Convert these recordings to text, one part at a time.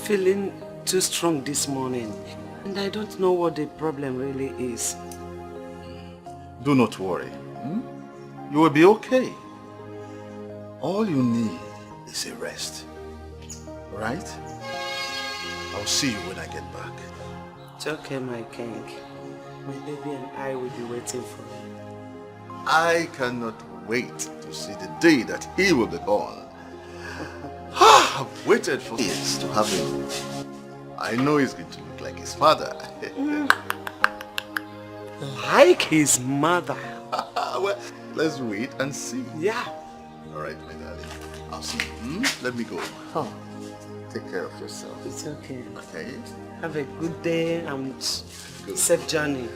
feeling too strong this morning. And I don't know what the problem really is. Do not worry. You will be okay. All you need is a rest. Right? I'll see you when I get back. It's okay, my king. My baby and I will be waiting for you. I cannot wait to see the day that he will be born. I've waited for years to have him. I know he's going to look like his father. Like his mother? Well, let's wait and see. Yeah. All right, my darling. I'll see you. Let me go. Oh. Take care of yourself. It's okay. Okay? Have a good day and safe journey.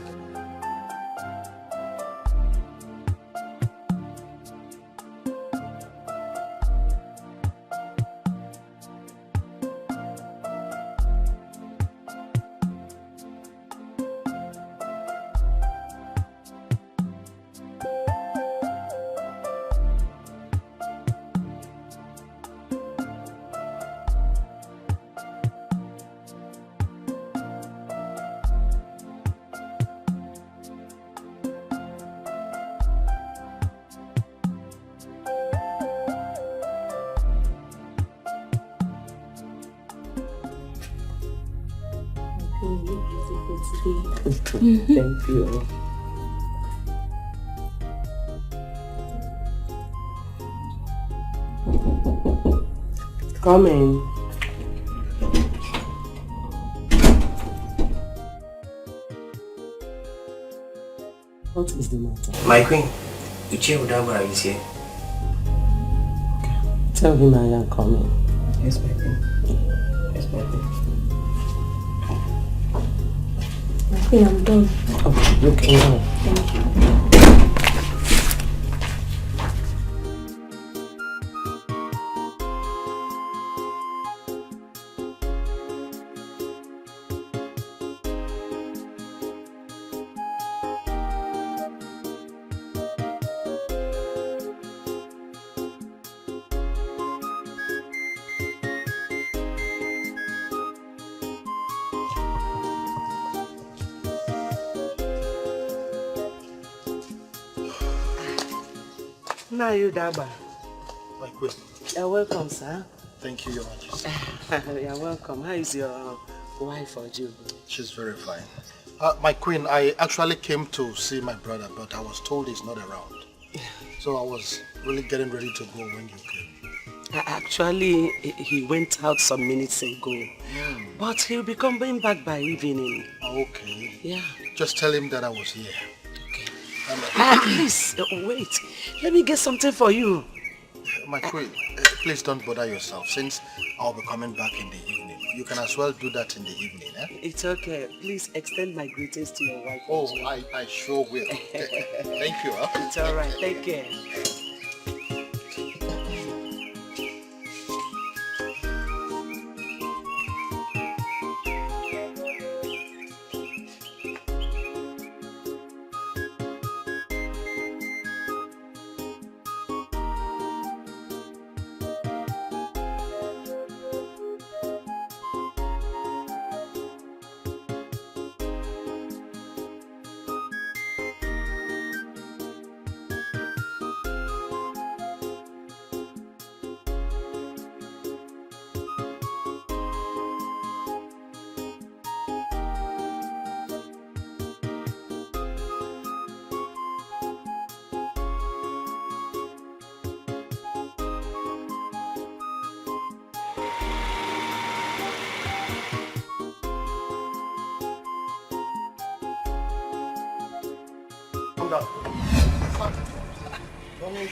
Thank you. Come in. What is the matter? My queen, Uche Udabara is here. Okay. Tell him I am coming. Yes, my queen. Yes, my queen. My queen, I'm done. Okay, you can go. Thank you. Udaba. My queen. You're welcome, sir. Thank you, Your Majesty. You're welcome. How is your wife or you? She's very fine. My queen, I actually came to see my brother, but I was told he's not around. So I was really getting ready to go when you came. Actually, he went out some minutes ago. But he'll be coming back by evening. Okay. Yeah. Just tell him that I was here. Please, wait. Let me get something for you. My queen, please don't bother yourself since I'll be coming back in the evening. You can as well do that in the evening, eh? It's okay. Please extend my greetings to your wife. Oh, I sure will. Thank you. Huh? It's alright. Take care.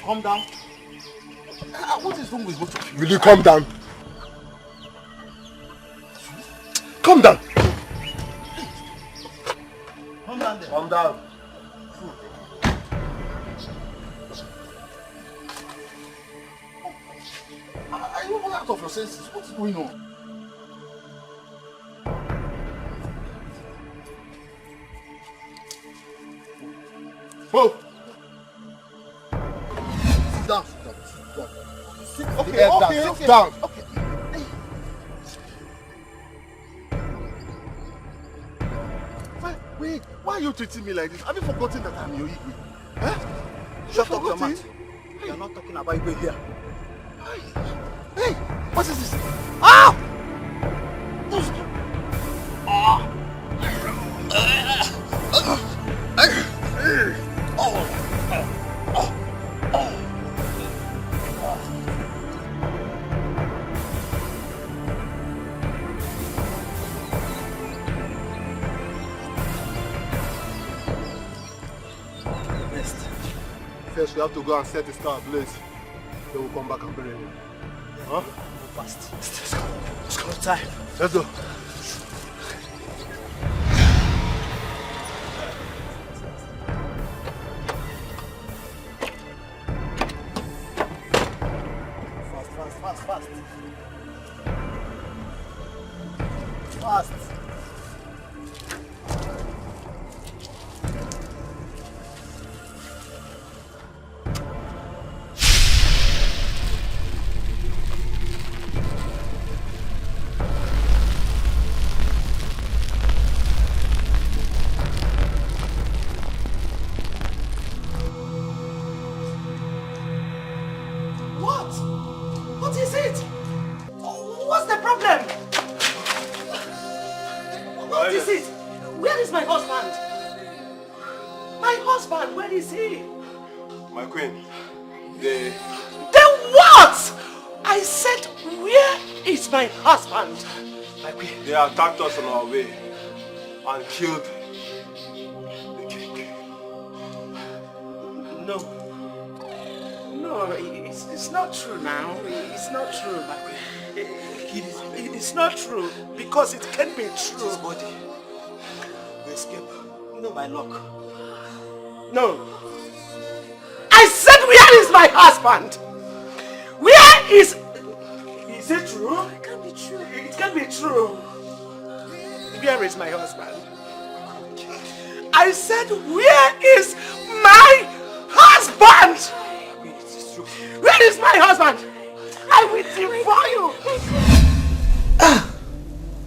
Calm down. What is wrong with both of you? Will you calm down? Calm down. Calm down there. Calm down. Are you all out of your senses? What's going on? Move. Sit down. Sit down. Sit down. Okay. Why are you treating me like this? Have you forgotten that I'm your Igwe? Huh? Shut up your mouth. You're not talking about Igwe here. Hey, what is this? Ah! First, we have to go and set this car ablaze. Then we'll come back and bury him. Huh? Go fast. Let's go. Let's go. No time. Let's go. Fast. Fast. What is it? What's the problem? What is it? Where is my husband? My husband, where is he? My queen, they what? I said, where is my husband? My queen, they attacked us on our way and killed the king. No, it's not true now. It's not true. It's not true because it can't be true. His body. We escape. By luck. No. I said, where is my husband? Where is... Is it true? It can't be true. It can't be true. Where is my husband? I said, where is my husband? Where is my husband? I will devour you.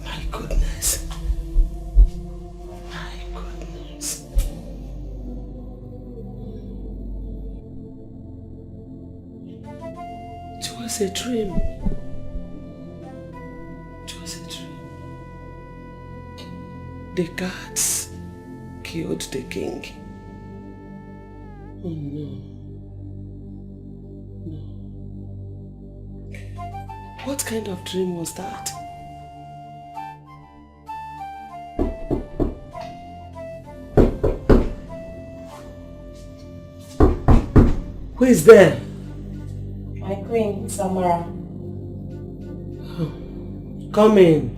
My goodness. My goodness. It was a dream. It was a dream. The guards killed the king. Oh no. What kind of dream was that? Who is there? My queen, Samara. Come in.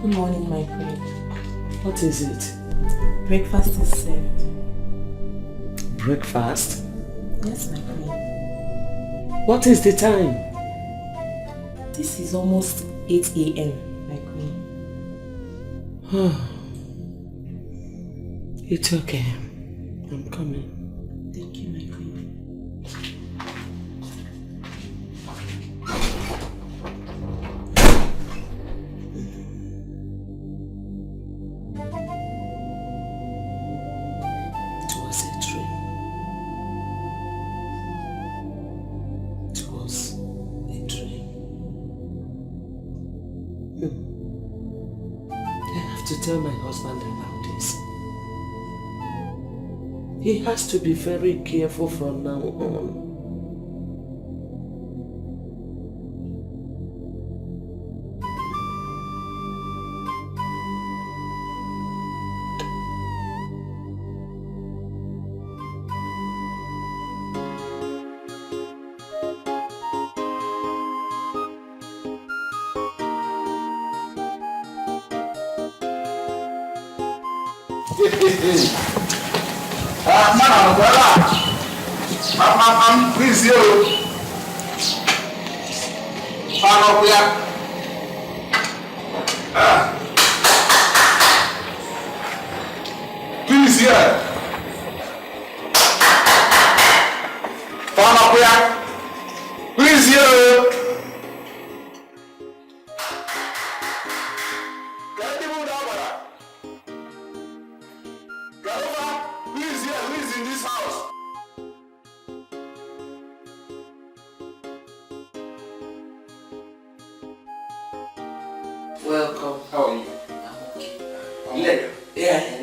Good morning, my queen. What is it? Breakfast is served. Breakfast? Yes, my queen. What is the time? This is almost 8 a.m., my queen. It's okay. I'm coming. Thank you, my queen. Tell my husband about this. He has to be very careful from now on. Please, you. Please, here. Please, here. in this house. Welcome. How are you? I'm okay.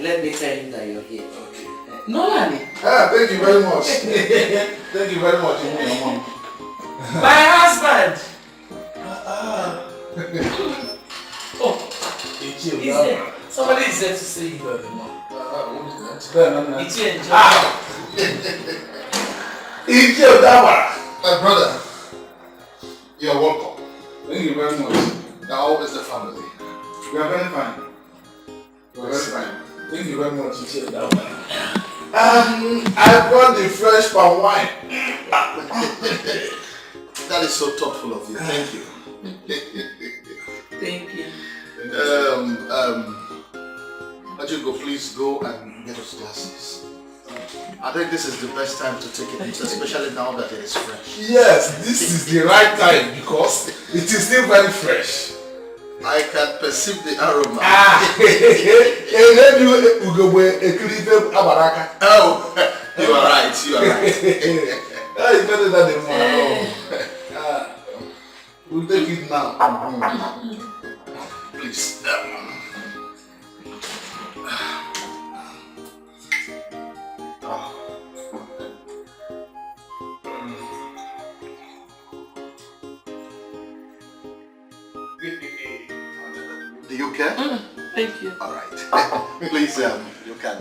Let me tell him that you're here. Okay. Nolani. Thank you very much. Thank you very much, your mom. My husband. Oh, is there? Somebody is there to see you. My brother, you're welcome. Thank you very much. How is the family? We are very fine. We are very fine. Thank you very much. I brought the fresh palm wine. That is so thoughtful of you. Thank you. Thank you. Ajugo, please go and get us glasses. I think this is the best time to take it, especially now that it is fresh. Yes, this is the right time because it is still very fresh. I can perceive the aroma. Oh, you are right, you are right. That is better than the one. We'll take it now. Please. Do you care? Thank you. All right. Please, you can.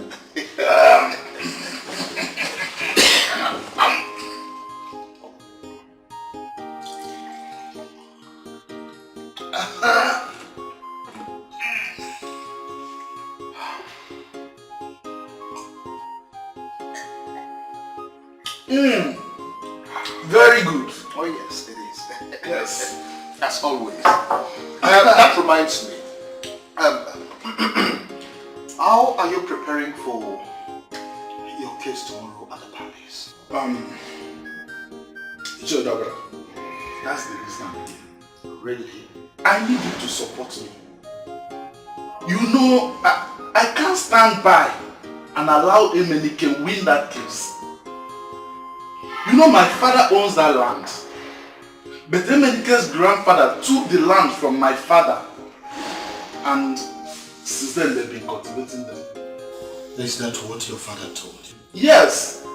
Very good. Oh yes, it is. Yes. As always. That reminds me. How are you preparing for your case tomorrow at the palace? Ichodabra, that's the reason I'm here. Really? I need you to support me. You know, I can't stand by and allow Emenike win that case. You know, my father owns that land. But Emenike's grandfather took the land from my father. And since then they've been cultivating them. Is that what your father told you? Yes.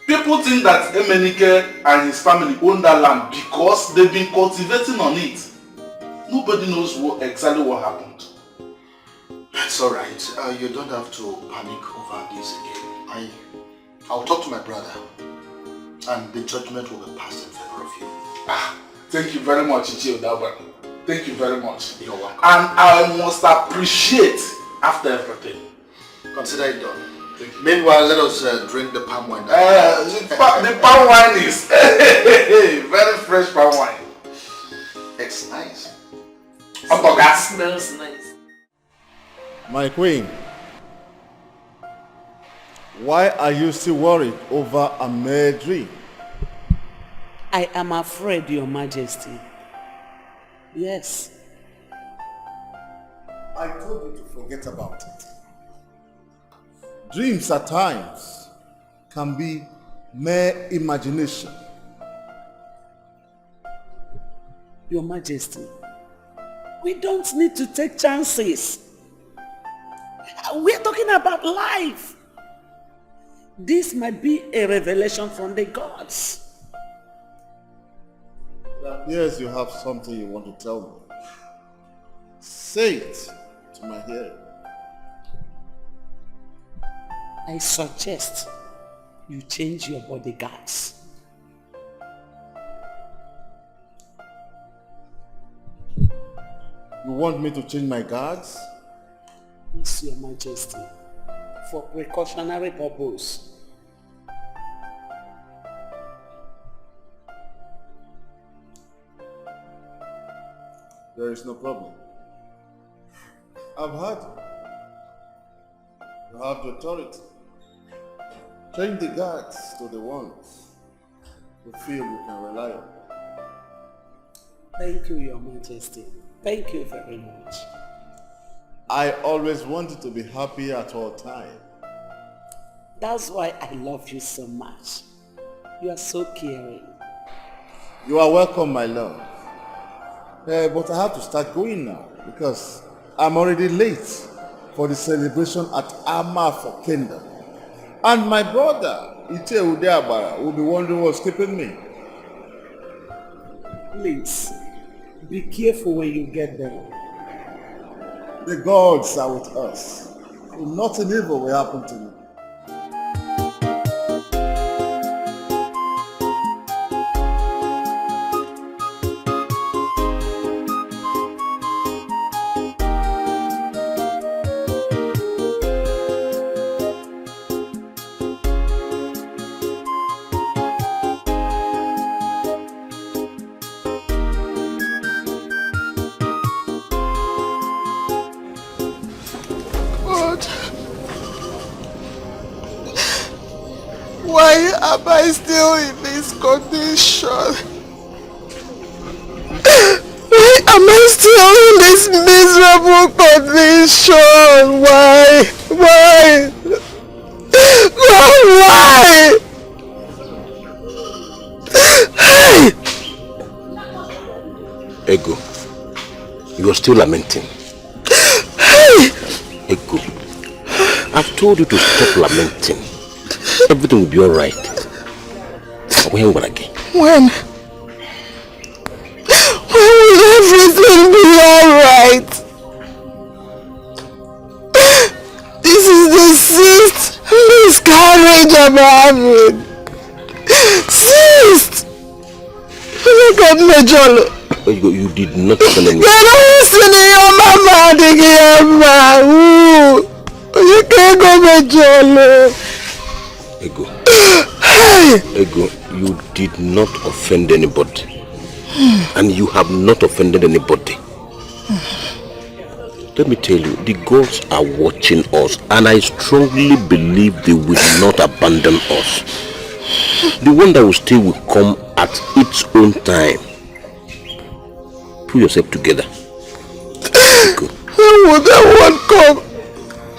People think that Emenike and his family own that land because they've been cultivating on it. Nobody knows exactly what happened. It's alright. You don't have to panic over this again. I'll talk to my brother and the judgment will be passed in favor of you. Thank you very much, Ichi Odabara. Thank you very much. You're welcome. And I must appreciate after everything. Consider it done. Meanwhile, let us drink the palm wine. The palm wine is very fresh palm wine. It's nice. It smells nice. My queen, why are you still worried over a mere dream? I am afraid, Your Majesty. Yes. I told you to forget about it. Dreams at times can be mere imagination. Your Majesty, we don't need to take chances. We're talking about life. This might be a revelation from the gods. It appears you have something you want to tell me. Say it to my hearing. I suggest you change your bodyguards. You want me to change my guards? Yes, Your Majesty. For precautionary purpose. There is no problem. I've heard you. You have the authority. Change the guards to the ones you feel you can rely on. Thank you, Your Majesty. Thank you very much. I always wanted to be happy at all times. That's why I love you so much. You are so caring. You are welcome, my love. But I have to start going now because I'm already late for the celebration at Amafo Kingdom. And my brother, Ite Udeabara, will be wondering what's keeping me. Please, be careful when you get there. The gods are with us. So nothing evil will happen to me. Why am I still in this condition? Why am I still in this miserable condition? Why? Hey! Ego, you are still lamenting. Hey! Ego, I've told you to stop lamenting. Everything will be alright. When will again? When will everything be alright? This is the 6th miscarriage I'm having. 6th! Look at me, Jolo. You did not tell me. You're not listening, your mama, you can't go, Jolo. Ego. Ego, you did not offend anybody. And you have not offended anybody. Let me tell you, the gods are watching us, and I strongly believe they will not abandon us. The one that will stay will come at its own time. Put yourself together. Ego. When will that one come?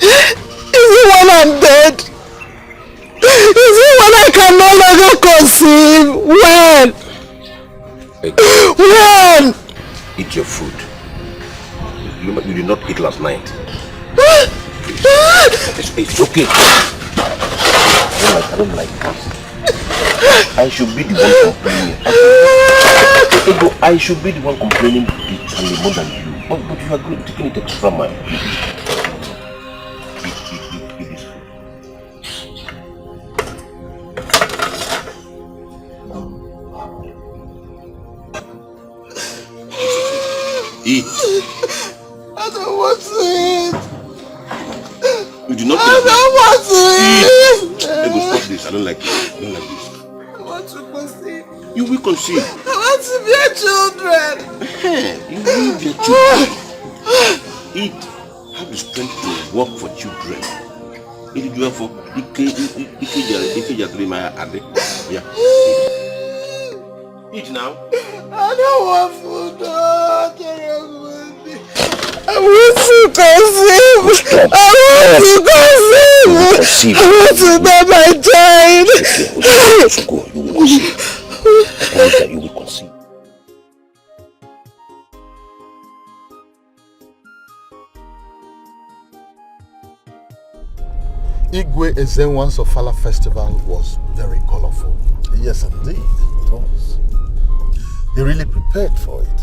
Is it when I'm dead? Is it when I can no longer conceive? When? When? Eat your food. You did not eat last night. It's okay. I don't like this. I should be the one complaining. I should be the one complaining more than you. But you are good, taking it extra mile. Eat. I don't want to eat. You do not I don't want to eat. Hey, go stop this. I don't like this. I don't like this. I want to conceive. You will conceive. I want to be a children. You will be a children. Eat. Have the strength to work for children. Eat it well for yeah. Eat now. I don't want food. I want to conceive. I want to conceive. I want to know my child. You will conceive. I promise that you will conceive. Igwe Ezenwan's Ofala festival was very colorful. Yes, indeed, it was. He really prepared for it.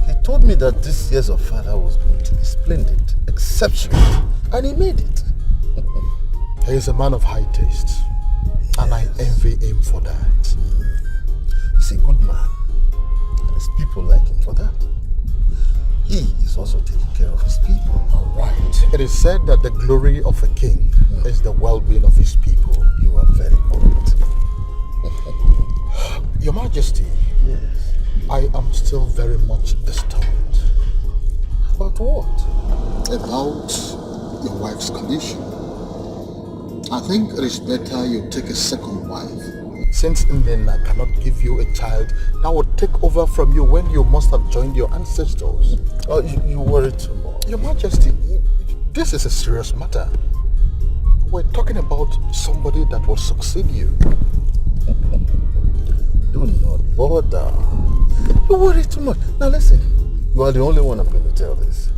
He told me that this year's Ofala was going to be splendid, exceptional, and he made it. He is a man of high taste, and I envy him for that. He's a good man, and his people like him for that. He is also taking care of his people. All right. It is said that the glory of a king is the well-being of his people. You are very correct. Your Majesty, yes. I am still very much disturbed. About what? About your wife's condition. I think it is better you take a second wife. Since Nena cannot give you a child that would take over from you when you must have joined your ancestors. Oh, you worry too much. Your Majesty, this is a serious matter. We're talking about somebody that will succeed you. Do not bother. You worry too much. Now listen, you are the only one I'm going to tell this.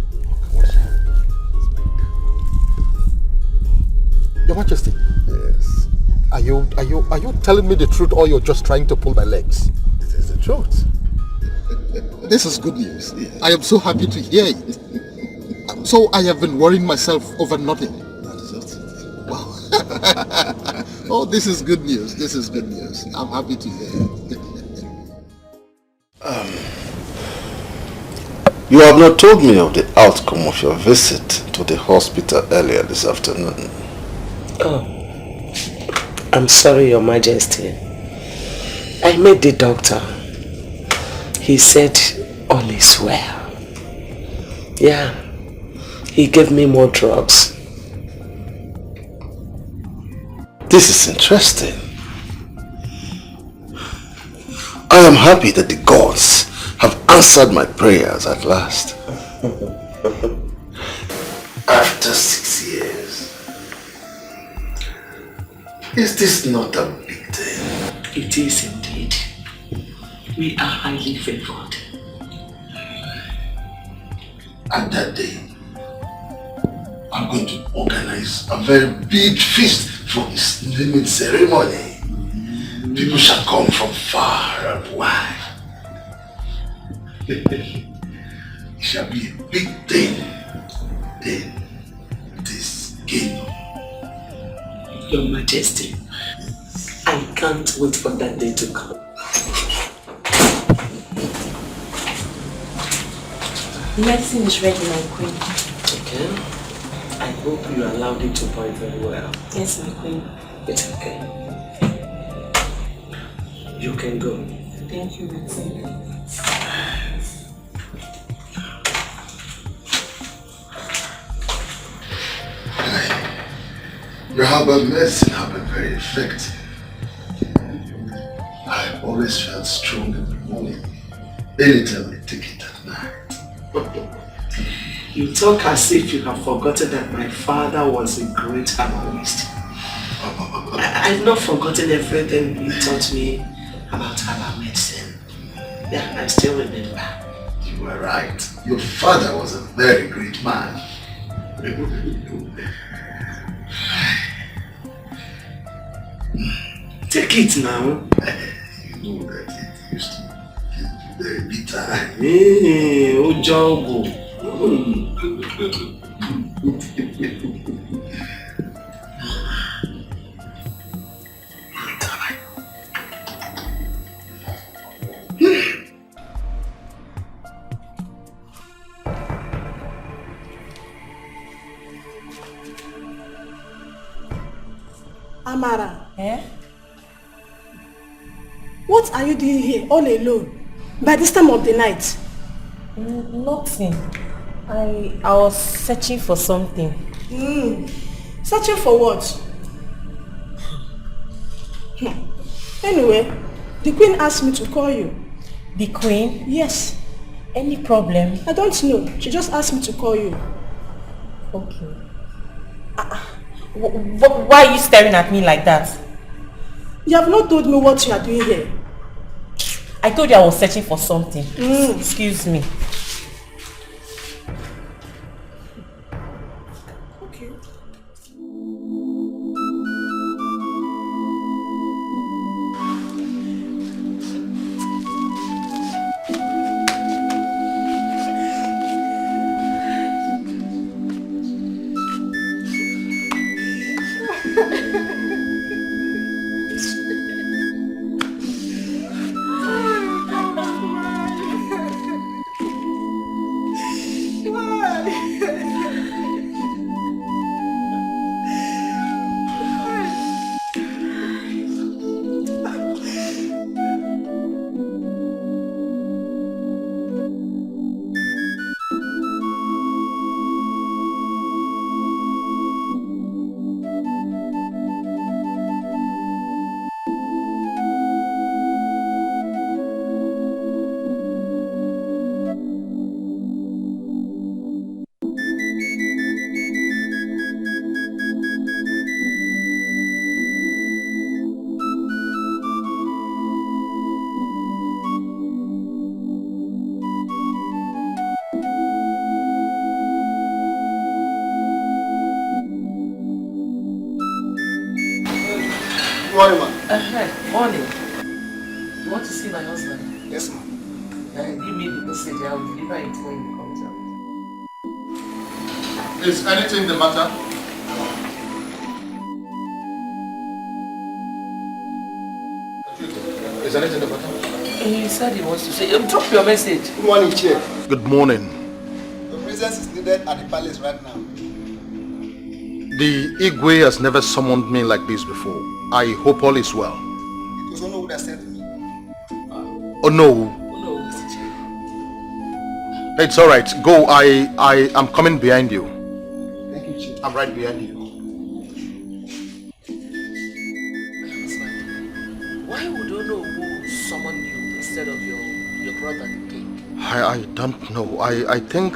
Your Majesty. Yes. Are you telling me the truth, or you're just trying to pull my legs? It is the truth. This is good news. I am so happy to hear it. So I have been worrying myself over nothing. That is it. Wow. Oh, this is good news. This is good news. I'm happy to hear it. You have not told me of the outcome of your visit to the hospital earlier this afternoon. Oh, I'm sorry, Your Majesty. I met the doctor. He said all is well. Yeah, he gave me more drugs. This is interesting. I am happy that the gods have answered my prayers at last. After 6 years. Is this not a big thing? It is indeed. We are highly favored. And that day, I'm going to organize a very big feast for his naming ceremony. People shall come from far and wide. It shall be a big thing in this kingdom. Your Majesty, I can't wait for that day to come. Medicine is ready, my queen. Okay. I hope you allowed it to boil very well. Yes, my queen. It's okay. You can go. Thank you, my queen. Your herbal medicine have been very effective. I always felt strong in the morning, anytime I take it at night. You talk as if you have forgotten that my father was a great herbalist. I've not forgotten everything he taught me about herbal medicine. Yeah, I still remember. You were right. Your father was a very great man. Take it now. You know that it used to be very bitter. Hey, Ojogo. Amara. Eh? What are you doing here all alone by this time of the night? Nothing. I was searching for something. Searching for what? Anyway, the queen asked me to call you. The queen? Yes. Any problem? I don't know. She just asked me to call you. Okay. Why are you staring at me like that? You have not told me what you are doing here. I told you I was searching for something. Excuse me. Okay. morning, ma'am. Morning. You want to see my husband? Yes, ma'am. Give me the message. I will deliver it when he comes out. Is anything the matter? Is anything the matter? He said he wants to say. Drop your message. Good morning, Chief. Good morning. Your presence is needed at the palace right now. The Igwe has never summoned me like this before. I hope all is well. It was Ono who that said to me. Oh no. Oh no, Mr. Chief. It's alright. Go. I am coming behind you. Thank you, Chief. I'm right behind you. Why would you know who summoned you instead of your brother, the king? I don't know. I think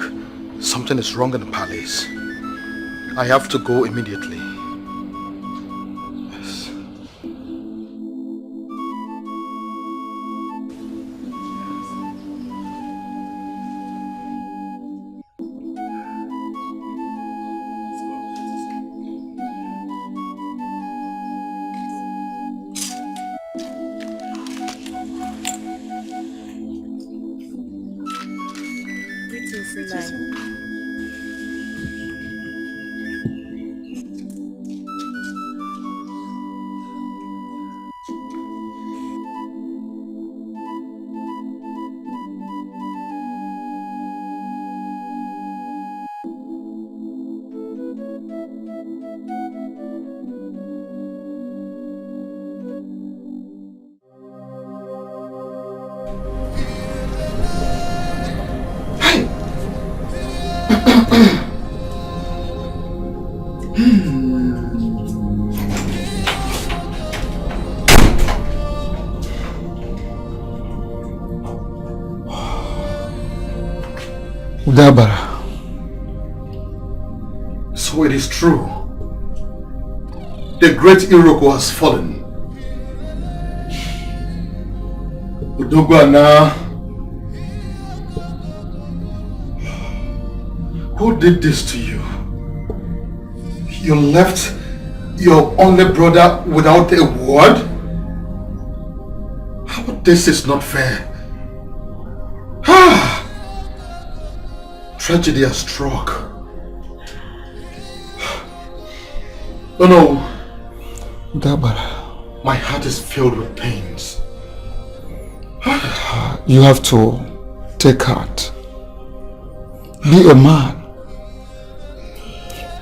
something is wrong in the palace. I have to go immediately. Yes. Udabara. So it is true. The great Iroko has fallen. Udogwana. Who did this to you? You left your only brother without a word? This is not fair. Tragedy has struck. Oh no. Udabara. My heart is filled with pains. You have to take heart. Be a man.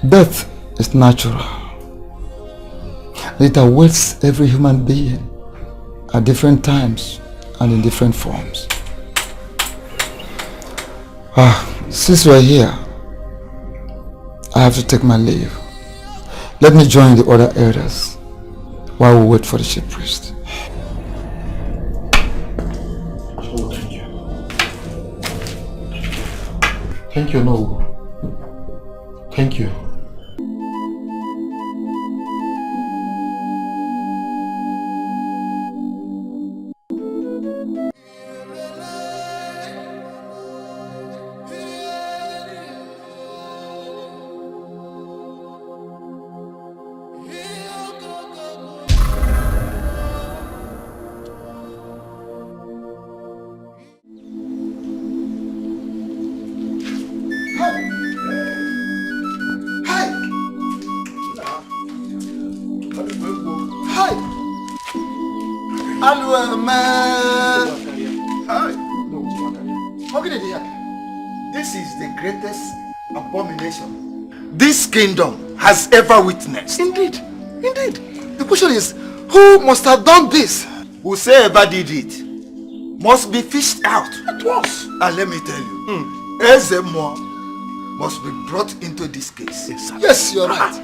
Death is natural. It awaits every human being at different times and in different forms. Since we're here, I have to take my leave. Let me join the other elders while we wait for the chief priest. Oh, thank you. Thank you, no. Thank you. This is the greatest abomination this kingdom has ever witnessed. Indeed, indeed. The question is, who must have done this? Whosoever did it must be fished out at once. And let me tell you, Ezemo must be brought into this case. Yes, you're right.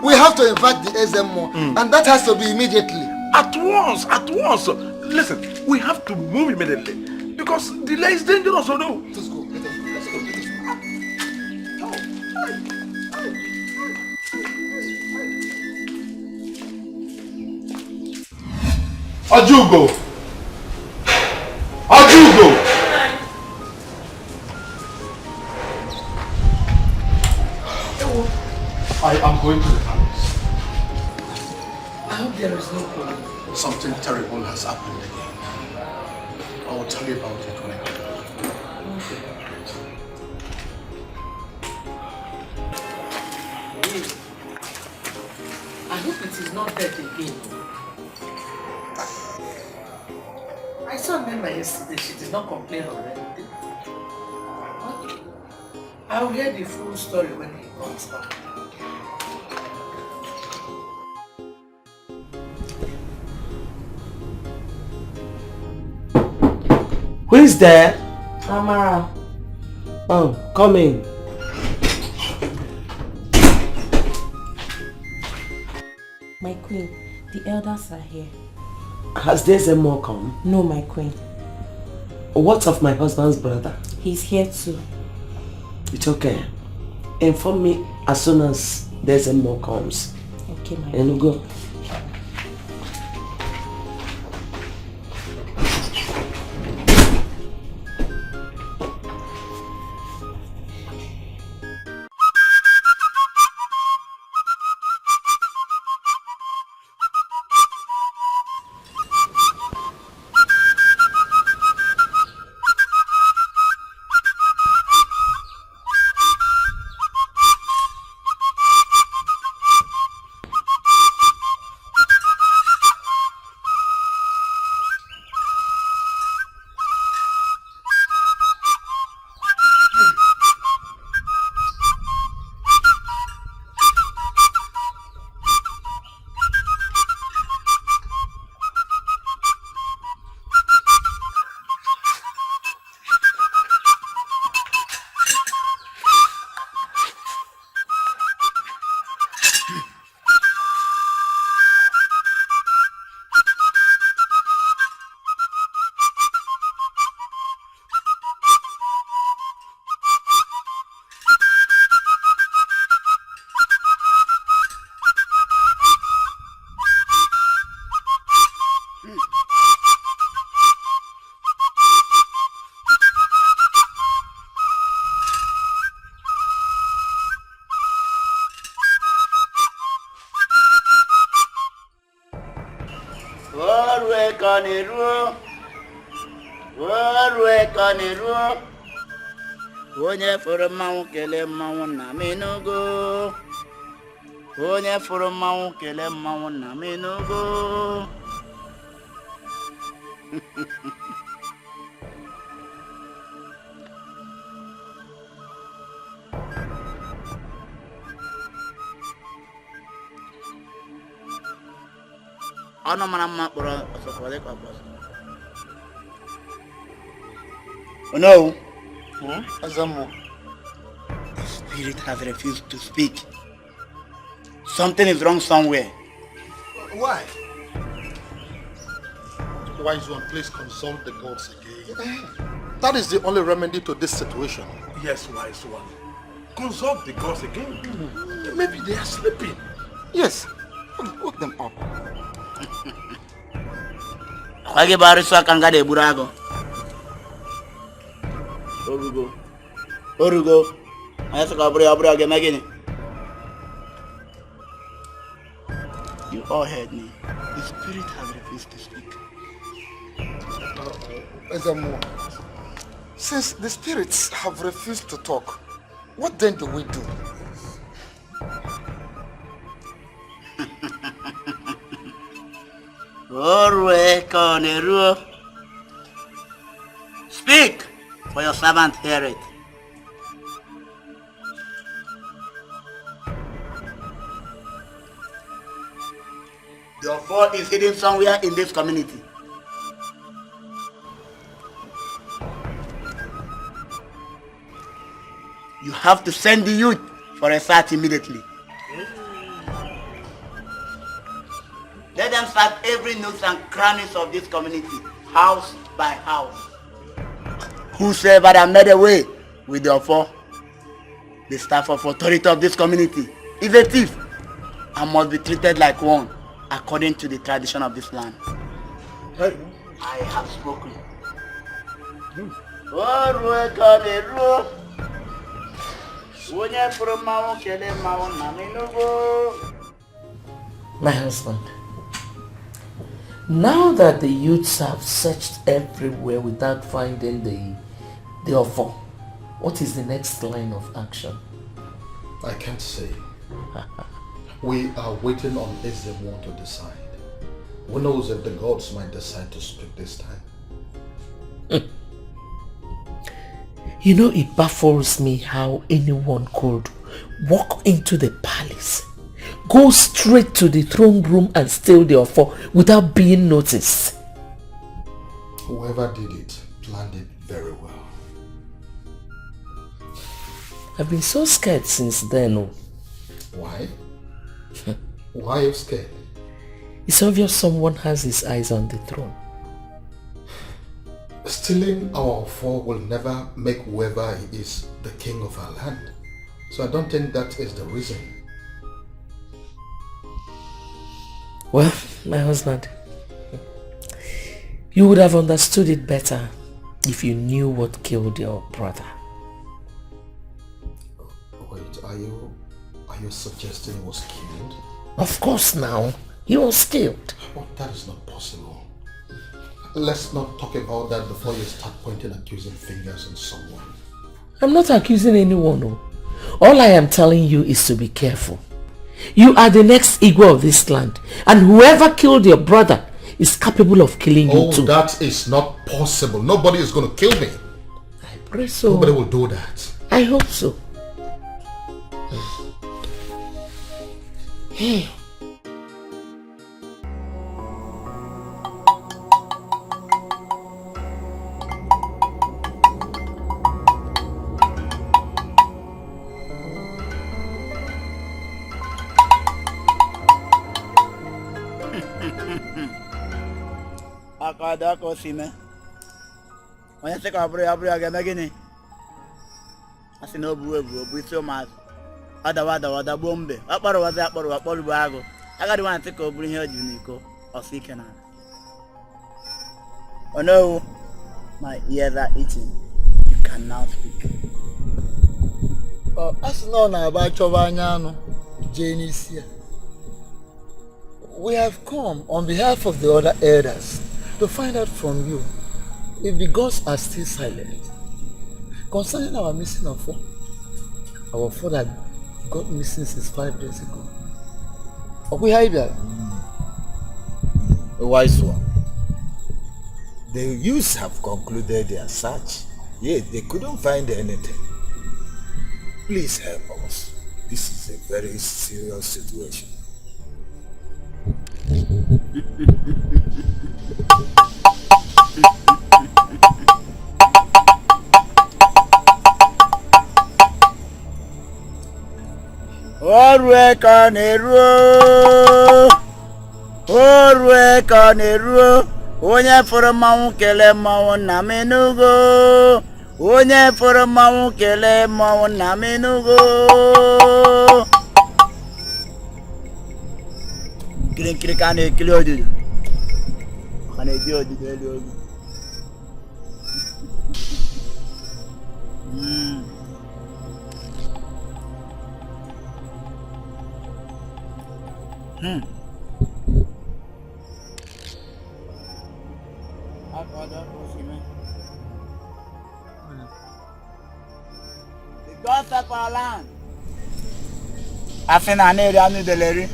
We have to invite the Ezemo, and that has to be immediately. At once, at once. Listen, we have to move immediately because delay is dangerous, or no? Let's go. Let's go. Ajugo! Ajugo! I am going to the palace. hope there is no problem. Something terrible has happened again. I will tell you about it when I come back. I hope it is not dead again. I saw Nema yesterday. She did not complain or anything. Okay. I will hear the full story when he comes back. Who is there? Amara. Oh, come in. My queen, the elders are here. Has Desemo come? No, my queen. What of my husband's brother? He's here too. It's okay. Inform me as soon as Desemo comes. Okay, my queen. And go. Onye furu mmanwụ kele mmanwụ na menugo. Onye furu mmanwụ kele mmanwụ na menugo. Ono mara mma kpọrọ ọsọkwale ka boss. Oh no. Azamo. The spirit has refused to speak. Something is wrong somewhere. Why? Wise one, please consult the gods again. That is the only remedy to this situation. Yes, wise one. Consult the gods again. Maybe they are sleeping. Yes. Wake them up. Kwage bariso kanga de burago. Orugo. Ayasa kaburi abura ge magini. You all heard me. The spirit has refused to speak. Azamo, since the spirits have refused to talk, what then do we do? Speak, for your servant hear it. Your fault is hidden somewhere in this community. You have to send the youth for a search immediately. Let them search every nook and crannies of this community, house by house. Whosoever that made away with the offer, the staff of authority of this community, is a thief and must be treated like one according to the tradition of this land. Hey. I have spoken. My husband, Now that the youths have searched everywhere without finding the offer, what is the next line of action? I can't say. We are waiting on Ezemo to decide. Who knows if the gods might decide to speak this time. You know, it baffles me how anyone could walk into the palace, go straight to the throne room and steal the offer without being noticed. Whoever did it planned it very well. I've been so scared since then. Oh. Why? Why are you scared? It's obvious someone has his eyes on the throne. Stealing our four will never make whoever he is the king of our land. So I don't think that is the reason. Well, my husband, you would have understood it better if you knew what killed your brother. Wait, are you suggesting he was killed? Of course now, he was killed. Oh, that is not possible. Let's not talk about that before you start pointing accusing fingers on someone. I'm not accusing anyone. No. All I am telling you is to be careful. You are the next Igwe of this land, and whoever killed your brother is capable of killing you too. Oh, that is not possible. Nobody is going to kill me. I pray so. Nobody will do that. I hope so. Hey. Akada ko sime. Onye se ka abụrụ ya ga-eme gịnị? Asị na obu isi ụmụazụ. Adawa gbuo mbe. Akpọrọwazi akpọrọgbu agụ. Agadi nwa ntị ka o buru ihe o ji n'iko ọsọ ike na. Oh no, my ears are itching. You can now speak. Asị na ọ na-aba achọba anya anụ jee n'isi ya. We have come on behalf of the other elders to find out from you if the gods are still silent concerning our missing of four. Our father got missing since 5 days ago. A wise one. The youths have concluded their search, yet they couldn't find anything. Please help us. This is a very serious situation. Orwe ka na-eruo onye fụrụ mmanwụ kelee mmanwụ nna m enugo onye fụrụ mmanwụ kelee mmanwụ nna m enugo nkiri ka na-ekiri odudu ka na-eji odudu elu ogu The gods of our land. Asị na ana-eri anụ deleri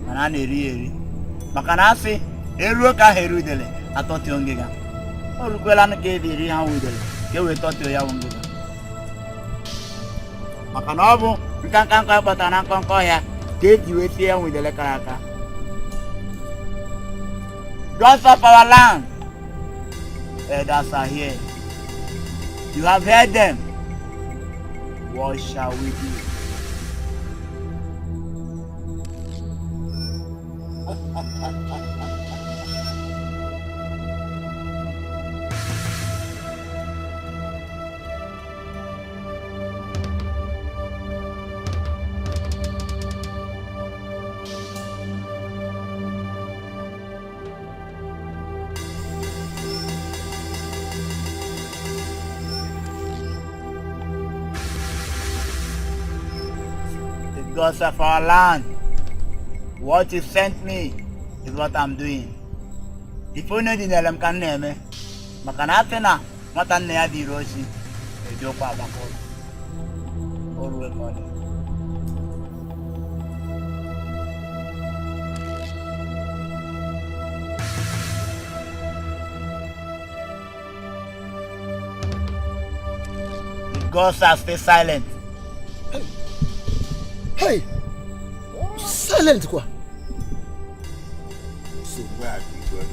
mana a na-eri maka na asị eruo ka ahụ eru udele atọtio ngịga o rukwela nụ ka ebe eri ha nwe udele ka e wee tọtio ya nwe ngịga maka na ọ bụ nkanka nkọ kpọtara na nkọnkọ ọhịa ka eji wee tie ya nwe udele kara aka. Gods of our land, elders are here. You have heard them. What shall we do? Gods of our land, what you sent me is what I'm doing. If only the Nelem can name me, Macanatena, Matania di Rosi, a jopa backward. Always money. The ghosts are stay silent. Hey! Silent quoi? So where are you going?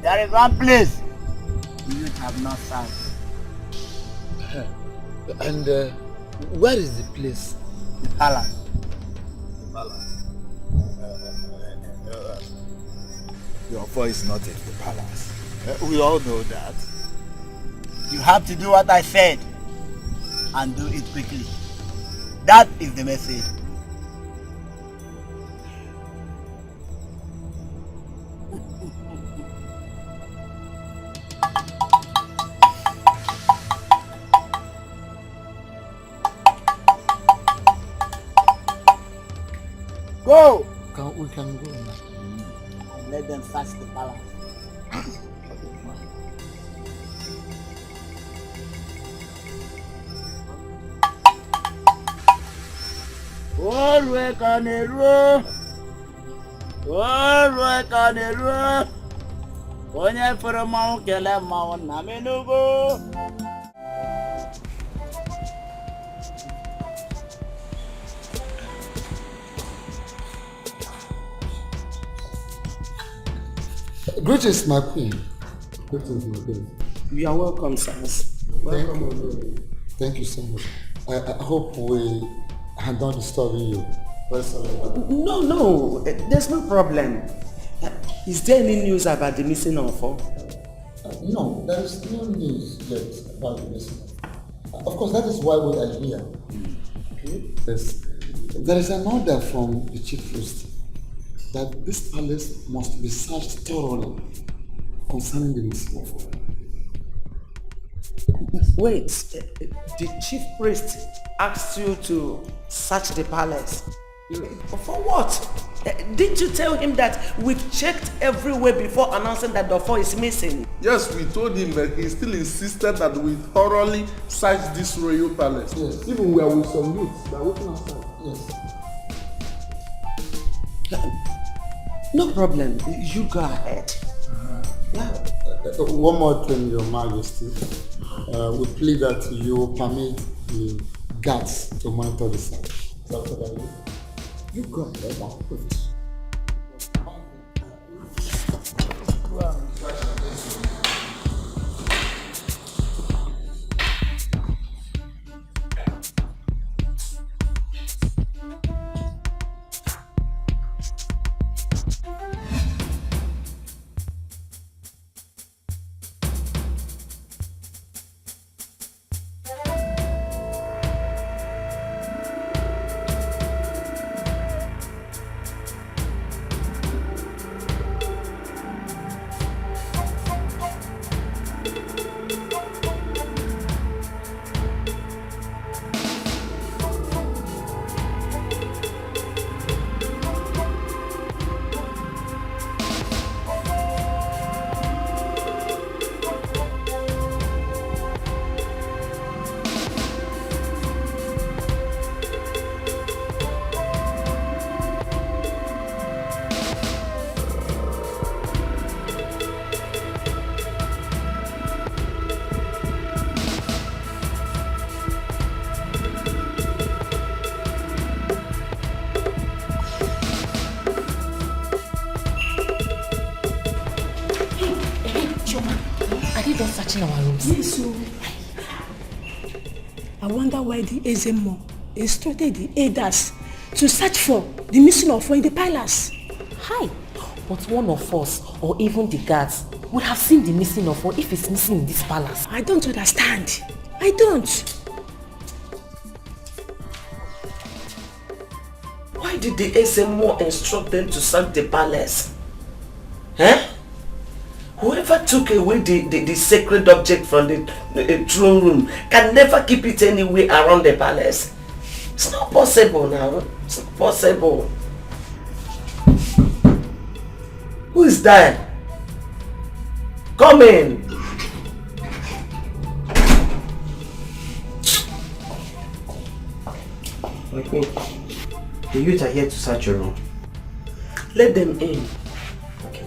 There is one place you have not found. And where is the place? The palace. The palace. Your voice is not in the palace. We all know that. You have to do what I said and do it quickly. That is the message. Go! We can go now. And let them search the palace. Olwe kanero. Olwe kanero. Onye fere mawu kele mawu na menugo. Greetings, my queen. Greetings, my queen. You are welcome, sirs. Welcome. Thank you so much. I hope we are not disturbing you. No, there's no problem. Is there any news about the missing Ofo? No, there is no news yet about the missing. Of course, that is why we are here. Okay. There is an order from the chief priest that this palace must be searched thoroughly concerning the missing Ofo. Wait, the chief priest asked you to search the palace? For what? Didn't you tell him that we've checked everywhere before announcing that the Ofo is missing? Yes, we told him, but he still insisted that we thoroughly search this royal palace. Yes. Even we are with some youths that are waiting outside. Yes. No problem. You go ahead. One more thing, Your Majesty. We plead that you permit the guards to monitor the site. Is that what you go ahead. Searching our rooms. Yes, so I wonder why the Ezemo instructed the elders to search for the missing Ofo in the palace. Hi, but one of us, or even the guards, would have seen the missing Ofo if it's missing in this palace. I don't understand. I don't. Why did the Ezemo instruct them to search the palace? Huh? Whoever took away the sacred object from the throne room can never keep it anywhere around the palace. It's not possible now. It's not possible. Who is there? Come in. My queen, the youth are here to search your room. Let them in. Okay.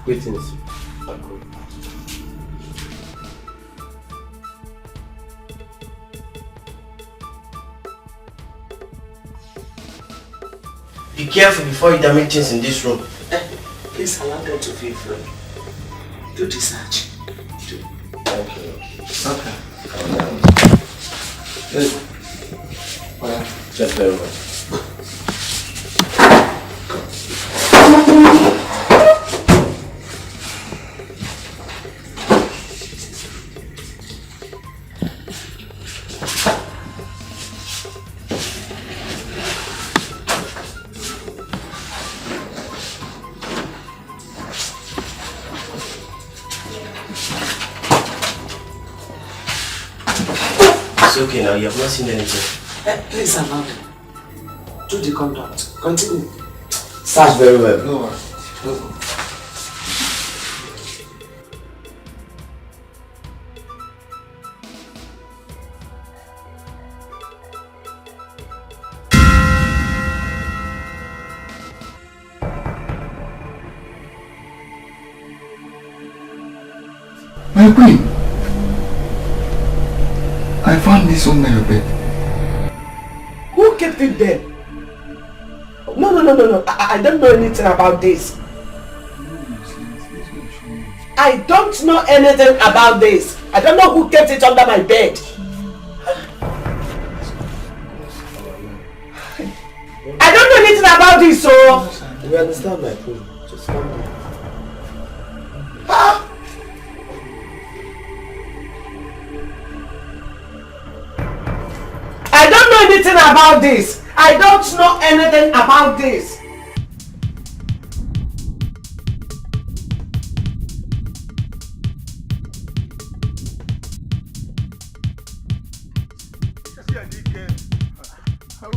Greetings. Be careful before you damage things in this room. Please allow them to feel free. Do the search. Okay. Just very well. It's okay now, you have not seen anything. Please allow them. Do the conduct. Continue. Search very well. No worries. My queen, I found this under your bed. Who kept it there? No. I don't know anything about this. I don't know anything about this. I don't know who kept it under my bed. I don't know anything about this, so... We understand, my queen. Just calm down. I don't know anything about this. I don't know anything about this.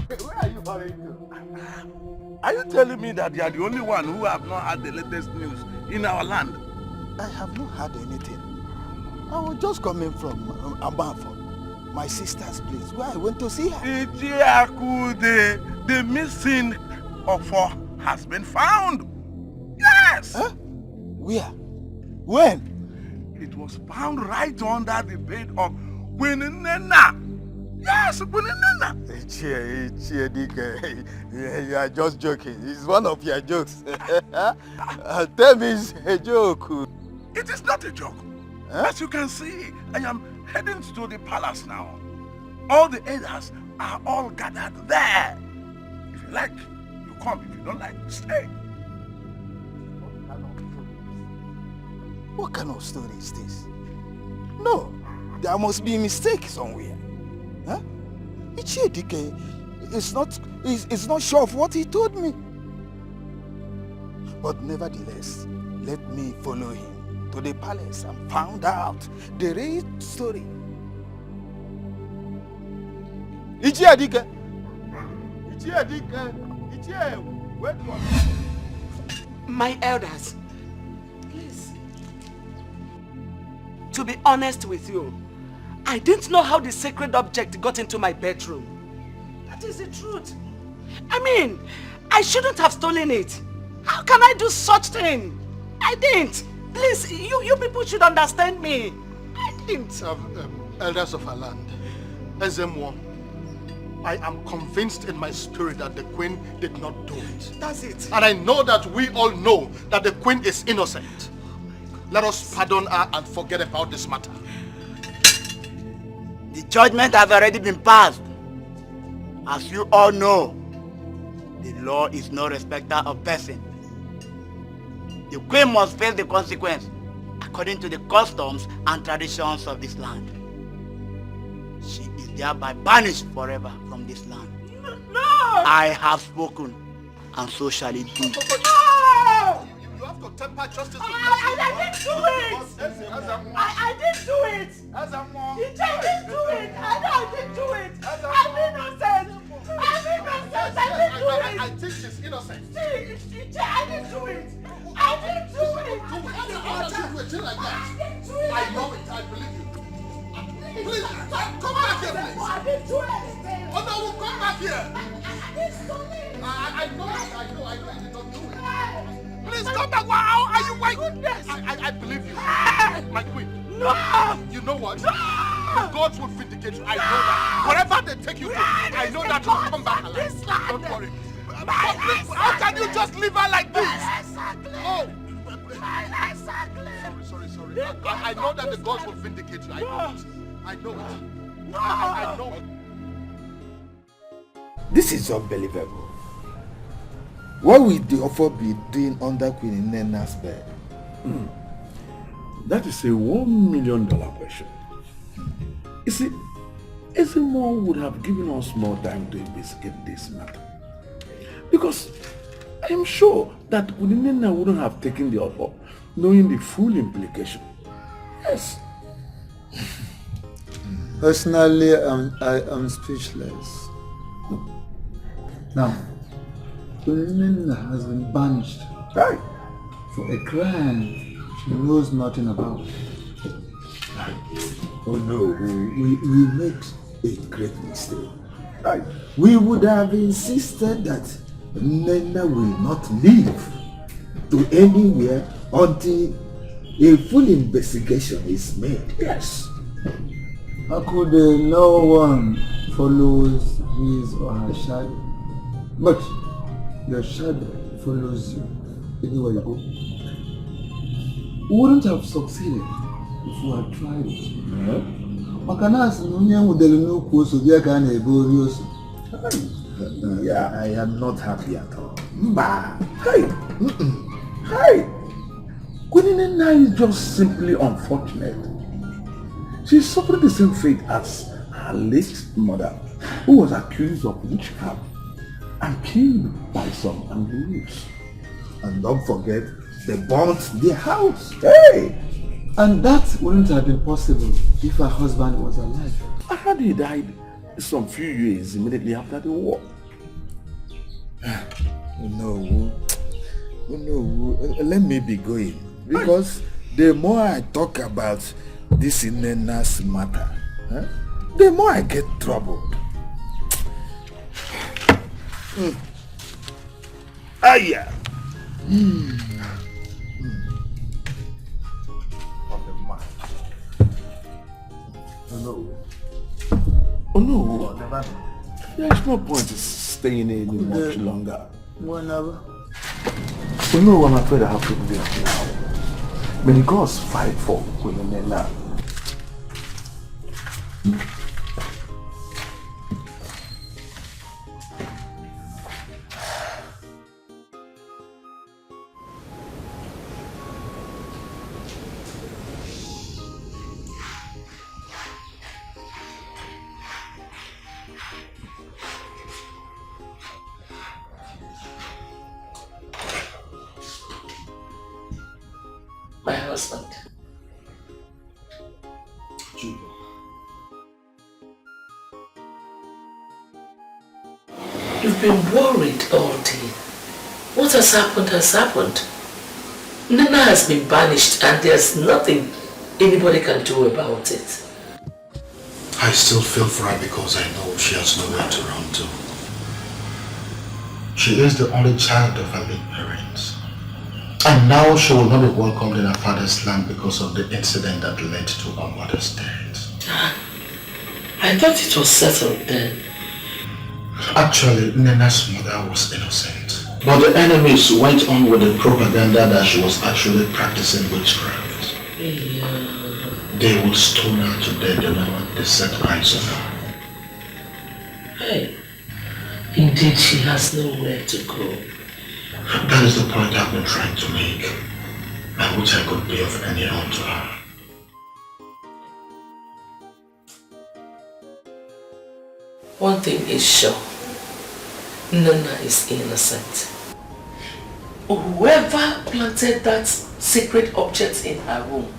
Where are you hurrying to? Are you telling me that you are the only one who have not had the latest news in our land? I have not heard anything. I was just coming from Amafo, my sister's place, where I went to see her. The missing Ofo has been found. Yes! Huh? Where? When? It was found right under the bed of Queen Nena. Yes, Queen Nena. You are just joking. It's one of your jokes. Tell me it's a joke. It is not a joke. Huh? As you can see, I am heading to the palace now. All the elders are all gathered there. If you like, you come. If you don't like, stay. What kind of story is this? No, there must be a mistake somewhere. Huh? Ichiedike is not sure of what he told me. But nevertheless, let me follow him to the palace and find out the real story. Ichiedike! Wait one. My elders, please. To be honest with you, I didn't know how the sacred object got into my bedroom. That is the truth. I mean, I shouldn't have stolen it. How can I do such thing? I didn't. Please, you people should understand me. I didn't. Elders of our land, Ezemwo, I am convinced in my spirit that the queen did not do it. That's it. And I know that we all know that the queen is innocent. Let us pardon her and forget about this matter. The judgment has already been passed. As you all know, the law is no respecter of person. The queen must face the consequence according to the customs and traditions of this land. She is thereby banished forever from this land. No! I have spoken, and so shall it be. No! have to temper justice with I didn't do it! I didn't do it! I didn't do it! I didn't do it! I'm innocent! I'm innocent! I didn't do it! I think she's innocent. I didn't do it! I didn't do it! How do you do like that? I know it. I believe you. Please, come back here, please. I didn't do anything! Oh no, come back here. I know you did not do it. Please come back. Wow, are you wait? I believe you. My queen. No! You know what? No! The gods will vindicate you. I know that. Wherever they take you to, I know that you'll come back alive. Don't worry. How can you just leave her like this? Oh! Sorry. I know that the gods will vindicate you. I know it. I know it. This is unbelievable. What will the offer be doing under Queen Nena's bed? That is a $1 million question. You see, Ezemo would have given us more time to investigate this matter. Because I am sure that Queen Nena wouldn't have taken the offer, knowing the full implication. Yes. Personally, I am speechless. Now, Nena has been banished for a crime she knows nothing about. Oh no, we made a great mistake. We would have insisted that Nena will not leave to anywhere until a full investigation is made. Yes. How could no one follows his or her shadow? But your shadow follows you anywhere you go. We wouldn't have succeeded if we had tried it. Yeah, I am not happy at all. Hey! Queen Nena is just simply unfortunate. She suffered the same fate as her late mother, who was accused of witchcraft and killed by some angry wolves. And don't forget, they burnt their house. Hey! And that wouldn't have been possible if her husband was alive. I heard he died some few years immediately after the war. No, let me be going. Because the more I talk about this Nena's matter, the more I get troubled. Yeah. Oh no. There's no point in staying in much longer. Whenever. You know, I'm afraid I have to leave now. May the gods fight for Queen Nena. My husband. You've been worried all day. What has happened. Nena has been banished and there's nothing anybody can do about it. I still feel for her because I know she has nowhere to run to. She is the only child of her late parents. And now she will not be welcomed in her father's land because of the incident that led to her mother's death. I thought it was settled then. Actually, Nena's mother was innocent. But the enemies went on with the propaganda that she was actually practicing witchcraft. They would stone her to death the moment they set eyes on her. Hey, indeed she has nowhere to go. That is the point I've been trying to make, and which I could be of any help to her. One thing is sure, Nana is innocent. whoever planted that secret object in her room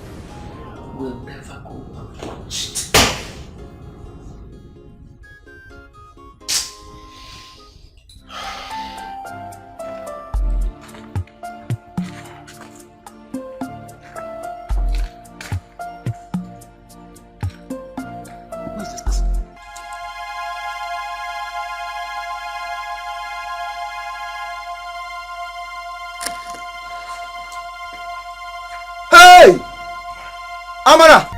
will never go unpunished. Amara!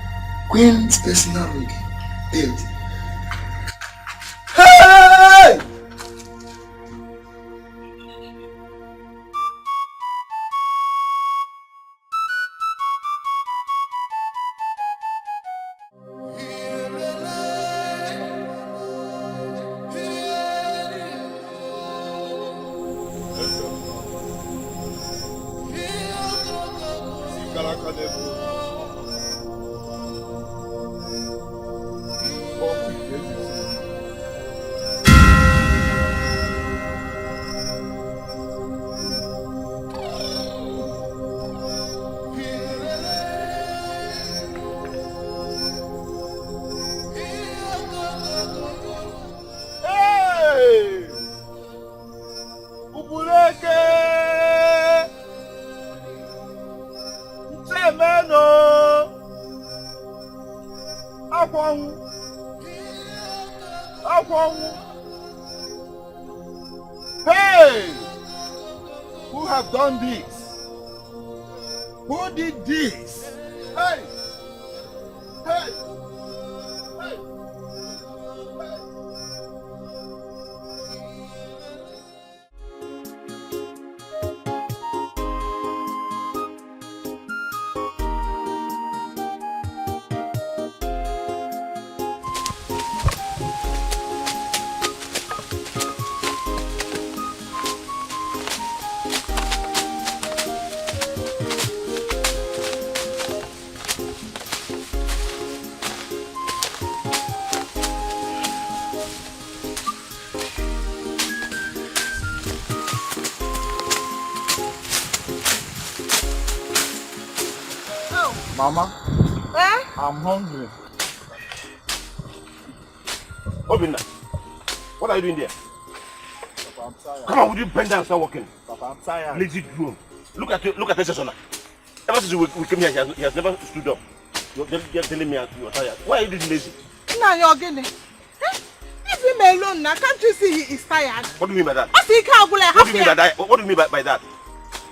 Queen's personal lady. Hey! Hey! Who have done this? Who did this? Hey! Hey! Hey! Mama, I'm hungry. Obinna, what are you doing there? Papa, I'm tired. Come on, would you bend down and start walking? Papa, I'm tired. Lazy drone. Look at this session. Ever since we came here, he has never stood up. You're telling me you're tired. Why are you this lazy? Now you're getting it. Leave him alone now. Can't you see he is tired? What do you mean by that? What do you mean by that? What do you mean by that?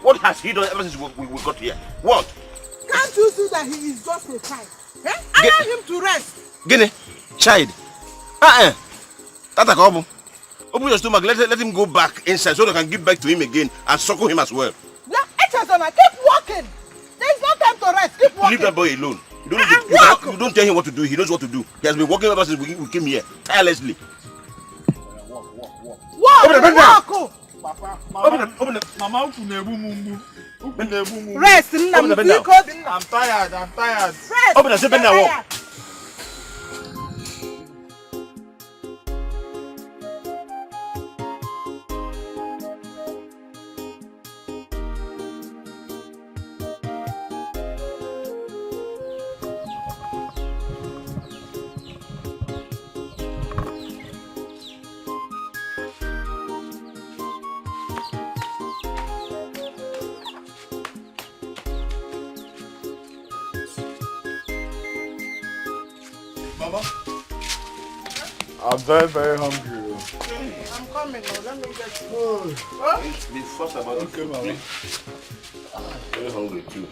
What has he done ever since we got here? What? Can't you see that he is just a child? Allow him to rest. Guinea, child. Tata Kobu. Open your stomach, let him go back inside so they can give back to him again and suckle him as well. Keep walking. There is no time to rest. Keep walking. Leave that boy alone. You don't tell him what to do. He knows what to do. He has been walking ever since we came here, tirelessly. Walk. Open the Mama, rest. I'm tired. Rest. Open the zip and walk. Mama, I'm very, very hungry. I'm coming now. Let me get food. Be fast about it. Okay, Mama. Very hungry too.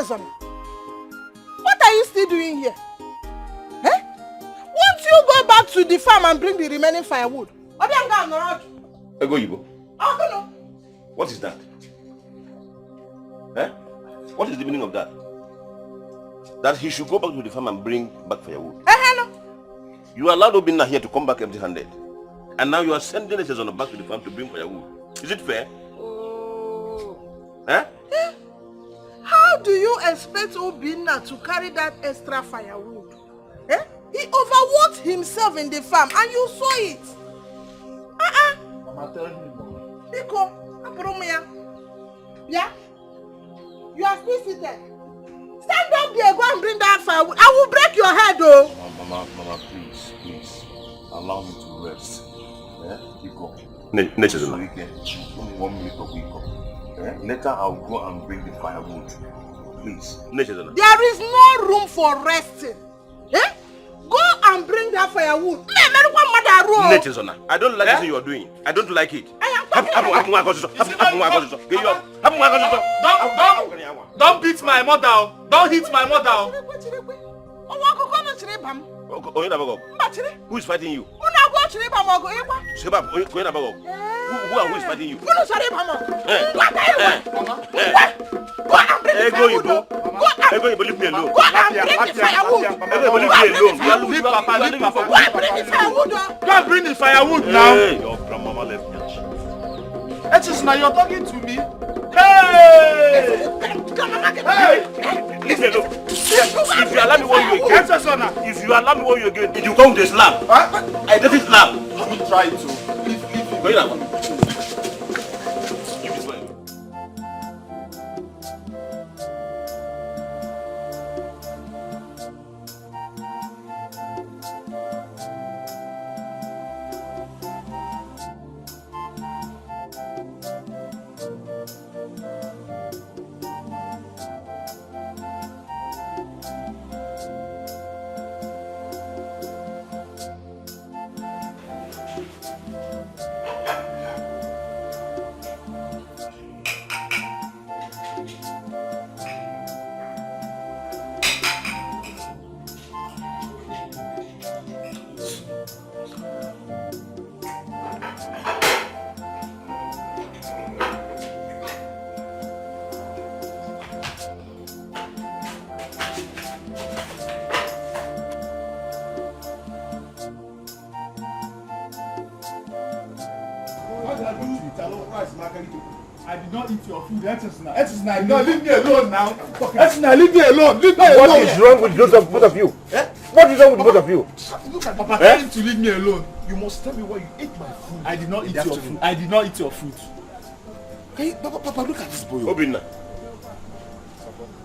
What are you still doing here? Won't you go back to the farm and bring the remaining firewood? Ego Yibo. What is that? Eh? What is the meaning of that? That he should go back to the farm and bring back firewood. You allowed Obinna here to come back empty-handed. And now you are sending Echezona back to the farm to bring firewood. Is it fair? Eh? How do you expect Obinna to carry that extra firewood? Eh? He overworked himself in the farm and you saw it. Mama, tell me more. Biko, Apromia. Yeah? You are still seated. Stand up there, go and bring that firewood. I will break your head, though. Mama, please. Allow me to rest. Iko. Echezona. Only 1 minute of Iko. Later I'll go and bring the firewood. Please. Echezona. There is no room for resting. Eh? Go and bring that firewood. Echezona. I don't like what you are doing. I don't like it. Don't beat my mother. Don't hit my mother. Who is fighting you? Who is fighting you? Ego, leave me alone. Go and bring the firewood now. Hey, your grandmama left me. Echezona, you're talking to me? Hey! Leave me alone. If you allow me one you again, if you come to a slap, I don't slap. You try to. Leave go in. I did not eat your food. Echezona, no, leave me alone now. Echezona, leave me alone. What is wrong with both of you? Eh? What is wrong with both of you? Look at Papa telling him to leave me alone. You must tell me why you ate my food. I did not eat your food. I did not eat your food. Hey, Papa, look at this boy.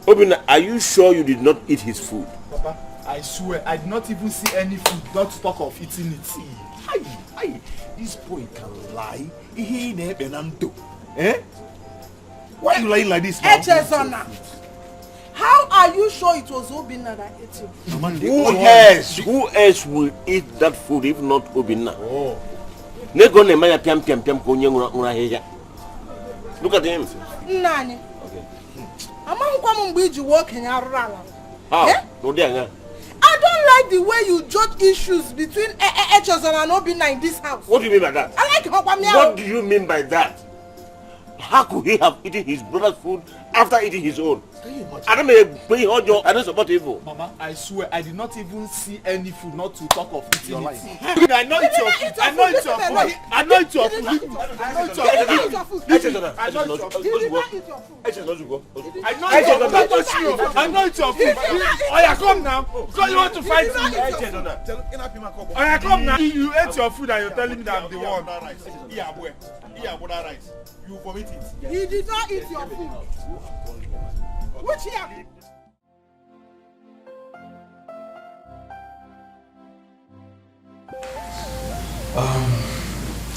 Obinna, are you sure you did not eat his food? Papa, I swear, I did not even see any food, not to talk of eating it. This boy can lie. He ain't eh? Why are you lying like this now? Echezona, how are you sure it was Obinna that ate you? Who else will eat that food if not Obinna? Look at him. Nani? How? I don't like the way you judge issues between Echezona and Obinna in this house. What do you mean by that? I like What do you mean by that? How could he have eaten his brother's food after eating his own? I don't support evil. Mama, I swear I did not even see any food, not to talk of eating it. I know it's your food. I know it's your food. I know it's your food. I know it's your food. I know it's your food. Oya, come now. So you want to fight me? Oya, come now. You ate your food and you're telling me that I'm the one. You vomit it. He did not eat your food. Which here?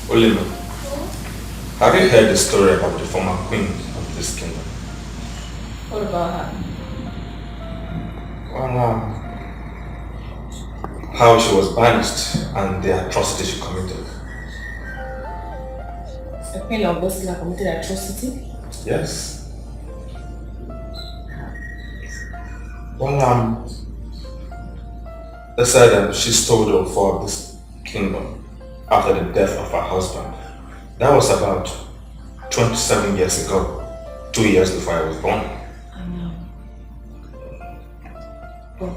Olima, have you heard the story about the former queen of this kingdom? What about her? Well, how she was banished and the atrocity she committed. The queen of Bosila committed atrocity? Yes. Well, they said she stole the fall of this kingdom after the death of her husband. That was about 27 years ago. 2 years before I was born. I know. But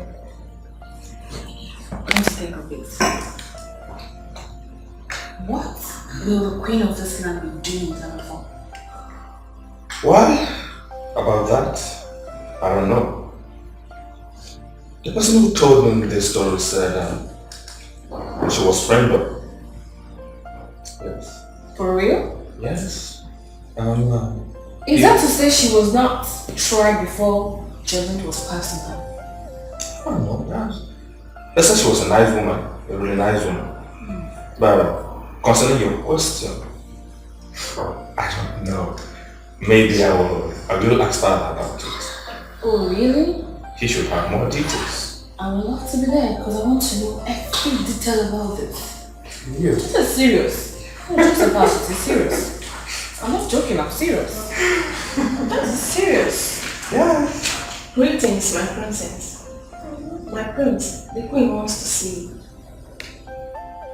let's think of it. What will the queen of this land be doing with our phone? Why? About that, I don't know. The person who told me this story said she was friend of. Yes. For real? Yes. Is that to say she was not tried before judgment was passed on her? I don't know. Yes. They said she was a nice woman, a really nice woman. But concerning your question, I don't know. Maybe I will ask Father about it. Oh, really? He should have more details. I would love to be there because I want to know every detail about this. You? This is serious. I'm not just about it, it's serious. I'm not joking, I'm serious. This is serious. Yeah. Greetings, my princess. My prince, the queen wants to see you.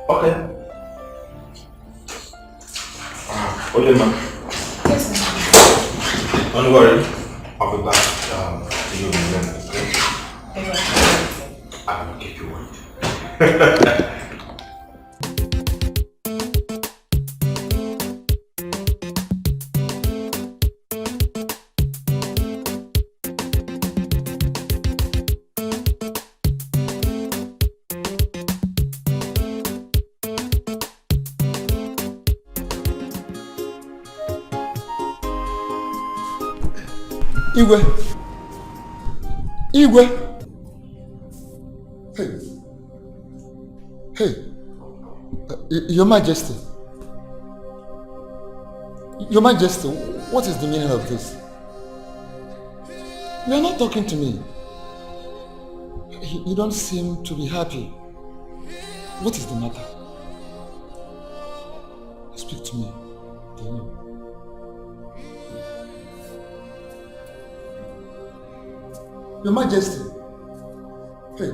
Okay. Olema. Yes, ma'am. Don't worry. I'll be back to you in a minute, okay? I will keep you waiting. Igwe! Hey! Your Majesty! Your Majesty, what is the meaning of this? You are not talking to me. You don't seem to be happy. What is the matter? Speak to me. Tell me. Your Majesty. Hey.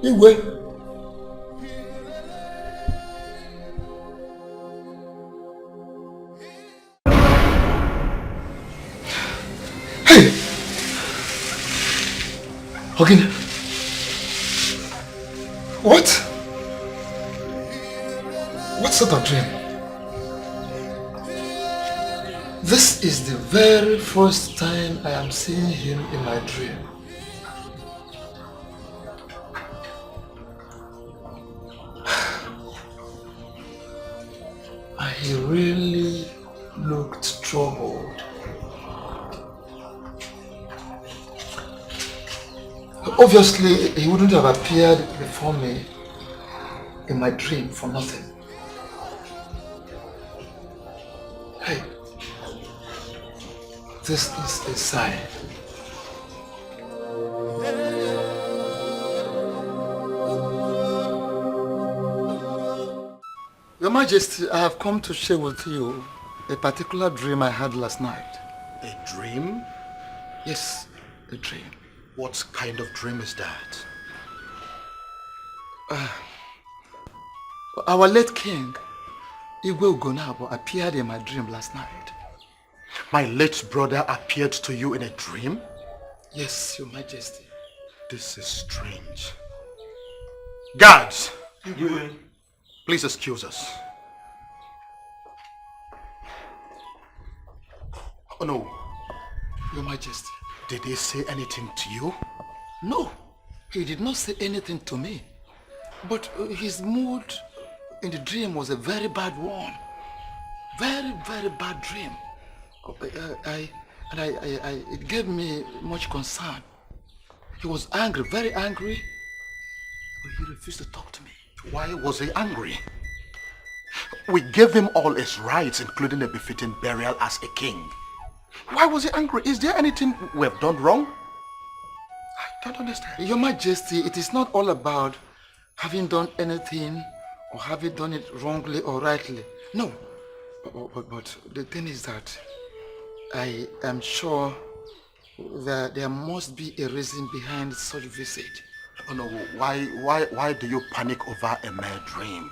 Igwe. Hey. Ogini. What? What sort of dream? This is the very first time I am seeing him in my dream. He really looked troubled. Obviously, he wouldn't have appeared before me in my dream for nothing. Hey. This is a sign. Your Majesty, I have come to share with you a particular dream I had last night. A dream? Yes, a dream. What kind of dream is that? Our late king, Igwe Ugonabo, appeared in my dream last night. My late brother appeared to you in a dream? Yes, Your Majesty. This is strange. Guards! Please excuse us. Oh no. Your Majesty. Did he say anything to you? No, he did not say anything to me. But his mood in the dream was a very bad one. Very, very bad dream. It gave me much concern. He was angry, very angry, but he refused to talk to me. Why was he angry? We gave him all his rights, including a befitting burial as a king. Why was he angry? Is there anything we have done wrong? I don't understand. Your Majesty, it is not all about having done anything or having done it wrongly or rightly. No. But the thing is that I am sure that there must be a reason behind such visit. Oh no, why do you panic over a mere dream?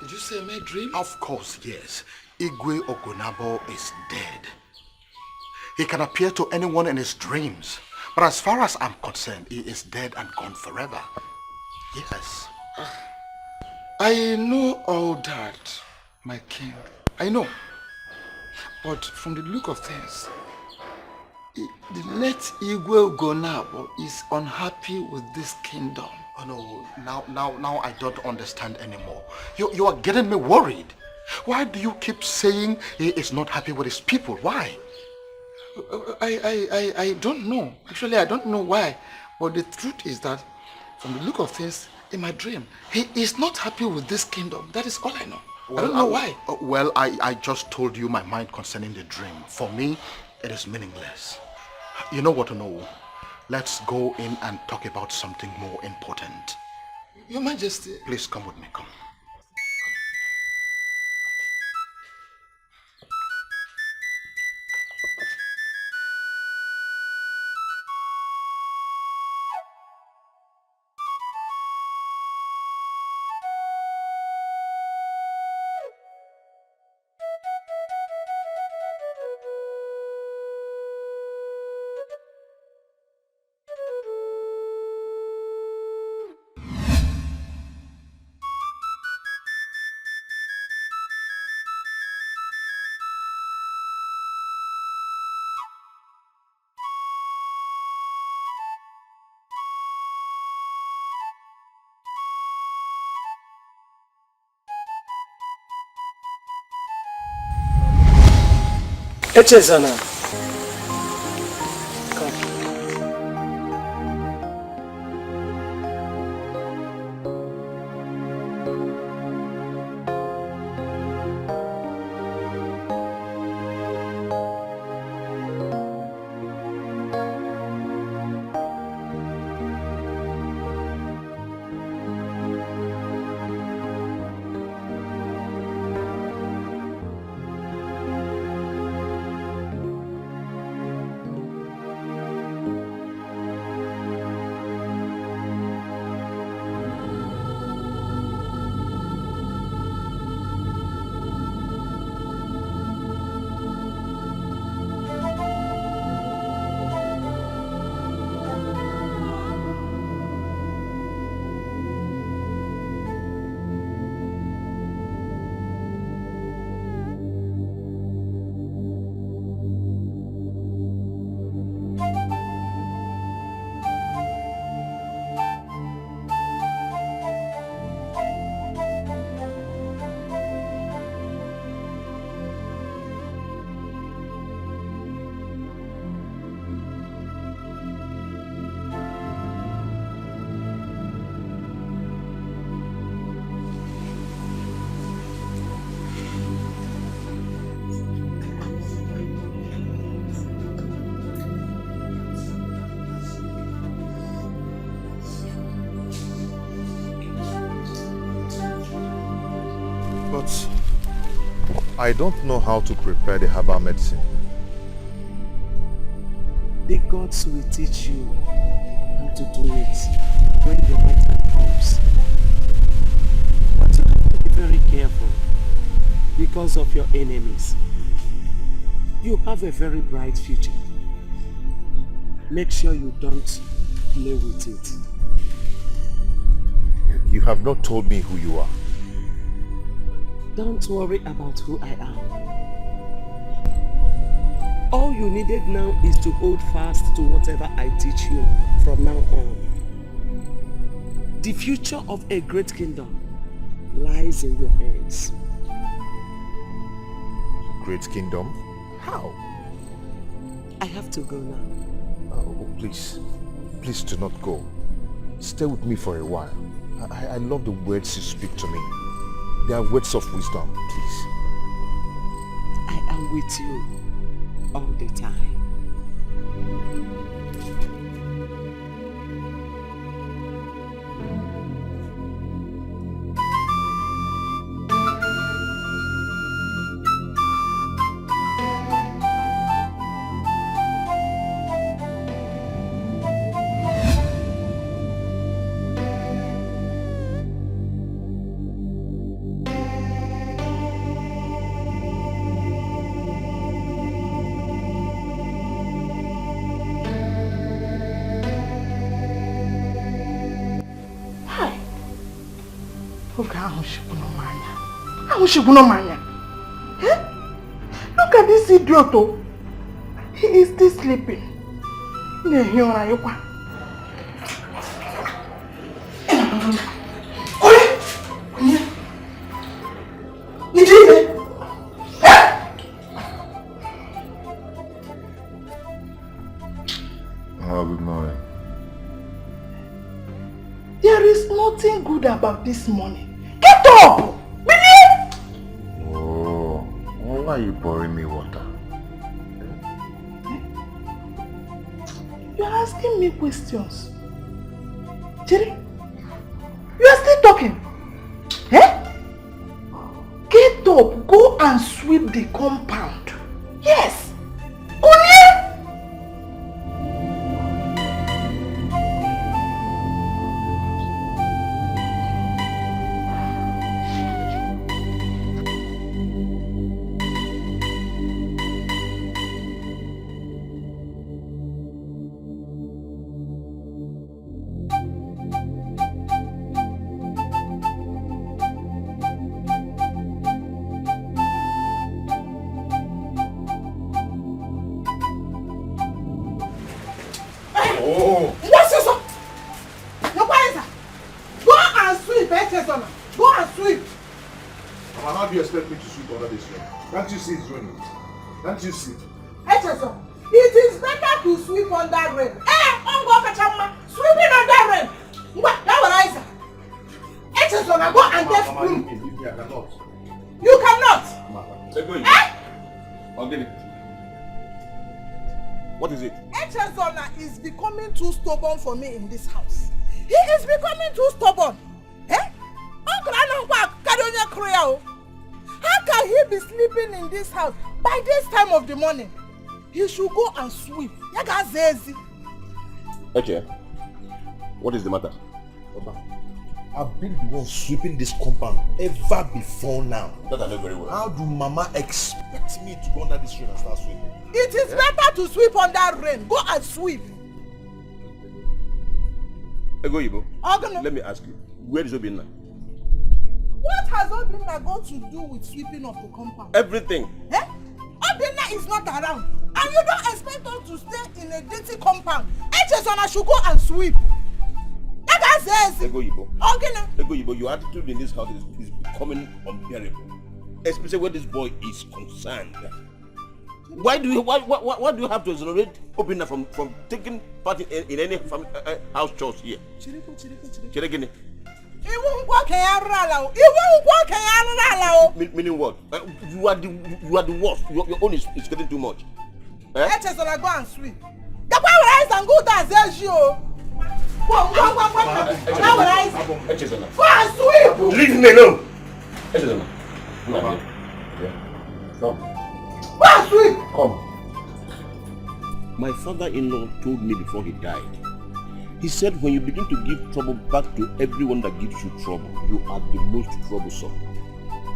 Did you say my dream? Of course, yes. Igwe Ogunabo is dead. He can appear to anyone in his dreams. But as far as I'm concerned, he is dead and gone forever. Yes. I know all that, my king. I know. But from the look of things, the late Igwe Ogunabo is unhappy with this kingdom. Oh no, now I don't understand anymore. You are getting me worried. Why do you keep saying he is not happy with his people? Why? I don't know. Actually, I don't know why. But the truth is that from the look of things in my dream, he is not happy with this kingdom. That is all I know. Well, I don't know why. Well, I just told you my mind concerning the dream. For me, it is meaningless. You know what to know. Let's go in and talk about something more important. Your Majesty. Please come with me, come. Echezana. But I don't know how to prepare the herbal medicine. The gods will teach you how to do it when the right time comes. But you have to be very careful because of your enemies. You have a very bright future. Make sure you don't play with it. You have not told me who you are. Don't worry about who I am. All you needed now is to hold fast to whatever I teach you from now on. The future of a great kingdom lies in your hands. Great kingdom? How? I have to go now. Oh, please. Please do not go. Stay with me for a while. I love the words you speak to me. They are words of wisdom, please. I am with you all the time. Look at this idiot. He is still sleeping. Good morning. There is nothing good about this morning. Get up! Believe! Oh, why are you pouring me water? You are asking me questions. Jerry, you are still talking. Eh? Get up, go and sweep the compound. Yes. Go here. Can't you see it's raining? Can't you see? Echeson, it is better to sweep under rain. Sweeping under rain. Echeson, I go and get free. I cannot. You cannot. I'll get it. What is it? Echeson is becoming too stubborn for me in this house. He is becoming too stubborn. Uncle how can he be sleeping in this house by this time of the morning? He should go and sweep. Okay. What is the matter? I've been the one sweeping this compound ever before now. That I know very well. How do Mama expect me to go under this rain and start sweeping? It is better to sweep under rain. Go and sweep. Egoyibo, let me ask you, where is Obinna? What has Obinna got to do with sweeping of the compound? Everything. Obinna is not around. And you don't expect us to stay in a dirty compound. Echesona should go and sweep. Egoyibo, your attitude in this house is becoming unbearable. Especially where this boy is concerned. Why do you have to exonerate Obinna from taking part in any house chores here? Chiregini. Meaning what? You are the worst. Your own is getting too much. Go and sweep. The power rise and go down Sergio. Go and sweep. Leave me alone. Come. Go and sweep. Come. My father-in-law told me before he died. He said when you begin to give trouble back to everyone that gives you trouble, you are the most troublesome.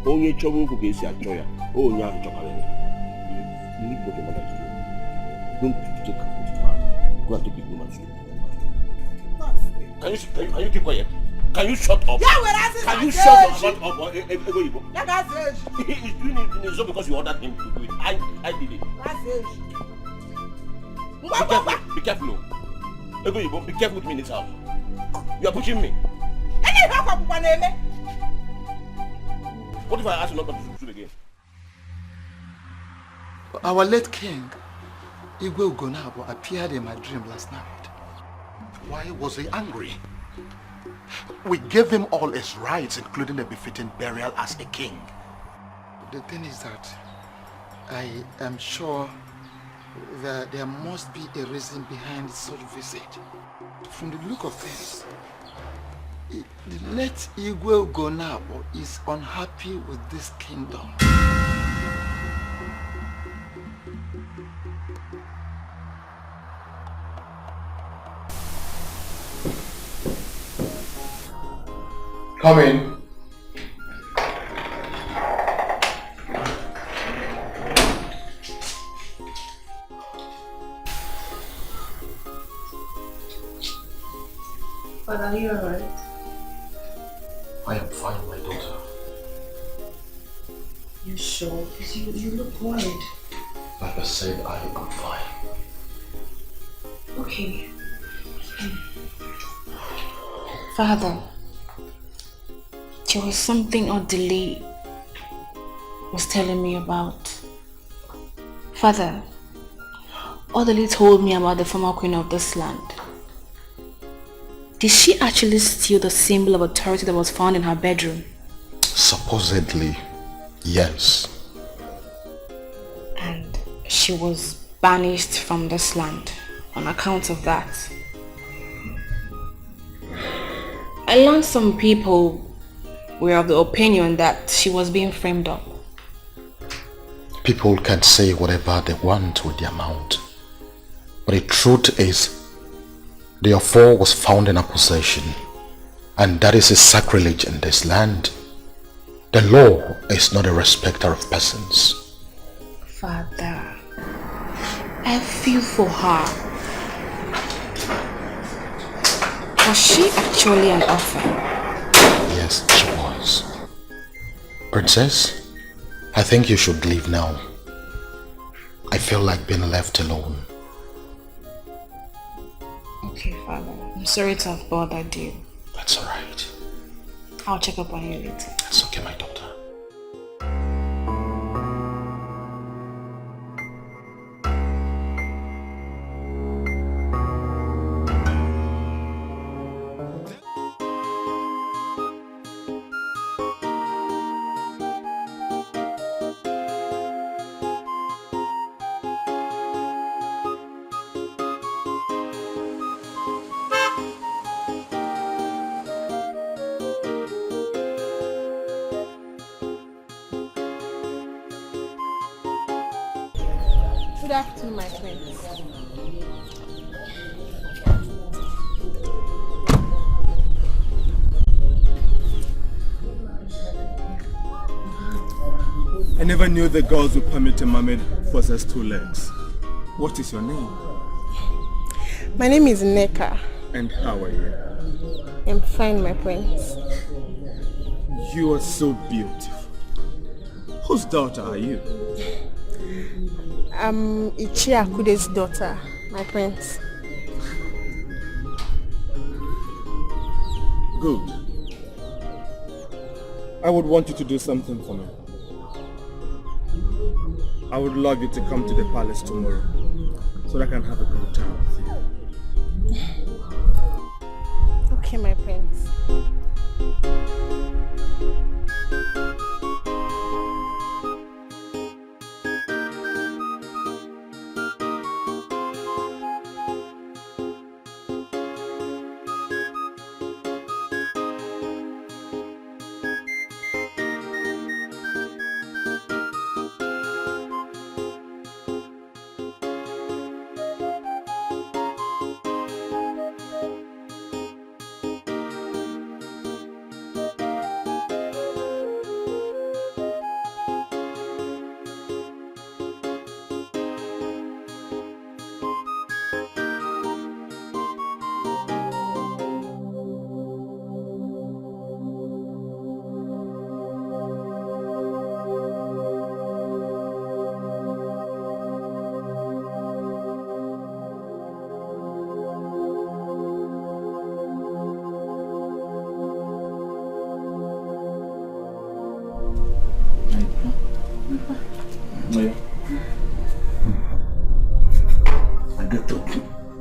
Only trouble who gets your joy. Oh, you have chocolate. You need what your mother is doing. Don't take it to heart. Go and take the woman's food. Can you keep quiet? Can you shut up? Can you shut up? He's doing it in his own because you ordered him to do it. I did it. Be careful. Egoyibo, be careful with me in this house. You are pushing me. What if I ask you not to shoot again? Our late king, Igwe Ugonabo, appeared in my dream last night. Why was he angry? We gave him all his rights, including a befitting burial as a king. The thing is that I am sure that there must be a reason behind such visit. From the look of things, the late Igwe Ugonabo is unhappy with this kingdom. Come in. Father, are you alright? I am fine, my daughter. You sure? You look worried. Like I said, I am fine. Okay. Father, there was something Odili was telling me about. Father, Odili told me about the former queen of this land. Did she actually steal the symbol of authority that was found in her bedroom? Supposedly, yes. And she was banished from this land on account of that. I learned some people were of the opinion that she was being framed up. People can say whatever they want with their mouth. But the truth is, the affair was found in her possession, and that is a sacrilege in this land. The law is not a respecter of persons. Father, I feel for her. Was she actually an orphan? Yes, she was. Princess, I think you should leave now. I feel like being left alone. Okay, Father. I'm sorry to have bothered you. That's alright. I'll check up on you later. That's okay, my daughter. Good afternoon, my friends. I never knew the girls would permit a mermaid possess 2 legs. What is your name? My name is Neka. And how are you? I'm fine, my friends. You are so beautiful. Whose daughter are you? I'm Ichiakude's daughter, my friends. Good. I would want you to do something for me. I would love you to come to the palace tomorrow so that I can have a good time with you. Okay, my friends.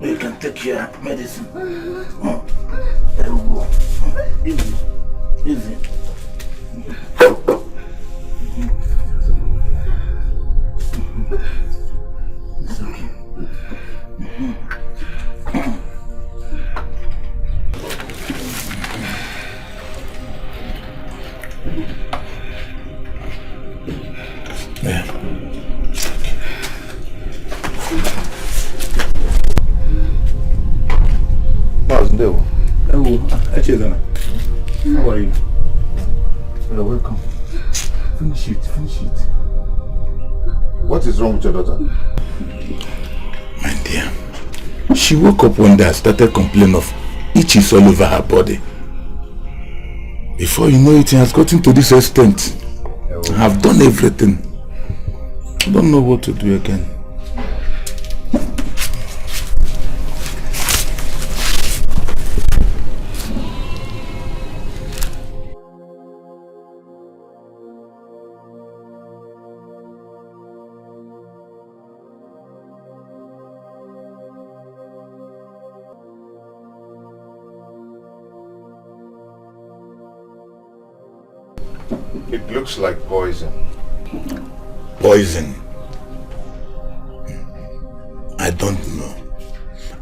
You can take your medicine. There we go. Easy. Easy. It's okay. Yeah. Hello, Echezana. How are you? You're welcome. Finish it, finish it. What is wrong with your daughter? My dear, she woke up one day and started complaining of itches all over her body. Before you know it, it has gotten to this extent. Oh, I have done everything. I don't know what to do again. It looks like poison. Poison? I don't know.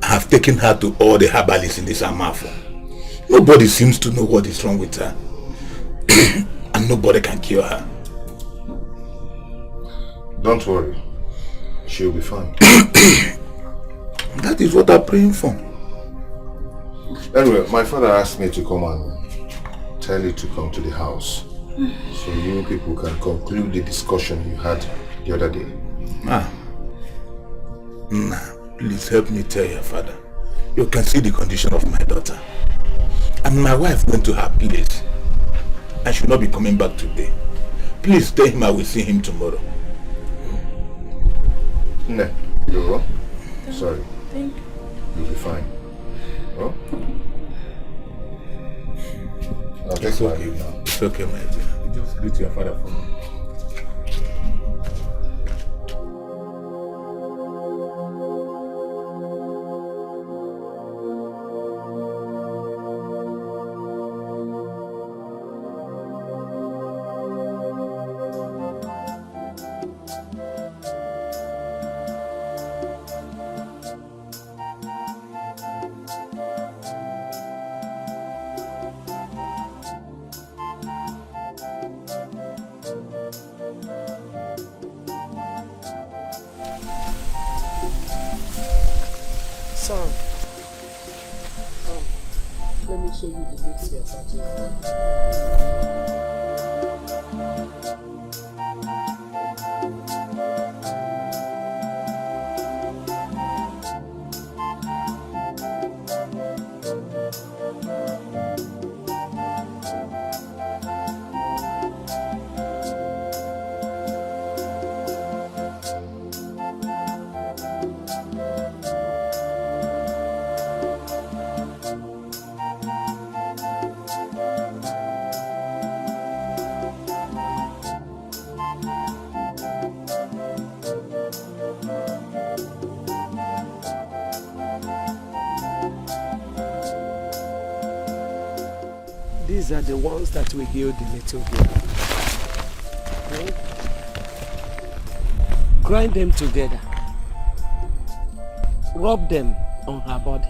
I have taken her to all the herbalists in this Amafo. Nobody seems to know what is wrong with her. And nobody can cure her. Don't worry. She'll be fine. That is what I'm praying for. Anyway, my father asked me to come and tell you to come to the house. So you people can conclude the discussion you had the other day. Please help me tell your father. You can see the condition of my daughter. And my wife went to her place. I should not be coming back today. Please tell him I will see him tomorrow. No, you're wrong. Sorry. Thank you. You'll be fine. Oh? It's okay now. It's okay, my dear. You just greet your father for me. Son, let me show you the mix here, These are the ones that will heal the little girl. Okay? Grind them together. Rub them on her body.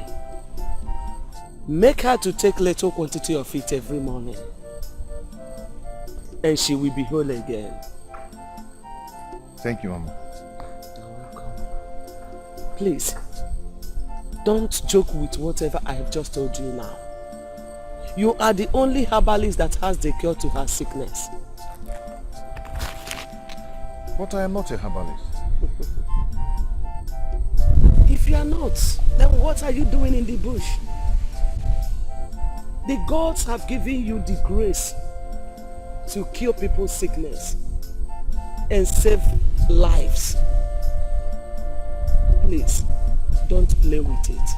Make her to take little quantity of it every morning. And she will be whole again. Thank you, Mama. You're welcome. Please, don't joke with whatever I have just told you now. You are the only herbalist that has the cure to her sickness. But I am not a herbalist. If you are not, then what are you doing in the bush? The gods have given you the grace to cure people's sickness and save lives. Please, don't play with it.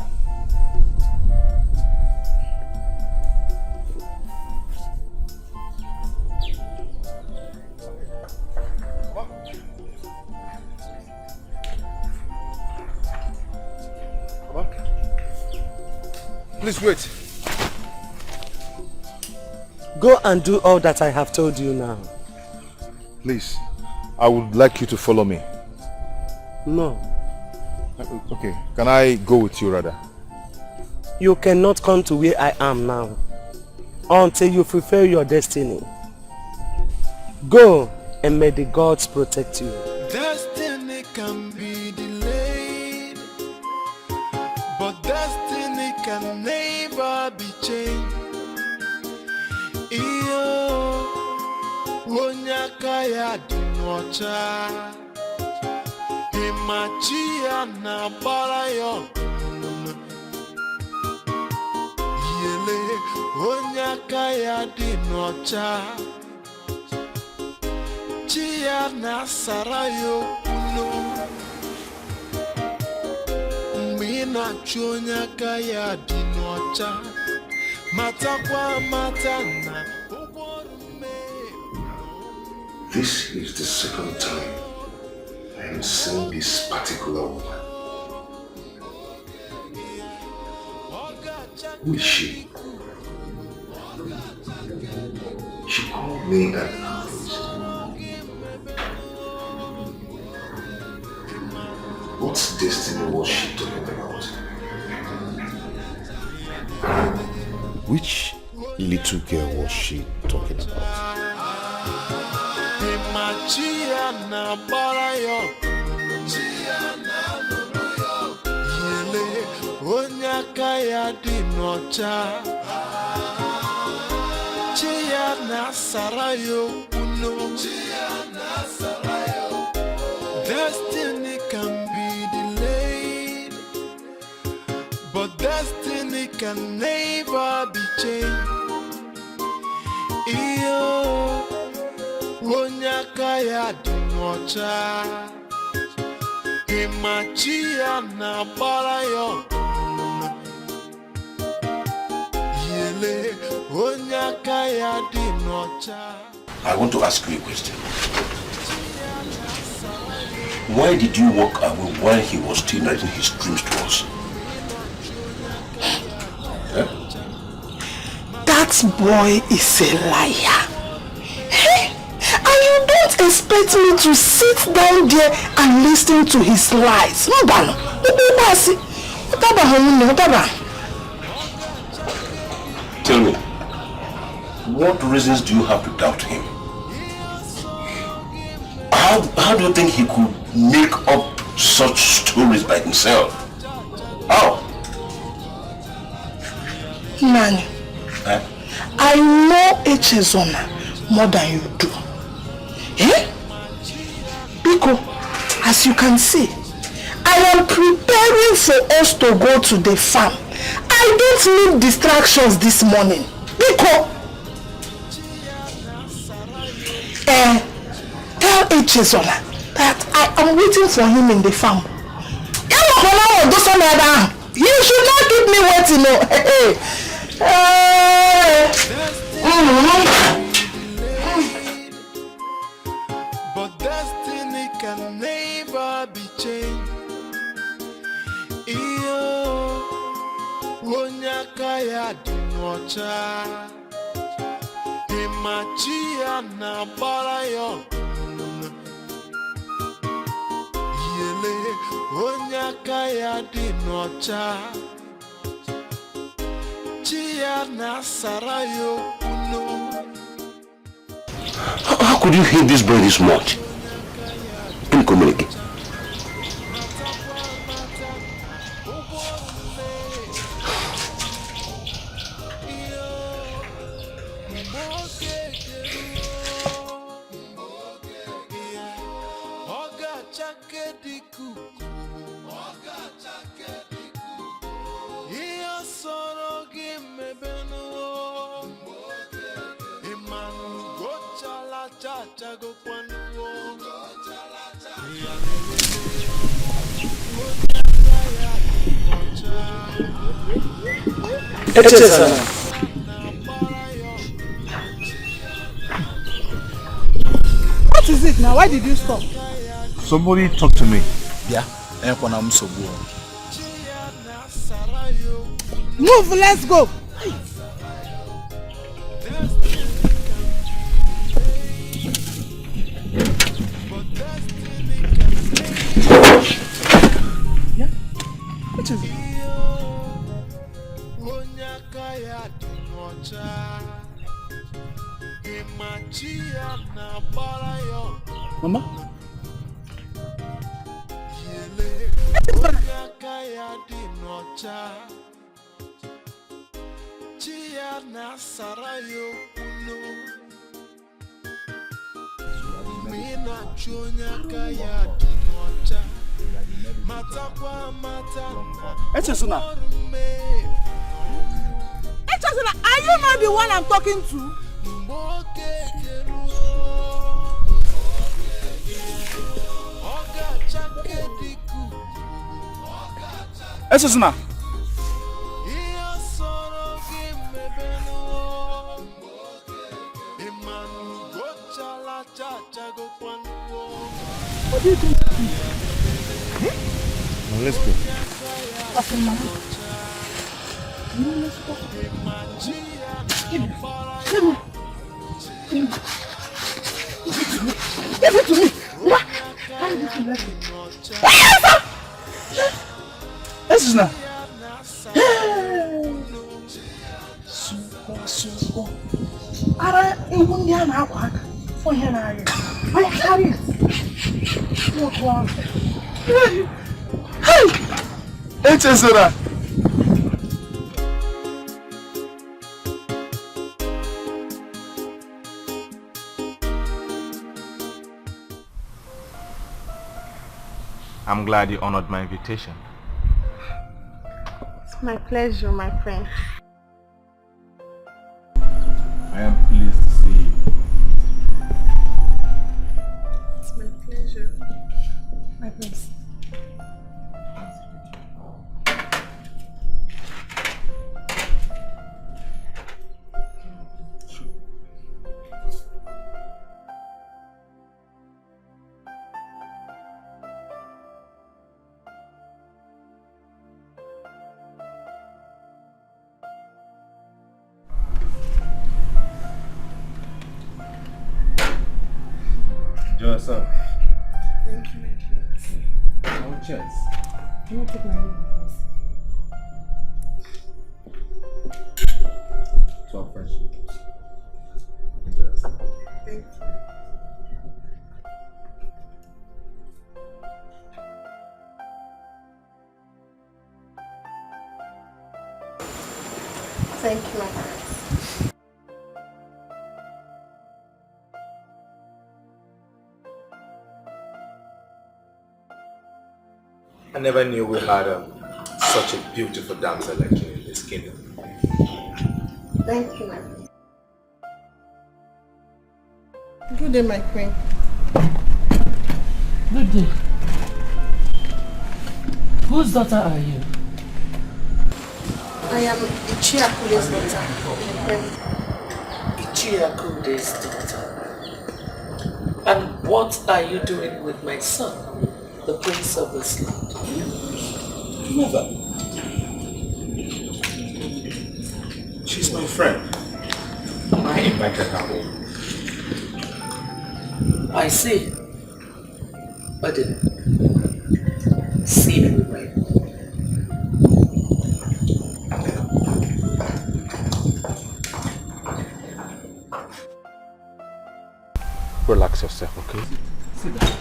Please wait. Go and do all that I have told you now. Please, I would like you to follow me. No. Okay, can I go with you rather? You cannot come to where I am now until you fulfill your destiny. Go and may the gods protect you. Destiny can be delayed, but destiny can never be changed. Iyo onyaka ya dinocha imachia na barayo yele onyaka ya dinocha Chia na sarayo kuno Mina chonya kaya dinocha Matakwa matana This is the second time I am seeing this particular woman. Who is she? She called me an artist. What destiny was she talking about? Which little girl was she talking about? Chia na barayo Chia na nuruyo Yele onyaka ya dinocha Chia na sarayo uno Chia na sarayo Destiny can be delayed But destiny can never be changed Iyo Onyaka ya dinocha Imachia na barayo Yele onyaka ya dinocha. I want to ask you a question. Why did you walk away while he was still narrating his dreams to us? Huh? That boy is a liar. And you don't expect me to sit down there and listen to his lies. Tell me, what reasons do you have to doubt him? How do you think he could make up such stories by himself? How? Nani, I know Echezona more than you do. Biko, as you can see, I am preparing for us to go to the farm. I don't need distractions this morning. Biko, tell Echezona that I am waiting for him in the farm. You should not keep me waiting. But destiny can never be changed. Iyo onyaka ya dinocha Imachia na barayo Yele onyaka ya dinocha Chia na sarayo uno. How could you hate this boy this much? Can you communicate? What is it now? Why did you stop? Somebody talk to me. Yeah, move, let's go. Yeah? What is it? Mama? Echezona, are you not the one I'm talking to? Esosuna. What do you think? Now let's go. Okay, Mama. Let's go. Give it to me. What? How did you let me? Esosuna. Super. Ara ewu ndị a na-akwa aka for here na here. I carry it. What wrong? Hey! Esosuna. I'm glad you honored my invitation. It's my pleasure, my friend. I am pleased to see you. It's my pleasure. My prince. Enjoy yourself. Thank you, my prince. No chance. Can you take my name, please? To our friendship. Enjoy yourself. Thank you. Thank you, my prince. I never knew we had such a beautiful dancer like you in this kingdom. Thank you, my prince. Good day, my queen. Good day. Whose daughter are you? I am Ichiakule's daughter, my queen. Ichiakule's daughter. And what are you doing with my son, the prince of this land? Mother. She's my friend. I invited her home. I see. But see me right. Relax yourself, okay? Sit down.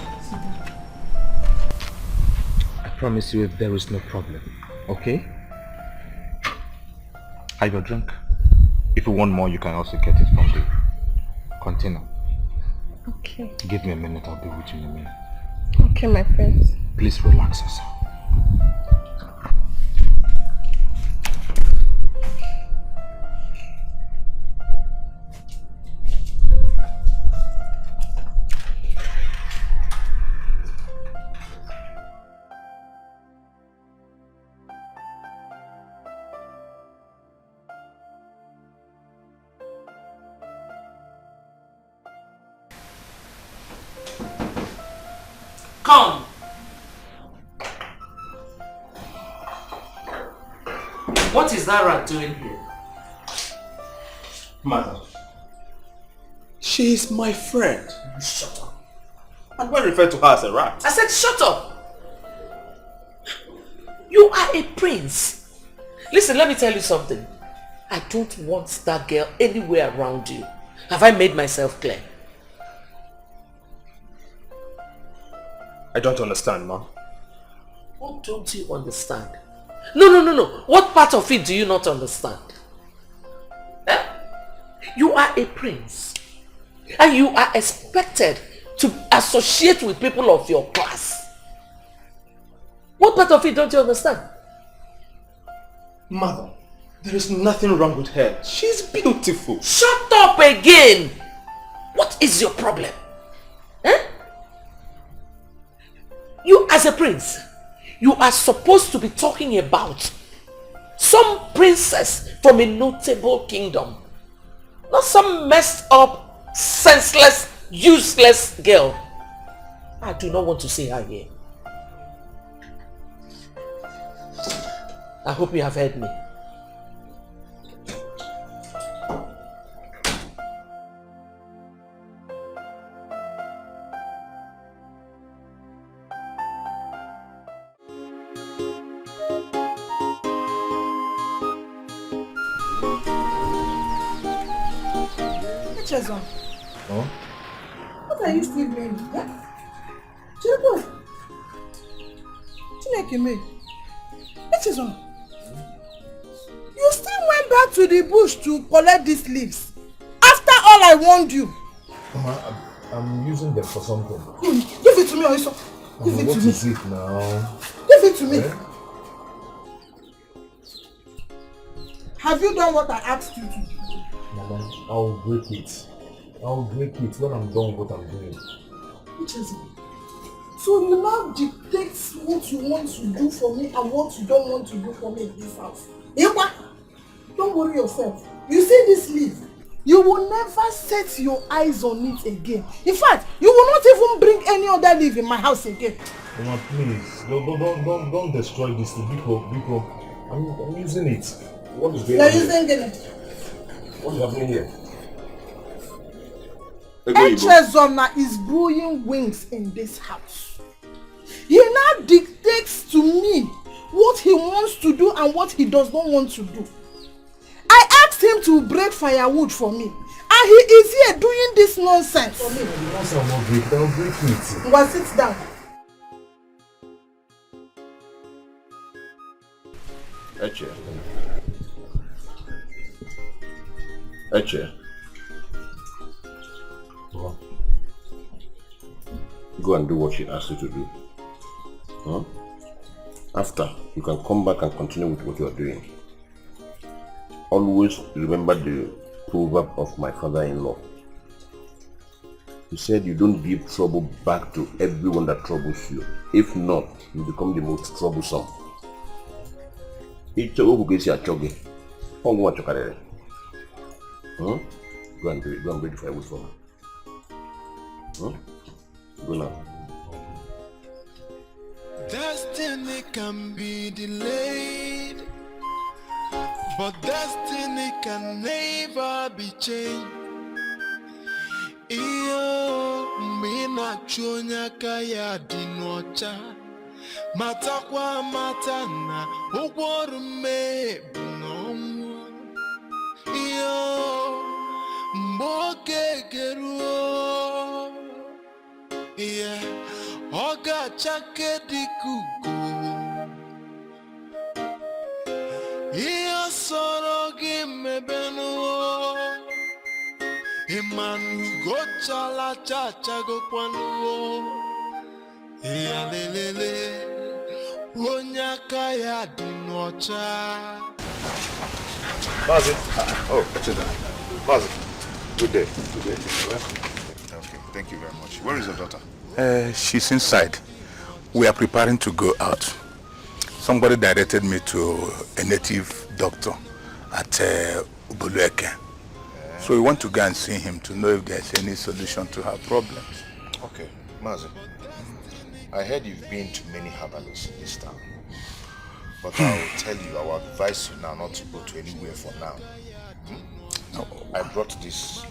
I promise you there is no problem, okay? Have your drink. If you want more, you can also get it from the container. Okay. Give me a minute, I'll be with you in a minute. Okay, my prince. Please relax yourself. Come. What is that rat doing here? Mother, she is my friend. Shut up. And why refer to her as a rat? I said shut up. You are a prince. Listen, let me tell you something. I don't want that girl anywhere around you. Have I made myself clear? I don't understand, Mom. What don't you understand? No. What part of it do you not understand? Eh? You are a prince. And you are expected to associate with people of your class. What part of it don't you understand? Mother, there is nothing wrong with her. She's beautiful. Shut up again! What is your problem? Eh? You as a prince, You are supposed to be talking about some princess from a notable kingdom. Not some messed up, senseless, useless girl. I do not want to see her here. I hope you have heard me. Chezon, Huh? what are you still doing? Huh? Chezon, Chineke me. Chezon, you still went back to the bush to collect these leaves after all I warned you. Mama, I'm using them for something. Give it to me, Oiso. Give it to me. What is it now? Give it to me. Eh? Have you done what I asked you to do? Mama, I'll break it. I'll break it when I'm done with what I'm doing. So you now dictate what you want to do for me and what you don't want to do for me in this house. Ewa, don't worry yourself. You see this leaf, you will never set your eyes on it again. In fact, you will not even bring any other leaf in my house again. Mama, please, don't destroy this leaf. Because I'm using it. What is going on? You're using it. What is happening here? Echezona is growing wings in this house. He now dictates to me what he wants to do and what he does not want to do. I asked him to break firewood for me, and he is here doing this nonsense. For me, once I'm not break, I'll break it. Well, sit down. Eche. Go and do what she asked you to do. Huh? After, you can come back and continue with what you are doing. Always remember the proverb of my father-in-law. He said you don't give trouble back to everyone that troubles you. If not, you become the most troublesome. Go and do it. Go and ready for a wood for me. Go now. Destiny can be delayed, but destiny can never be changed. Iyo mina chonya kaya dinocha matakwa matana ugworume bunonwa. Iyo mboke geruo, yeah, oga chake dikuku. Iyo sorogi mebenuo, imanu gochala chacha go kwanuo. Iya lelele, onyaka ya dinocha. Bazi. Oh, Bazi. Good day. Good day. Okay, thank you very much. Where is your daughter? She's inside. We are preparing to go out. Somebody directed me to a native doctor at Ubulueke. So we want to go and see him to know if there's any solution to her problems. Okay, Mazi. I heard you've been to many herbalists in this town. But I will tell you, I will advise you now not to go to anywhere for now. No. I brought this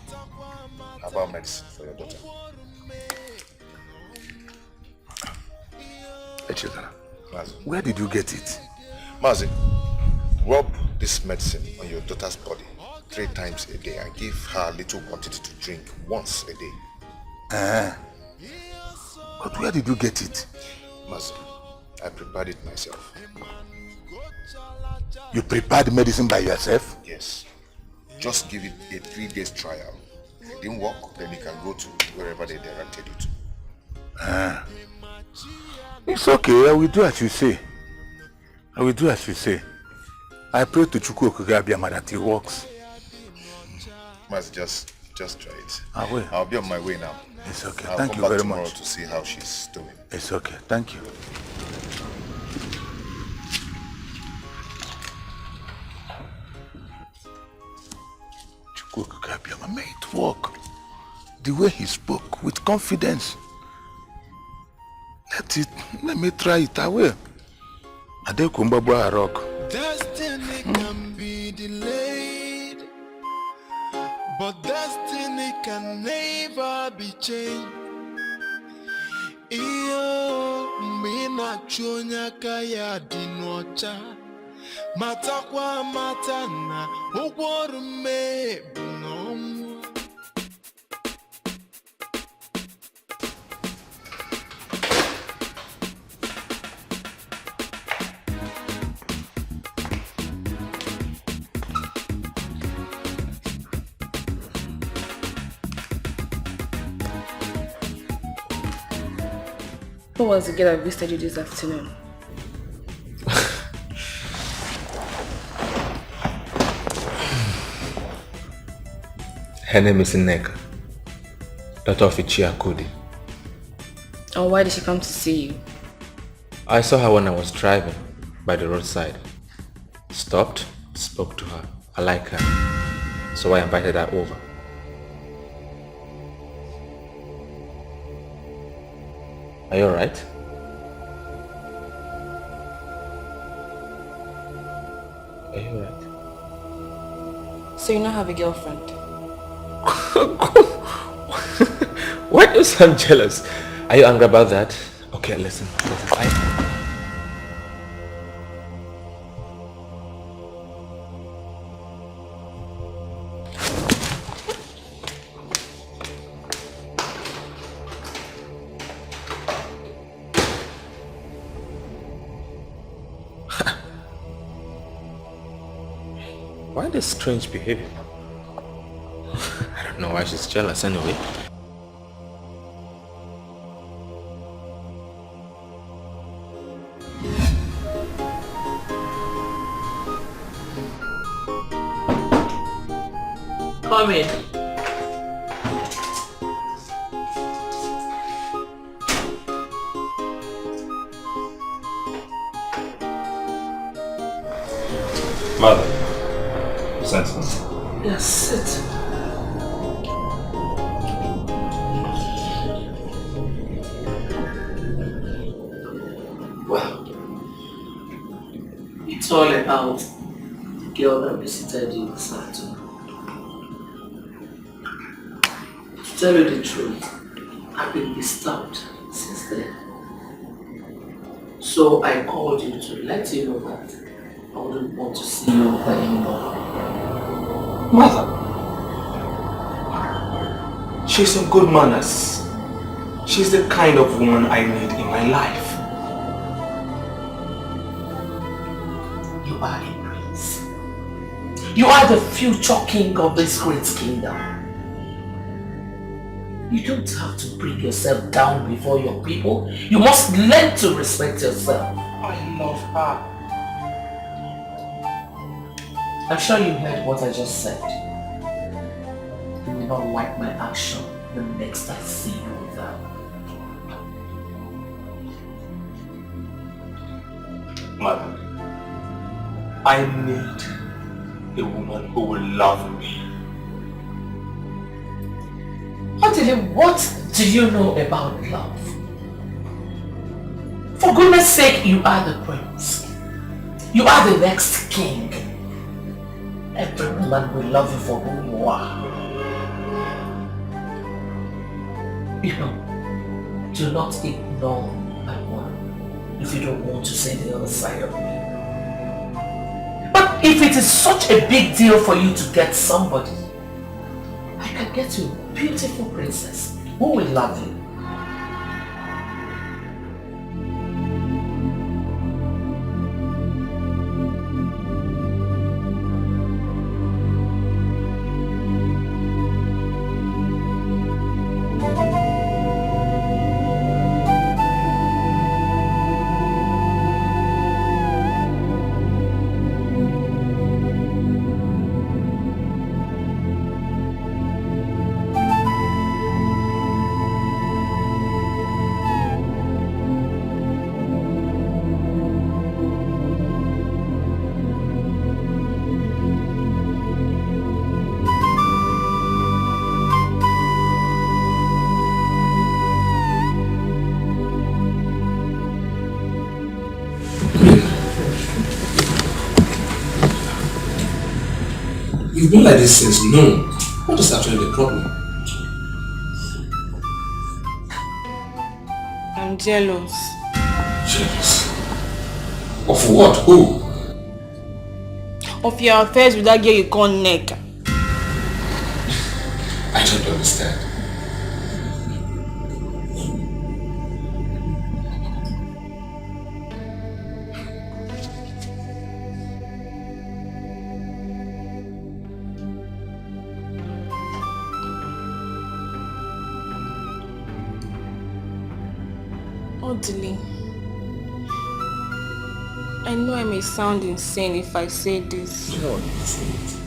herbal medicine for your daughter. Mazi, where did you get it? Mazi, rub this medicine on your daughter's body 3 times a day and give her a little quantity to drink once a day. But where did you get it? Mazi, I prepared it myself. You prepared the medicine by yourself? Yes. Just give it a 3 days trial. If it didn't work, then you can go to wherever they directed you to. It's okay, I will do as you say. I will do as you say. I pray to Chukwu Okugabiyama that it works. Mazi, just try it. I will. I'll be on my way now. It's okay. I'll Thank come you back very tomorrow much. to see how she's doing. It's okay. Thank you. work, the way he spoke with confidence. Let me try it away. Adekumba rock. Destiny can be delayed, but destiny can never be changed. Iyo mina chonya kaya dinocha matakwa matana ugworume bunomu. Who was the girl that visited you this afternoon? Her name is Nneka, daughter of Ichia Kudi. And why did she come to see you? I saw her when I was driving by the roadside. Stopped, spoke to her. I like her, so I invited her over. Are you alright? Are you alright? So you now have a girlfriend? Why do you sound jealous? Are you angry about that? Okay, listen. Why this strange behavior? I don't know why she's jealous anyway. Come in. Mother, sent me. Yes, sit. Well, it's all about the girl that visited you this afternoon. To tell you the truth, I've been disturbed since then. So I called you to let you know that I wouldn't want to see you anymore. Mother, she's of good manners. She's the kind of woman I need in my life. You are a prince. You are the future king of this great kingdom. You don't have to bring yourself down before your people. You must learn to respect yourself. I love her. I'm sure you heard what I just said. You will not like my action the next I see you with her. Mother, I need a woman who will love me. What do you know about love? For goodness sake, you are the prince. You are the next king. Every woman will love you for who you are. You know, do not ignore my word if you don't want to see the other side of me. But if it is such a big deal for you to get somebody, I can get you a beautiful princess who will love you. You've been like this since noon. What is actually the problem? I'm jealous. Jealous? Of what? Who? Of your affairs with that girl you call Neck. I don't understand. Oddly, I know I may sound insane if I say this. No, say it.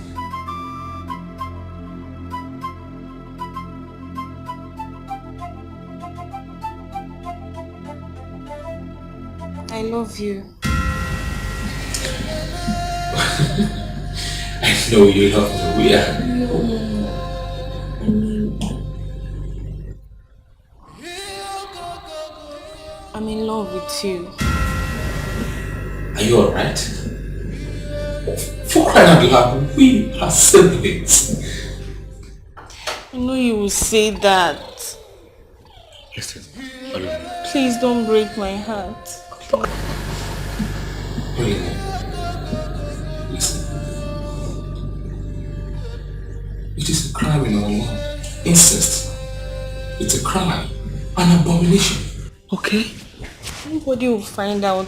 I love you. I know you love me. Yeah. I'm in love with you. Are you alright? For crying out loud, we are siblings. I know you will say that. Listen, Please don't break my heart. Pauline, listen. It is a crime in our law. Incest. It's a crime. An abomination. Okay? Nobody will find out.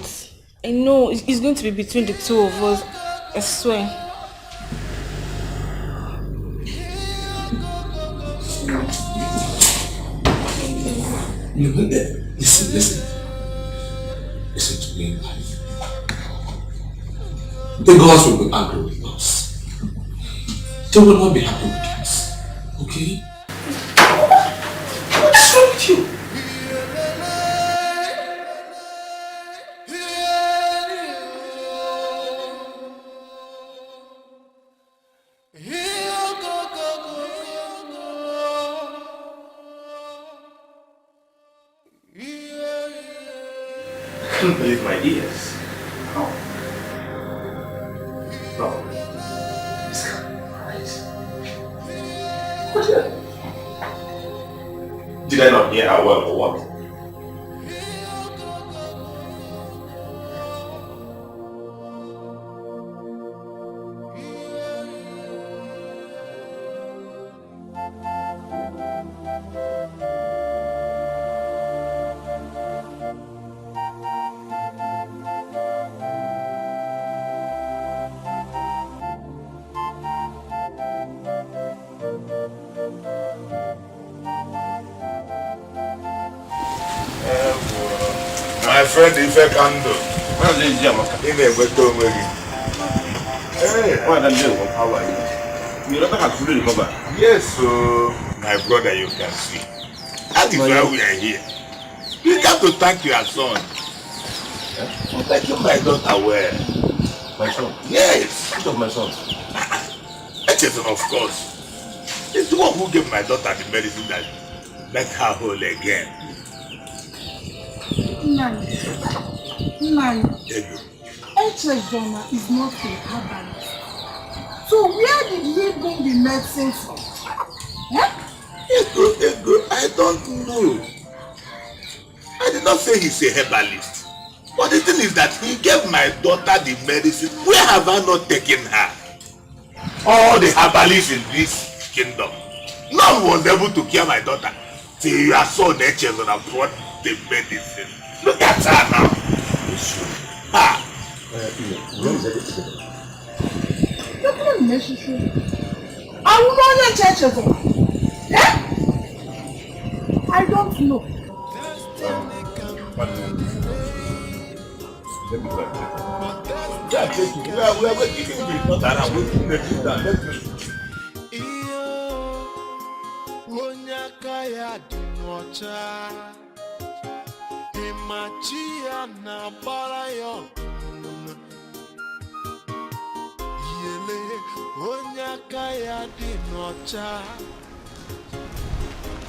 I know it's going to be between the two of us. I swear. Listen to me. The gods will be angry with us. They will not be happy with us. Okay? What's wrong with you? I couldn't believe my ears. How? No. This can't be right. What did I not hear her well or what? My friend Ife Kando. Hey, how are you? You don't have to recover. Yes, so my brother, you can see. That is why we are here. You have to thank your son for taking my daughter well. My son? Yes. Which of my sons? Echeson, of course. It's the one who gave my daughter the medicine that make her whole again. Nani, Echezona is not a herbalist. So where did he bring the medicine from? Ego, I don't know. I did not say he's a herbalist. But the thing is that he gave my daughter the medicine. Where have I not taken her? All the herbalists in this kingdom, none was able to cure my daughter till your son Echezona brought the medicine. Look at her now. Ah. That's not necessary. I will not let Echezona. I don't know. We are waiting to be not around. Waiting to be done. Let's Machia na barayo Yele onyaka ya di nocha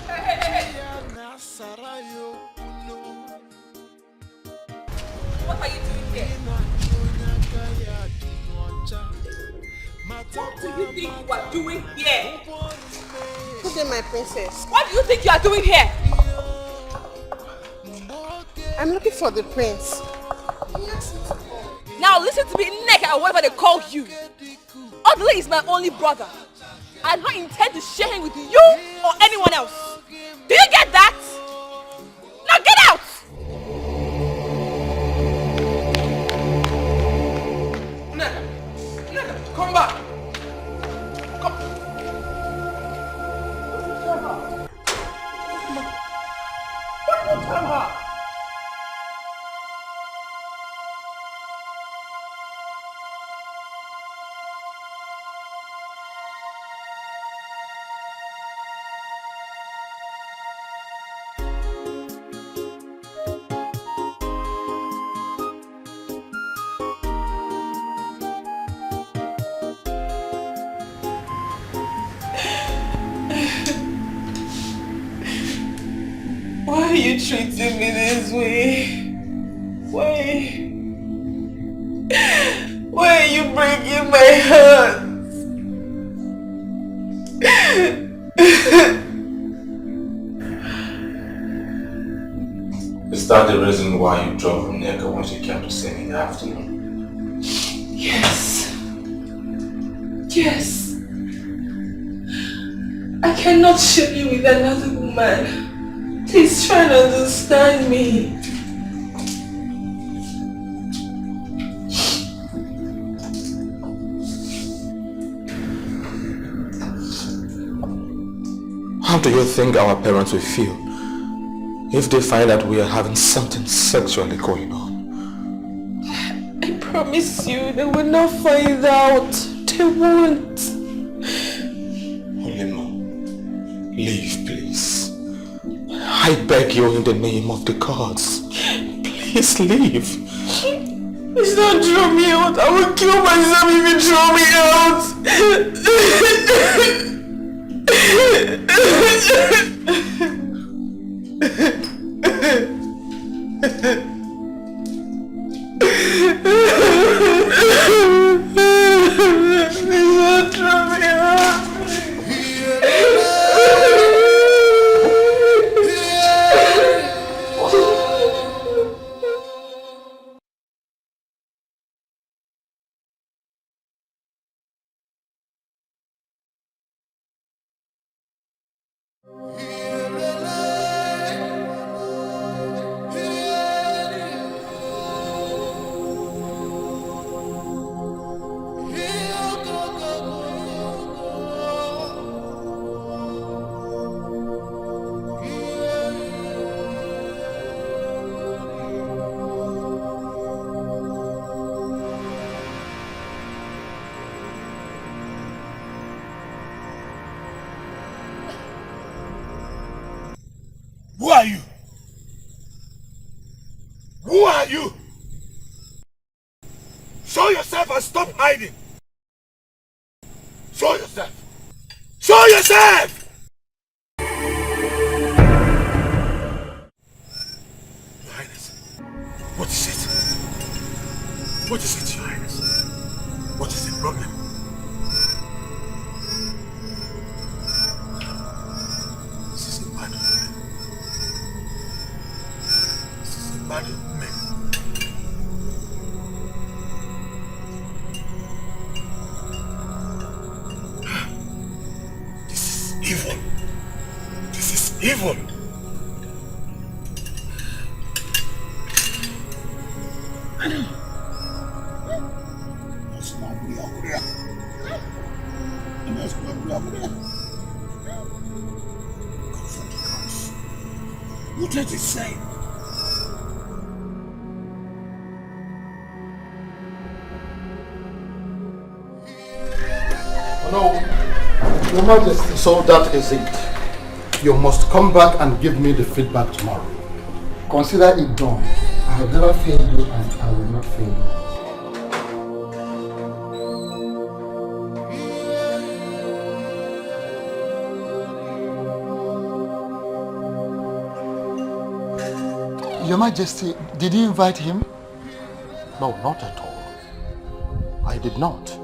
Machia na sarayo uno What are you doing here? Onyaka ya di nocha What do you think you are doing here? Good day, my princess. What do you think you are doing here? I'm looking for the prince. Now listen to me, Nneka, or whatever they call you. Odile is my only brother. I do not intend to share him with you or anyone else. Do you get that? Now get out! Nneka, come back. Come. What did you tell her? Why are you treating me this way? Why are you breaking my heart? Is that the reason why you drove Nneka when she came to see me in the afternoon? Yes. Yes. I cannot share you with another woman. Please try and understand me. How do you think our parents will feel if they find that we are having something sexually going on? I promise you they will not find out. They won't. Olima, leave, please. I beg you in the name of the gods. Please leave. Please don't throw me out. I will kill myself if you throw me out. Please don't throw me out. Who are you? Who are you? Show yourself and stop hiding. Show yourself. Show yourself! Your Highness, what is it? What is it, Your Highness? What is the problem? This is a bad woman. This is a bad woman. Evil. This is evil. What did he say? No, Your Majesty, so that is it. You must come back and give me the feedback tomorrow. Consider it done. I have never failed you and I will not fail you. Your Majesty, did you invite him? No, not at all. I did not.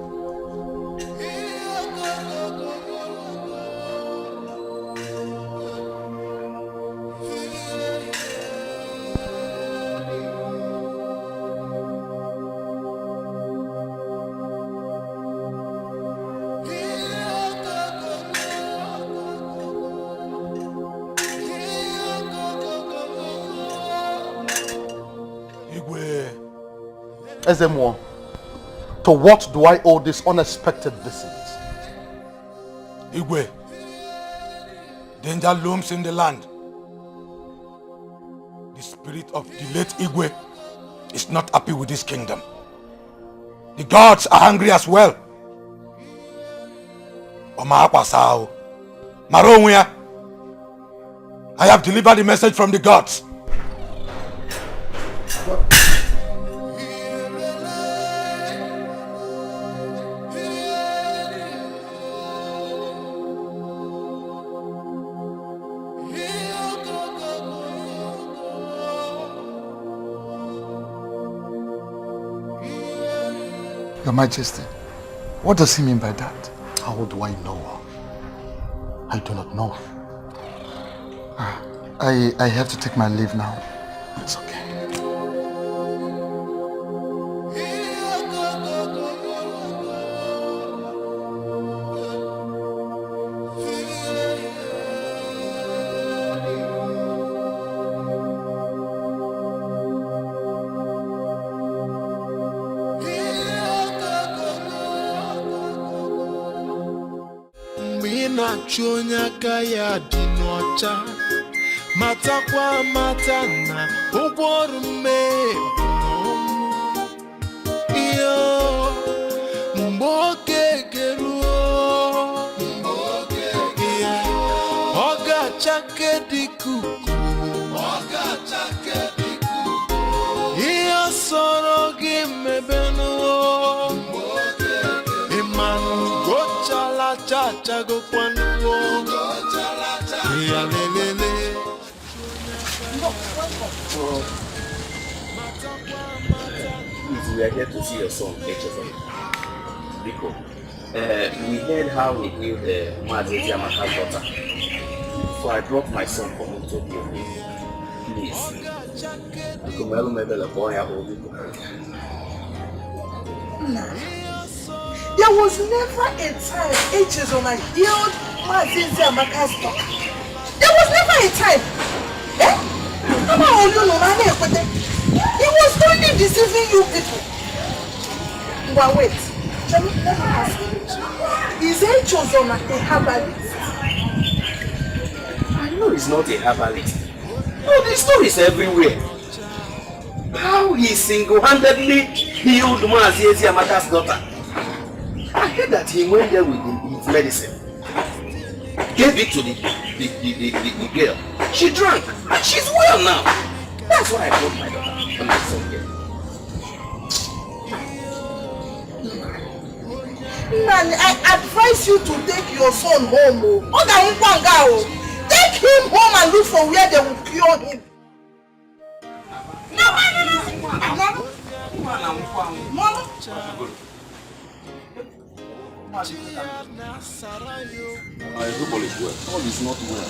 Ezemo, to what do I owe this unexpected visit? Igwe, danger looms in the land. The spirit of the late Igwe is not happy with this kingdom. The gods are angry as well. I have delivered the message from the gods. Your Majesty, what does he mean by that? How do I know? I do not know. I have to take my leave now. It's okay. Onye aka ya dị n'ọcha matakwa mata na ụgwọ ọrụ mmehie iyo mgbe oge geruo ọ ga-achake dị kuku ihe sọrọ gị mebenuo ịmanụ gochala chachago kwanu. We are here to see your son, HFM. Rico. We heard how he killed Mazi Amaka's daughter. So I brought my son for him to be with him. Please. There was never a time Echezona healed Mazi Amaka's daughter. There was never a time. He was only deceiving you people. But wait, let me ask you. Is Echezona a herbalist? I know he's not a herbalist. No, the stories everywhere. How he single-handedly healed Mazi Amaka's daughter. I heard that he went there with his medicine. Gave it to the girl. She drank and she's well now. That's why I brought my daughter and my son here. Man, I advise you to take your son home. Take him home and look for where they will cure him. Mama. Everybody is well. All is not well.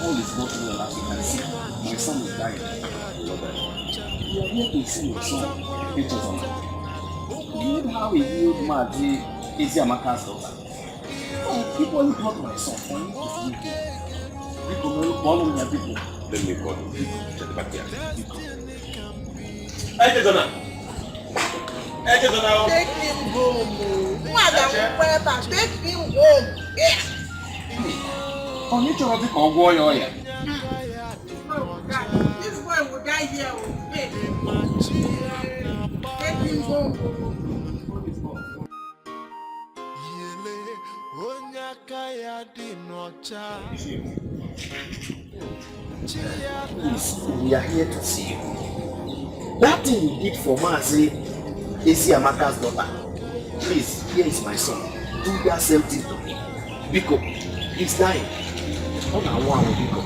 All is not well as you can see. My son is dying. We are here to see your son. Echezona. You know how he healed Mazi Amaka's daughter? People only brought my son for him to see him. People call him their people. Let me call him. Check back here. Echezona. Take him home. Madam, take him home. This boy will die here. Take him home. Please, we are here to see you. That thing you did for Mazi Amaka's daughter. Please, here is my son. Do that same thing to me. Biko, he's dying. What I want with Biko.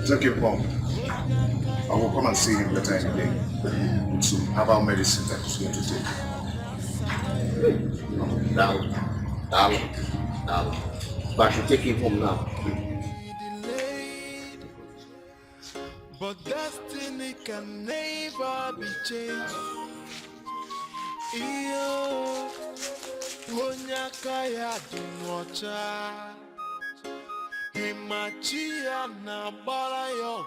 Take him home. I will come and see him later in the day with some herbal medicine that he's going to take. Darling. But I should take him home now. But destiny can never be changed. Iyo onyaka ya dinwacha Imachia na bara yo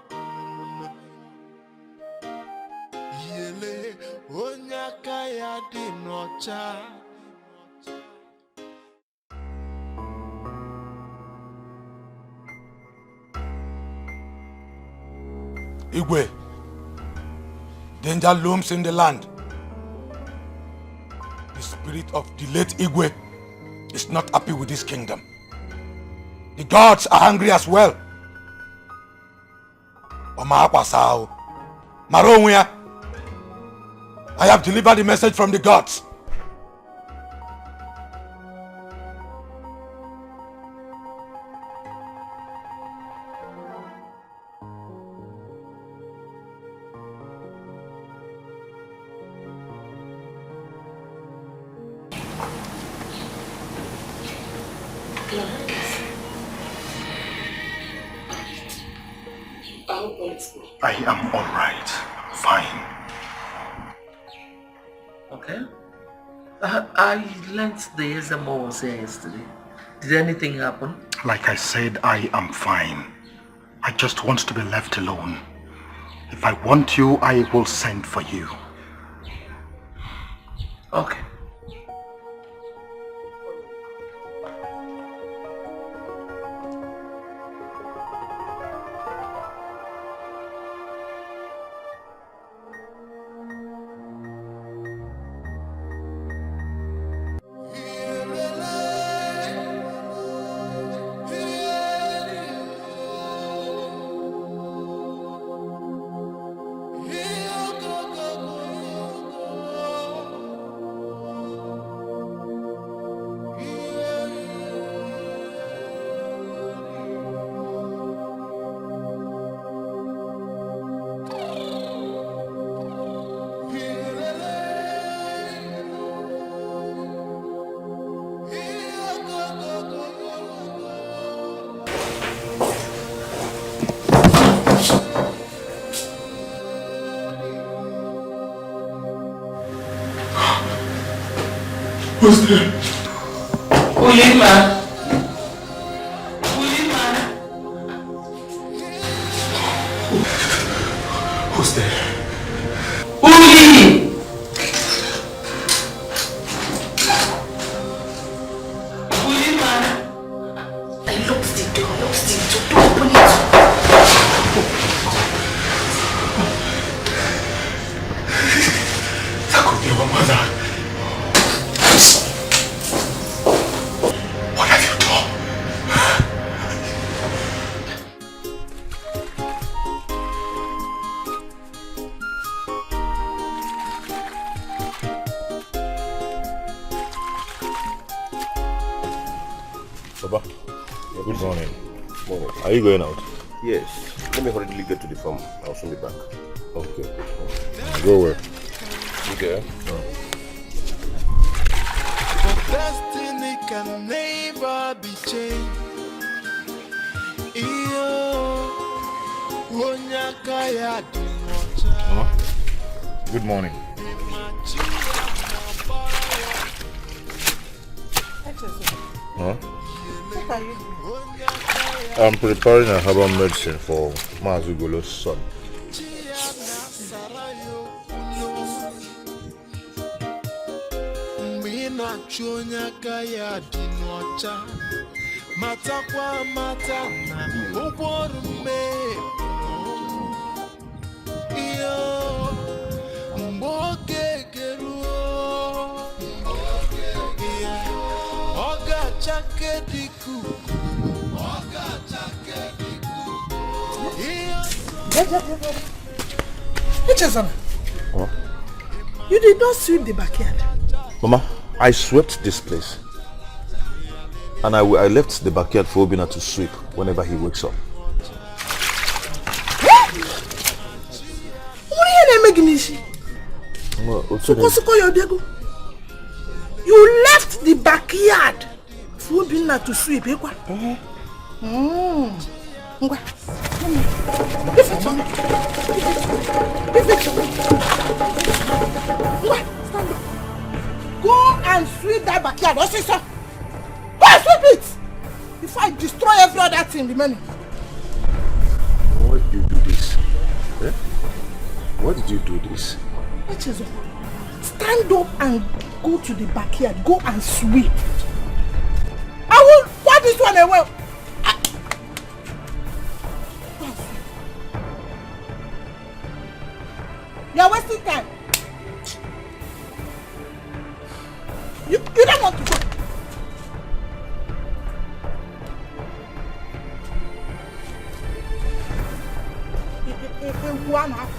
Yele onyaka ya dinwacha Igwe, danger looms in the land. The spirit of the late Igwe is not happy with this kingdom. The gods are angry as well. I have delivered the message from the gods. I am all right. Fine. Okay. I learnt the SMO was here yesterday. Did anything happen? Like I said, I am fine. I just want to be left alone. If I want you, I will send for you. Okay. Who's there? Ulima. Who's there? Uli! Ulima. I locked the door. Don't open it. That could be our mother. Baba, good morning. Are you going out? Yes. Let me hurriedly get to the farm. I'll soon be back. Okay. Go where? Okay. But destiny can never be changed. Iyo onyaka ya dinwacha. Good morning. Huh? What are you doing? I'm preparing a herbal medicine for Mazugolo's son. Mina chonyaka ya dinwacha. Matakwa matana uborume. Iyo mboge geruo. Oga chake diku. Echezana, Huh? you did not sweep the backyard. Mama, I swept this place. And I left the backyard for Obina to sweep whenever he wakes up. You left the backyard for Obinna to sweep. Go and sweep that backyard. What's this? Go and sweep it before I destroy every other thing remaining. Why did you do this? Eh? Why did you do this? Stand up and go to the backyard. Go and sweep. I will wipe this one away. You are wasting time. You don't want to go. One half.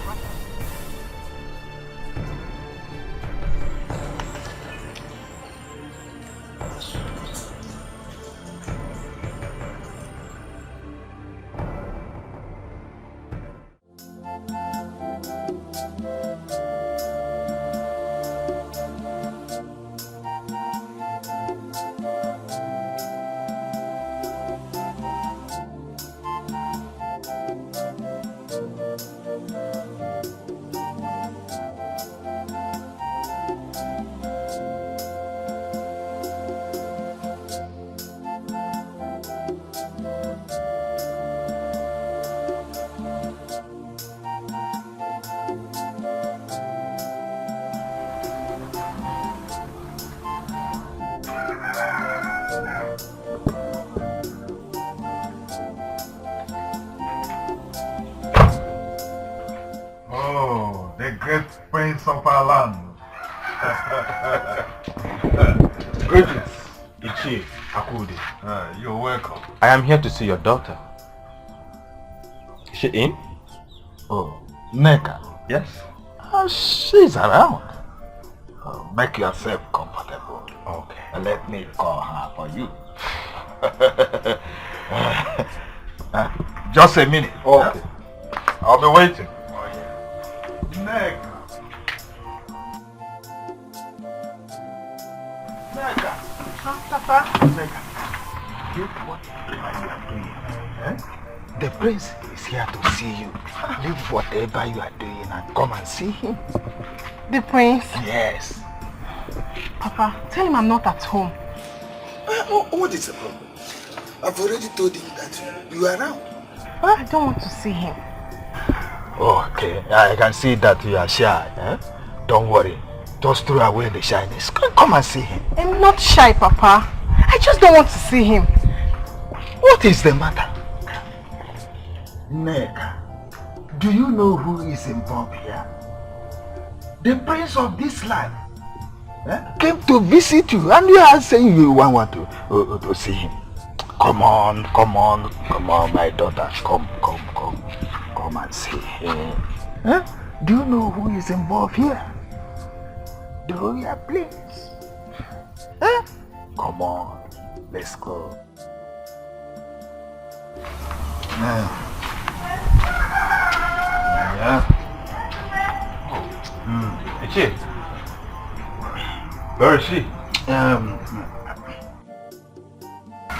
Of our land. Greetings, Ichie Akudi. You're welcome. I am here to see your daughter. Is she in? Oh, Neka? Yes. She's around. Make yourself comfortable. Okay. Let me call her for you. Just a minute. Okay. I'll be waiting. Neka. The prince is here to see you. Leave whatever you are doing and come and see him. The prince? Yes. Papa, tell him I'm not at home. What is the problem? I've already told him that you are around. I don't want to see him. Okay, I can see that you are shy. Eh? Don't worry. Just throw away the shyness. Come and see him. I'm not shy, Papa. I just don't want to see him. What is the matter? Neka, do you know who is involved here? The prince of this land came to visit you and you are saying you want to see him. Come on, my daughter. Come and see him. Do you know who is involved here? The royal prince. Come on, let's go. Ichie, where is she?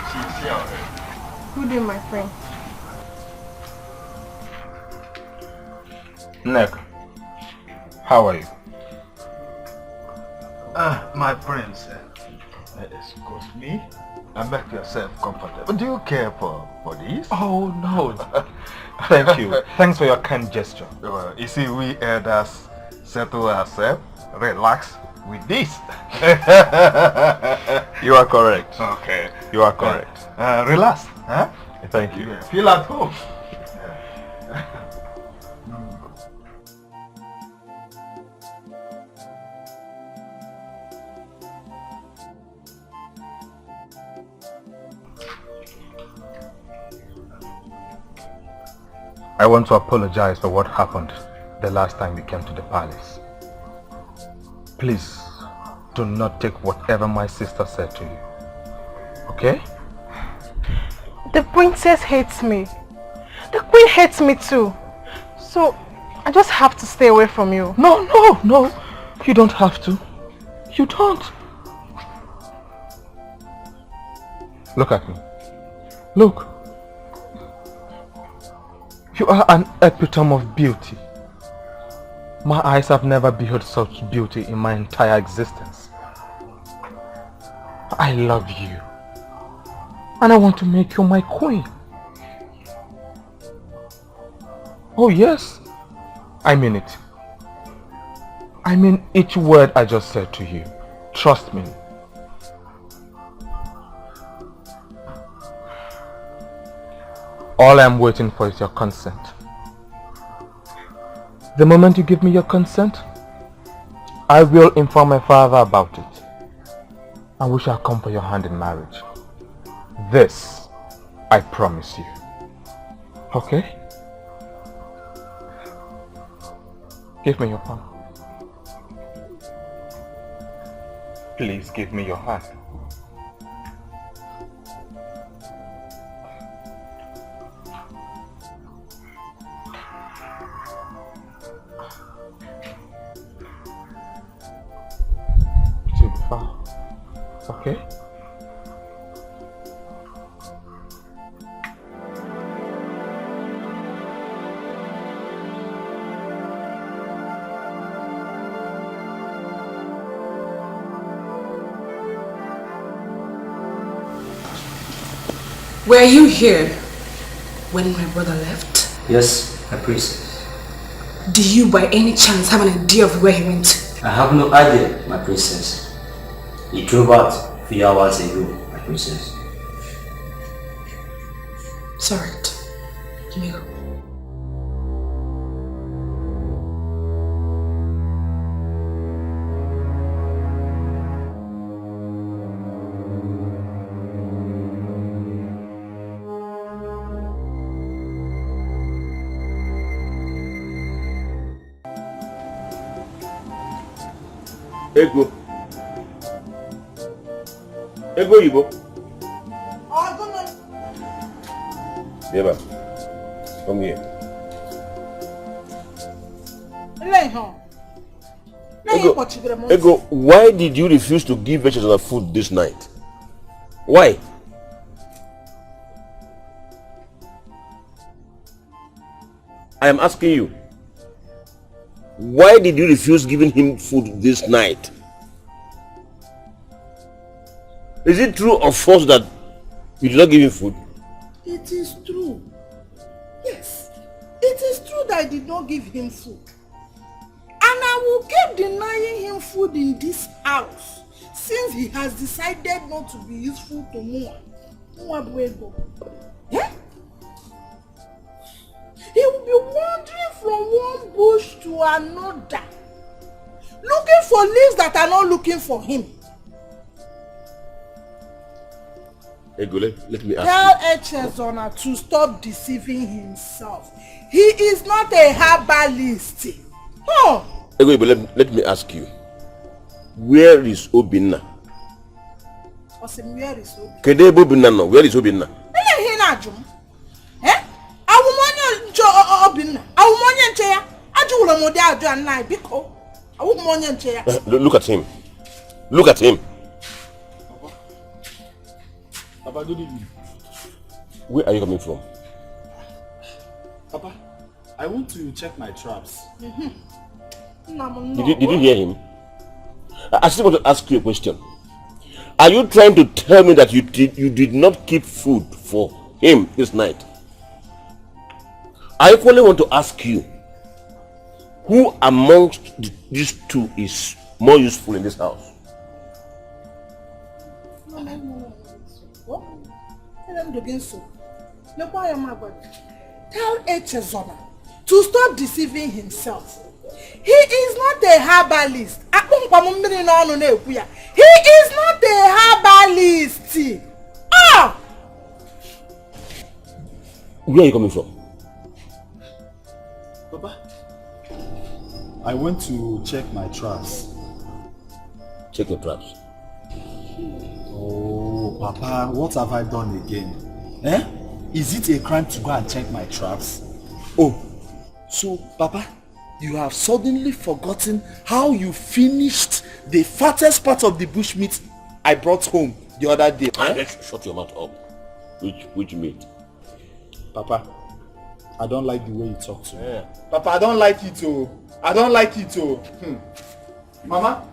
She's here. Good day, my friend. Nick, how are you? My prince, excuse me, and make yourself comfortable. Do you care for this? Oh no, thank you. Thanks for your kind gesture. You see, we elders settle ourselves, relax with this. You are correct. Okay. You are correct. Relax. Huh? Thank you. Feel at home. I want to apologize for what happened the last time we came to the palace. Please, do not take whatever my sister said to you. Okay? The princess hates me. The queen hates me too. So, I just have to stay away from you. No. You don't have to. You don't. Look at me. Look. You are an epitome of beauty. My eyes have never beheld such beauty in my entire existence. I love you. And I want to make you my queen. Oh yes, I mean it. I mean each word I just said to you. Trust me. All I'm waiting for is your consent. The moment you give me your consent, I will inform my father about it. And we shall come for your hand in marriage. This, I promise you. Okay? Give me your palm. Please give me your hand. It will be fine. Okay? Were you here when my brother left? Yes, my princess. Do you by any chance have an idea of where he went? I have no idea, my princess. He drove out a few hours ago, my princess. It's alright. Let me go. Ego. Ego Ibo. Deba, come here. Ego, why did you refuse to give Echezona food this night? Why? I am asking you. Why did you refuse giving him food this night? Is it true or false that you did not give him food? It is true. Yes, it is true that I did not give him food. And I will keep denying him food in this house since he has decided not to be useful to Moa. Eh? He will be wandering from one bush to another, looking for leaves that are not looking for him. Egole, let me ask Tell Echezona to stop deceiving himself. He is not a herbalist. Oh. Egole, let me ask you. Where is Obinna? Where is Obinna? Kede Obinna no? Where is Obinna? Look at him. Look at him. Papa, good evening. Where are you coming from? Papa, I want to check my traps. Did you hear him? I still want to ask you a question. Are you trying to tell me that you did not keep food for him this night? I equally want to ask you, who amongst these two is more useful in this house? Tell Echezona to stop deceiving himself. He is not a herbalist. He is not a herbalist. Ah! Where are you coming from? Papa, I went to check my traps. Check your traps. Oh, Papa, what have I done again? Eh? Is it a crime to go and check my traps? Oh, so, Papa, You have suddenly forgotten how you finished the fattest part of the bushmeat I brought home the other day. Shut your mouth up. Which meat? Papa, I don't like the way you talk to me. Papa, I don't like it too. I don't like it too. Mama?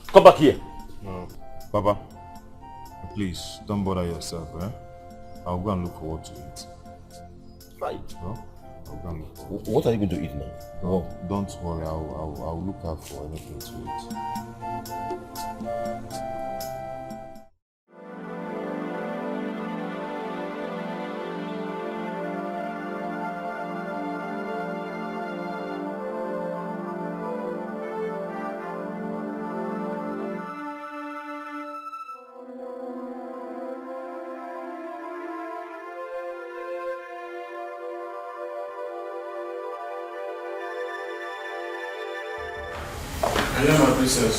Come back here. No. Papa, please don't bother yourself, eh? I'll go and look for what to eat. Right. No? I'll go and look for what are you going to eat now? Don't worry, I'll look out for anything to eat. Hello, my princess.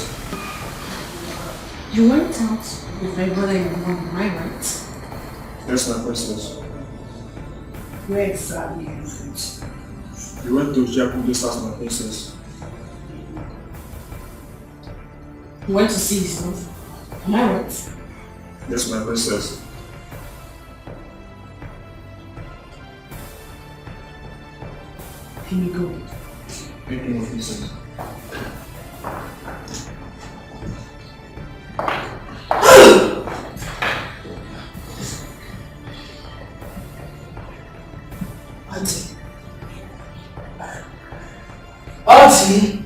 You went out with my brother in the morning, am I right? Yes, my princess. Where exactly? We went to Jacobu's house, my princess. You went to see his mother, am I right? Yes, my princess. Can you go? Thank you, my princess. Auntie!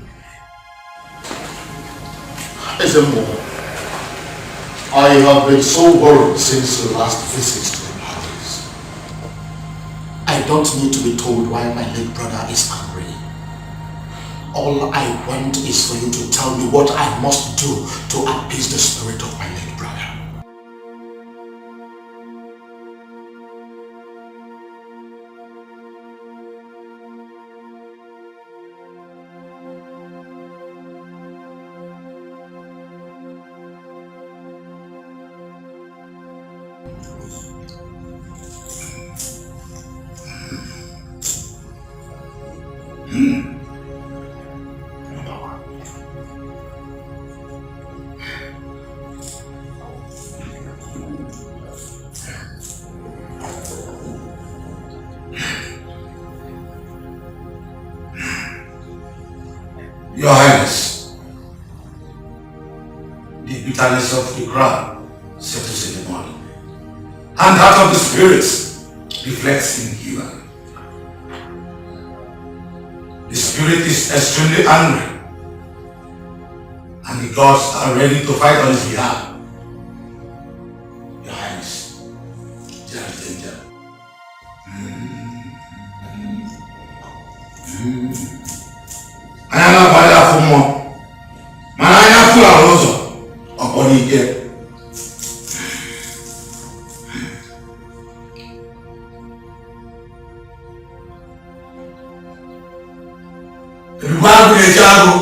Ezemo, I have been so worried since your last visit to the palace. I don't need to be told why my late brother is angry. All I want is for you to tell me what I must do to appease the spirit of my late brother. Your Highness, the bitterness of the crown settles in the body, and that of the spirits reflects in human. The spirit is extremely angry, and the gods are ready to fight on his behalf. Your Highness, there is danger. Another father for more. Manana full of rose upon the gate. Everybody will jago.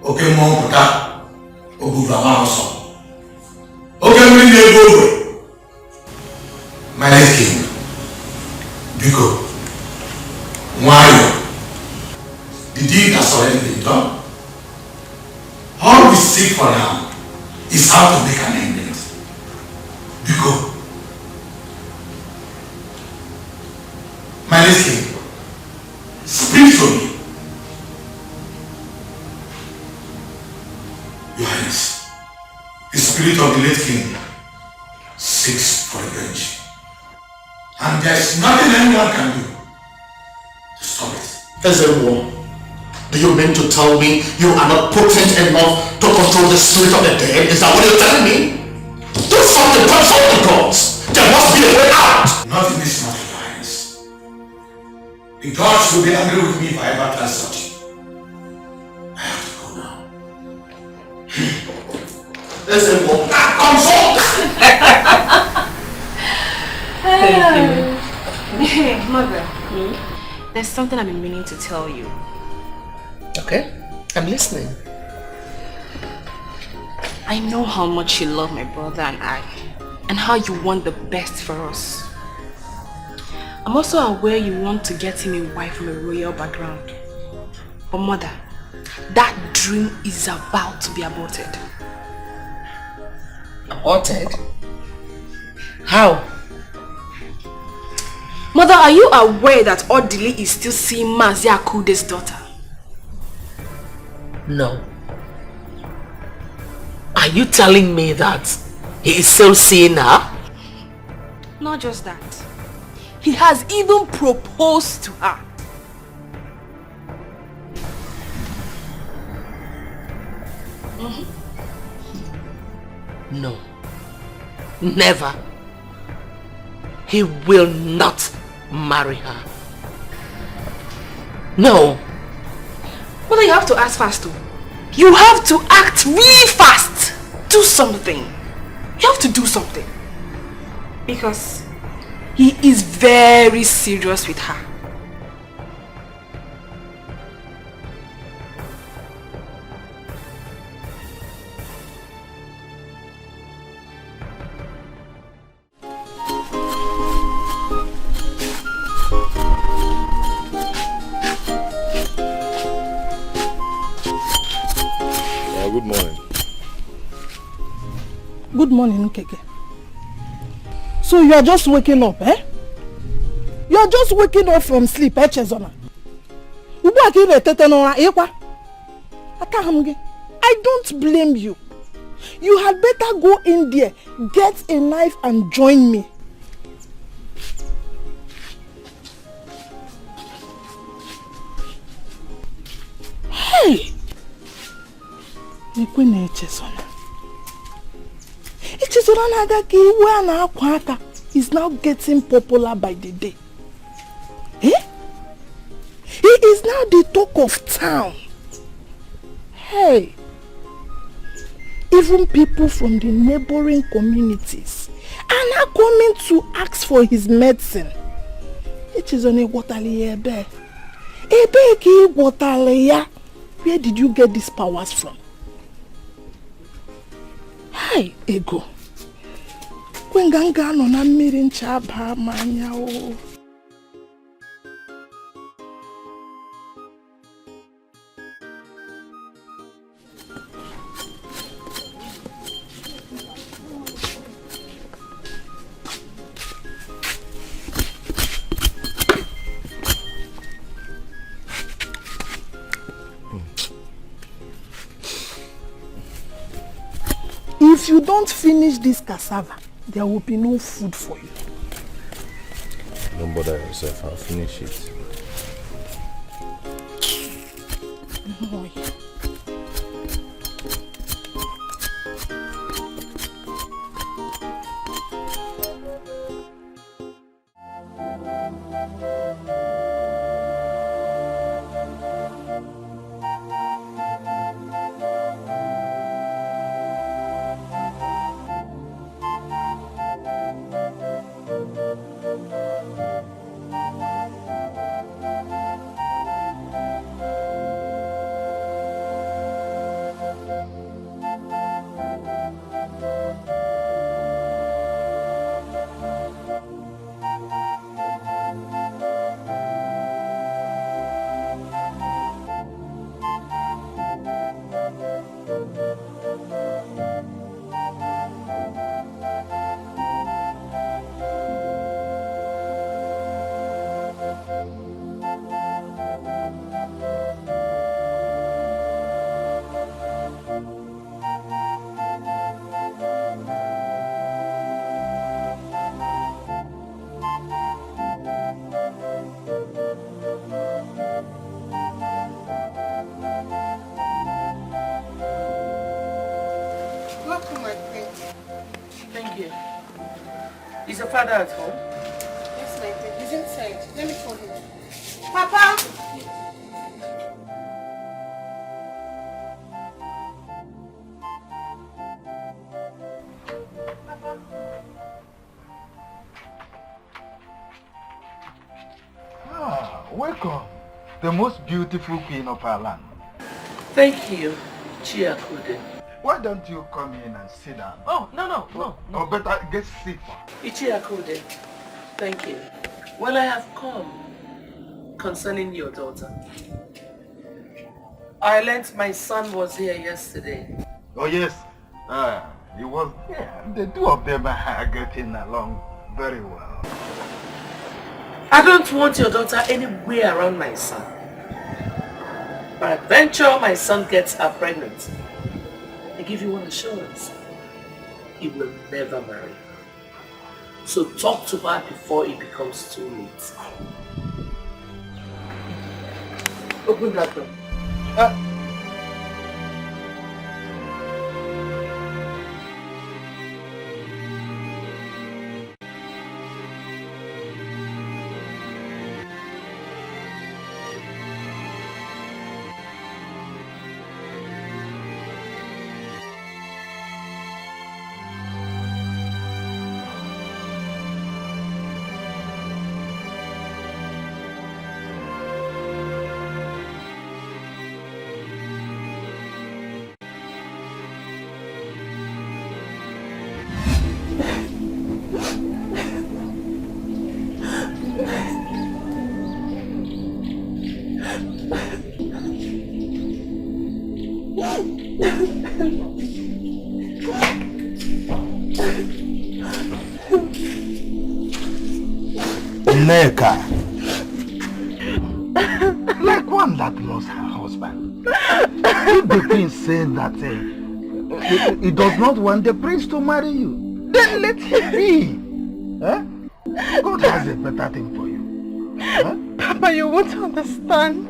Okay, mom, puta. Obuva maso. Okay, we need to go. My late king, Biko. Why? The deed has already been done. All we seek for now is how to make an ending. Because my late king, speak to me. Your Highness, the spirit of the late king seeks for revenge. And there's nothing anyone can do. Stop it. Ezemo, do you mean to tell me you are not potent enough to control the spirit of the dead? Is that what you're telling me? Do something, consult the gods. There must be a way out. Not in this matter, Your Highness. The gods will be angry with me if I ever try such. I have to go now. Ezemo, consult! Hey, Mother. There's something I've been meaning to tell you. Okay, I'm listening. I know how much you love my brother and I, and how you want the best for us. I'm also aware you want to get him a wife from a royal background. But mother, that dream is about to be aborted. Aborted? How? Mother, are you aware that Odili is still seeing Mazia Akude's daughter? No. Are you telling me that he is still seeing her? Not just that. He has even proposed to her. No. Never. He will not marry her. No. Mother, you have to act fast too. You have to act really fast. Do something. You have to do something. Because he is very serious with her. Good morning. Good morning, Nkeke. So you are just waking up, eh? You are just waking up from sleep, eh, Chezona? I don't blame you. You had better go in there, get a knife and join me. Hey! Is now getting popular by the day. Eh? He is now the talk of town. Hey! Even people from the neighboring communities are now coming to ask for his medicine. It is on a waterly. Where did you get these powers from? Hi, Ego. Kwenganga no na mmiri nchaba manya o. If you don't finish this cassava, there will be no food for you. Don't bother yourself, I'll finish it. Oh, yeah. Is your father at home? Yes, my dear. He's inside. Let me call him. Papa! Ah, welcome. The most beautiful queen of our land. Thank you, Chiakude. Why don't you come in and sit down? Oh, no. Or better, get seat. Ichiakude, thank you. Well, I have come concerning your daughter. I learnt my son was here yesterday. Oh yes, he was here. The two of them are getting along very well. I don't want your daughter anywhere around my son. Peradventure my son gets her pregnant. I give you one assurance. He will never marry her. So talk to her before it becomes too late. Open that door. Nneka, like one that lost her husband. If the queen says that he does not want the prince to marry you, then let him be. God has a better thing for you. Papa, you won't understand.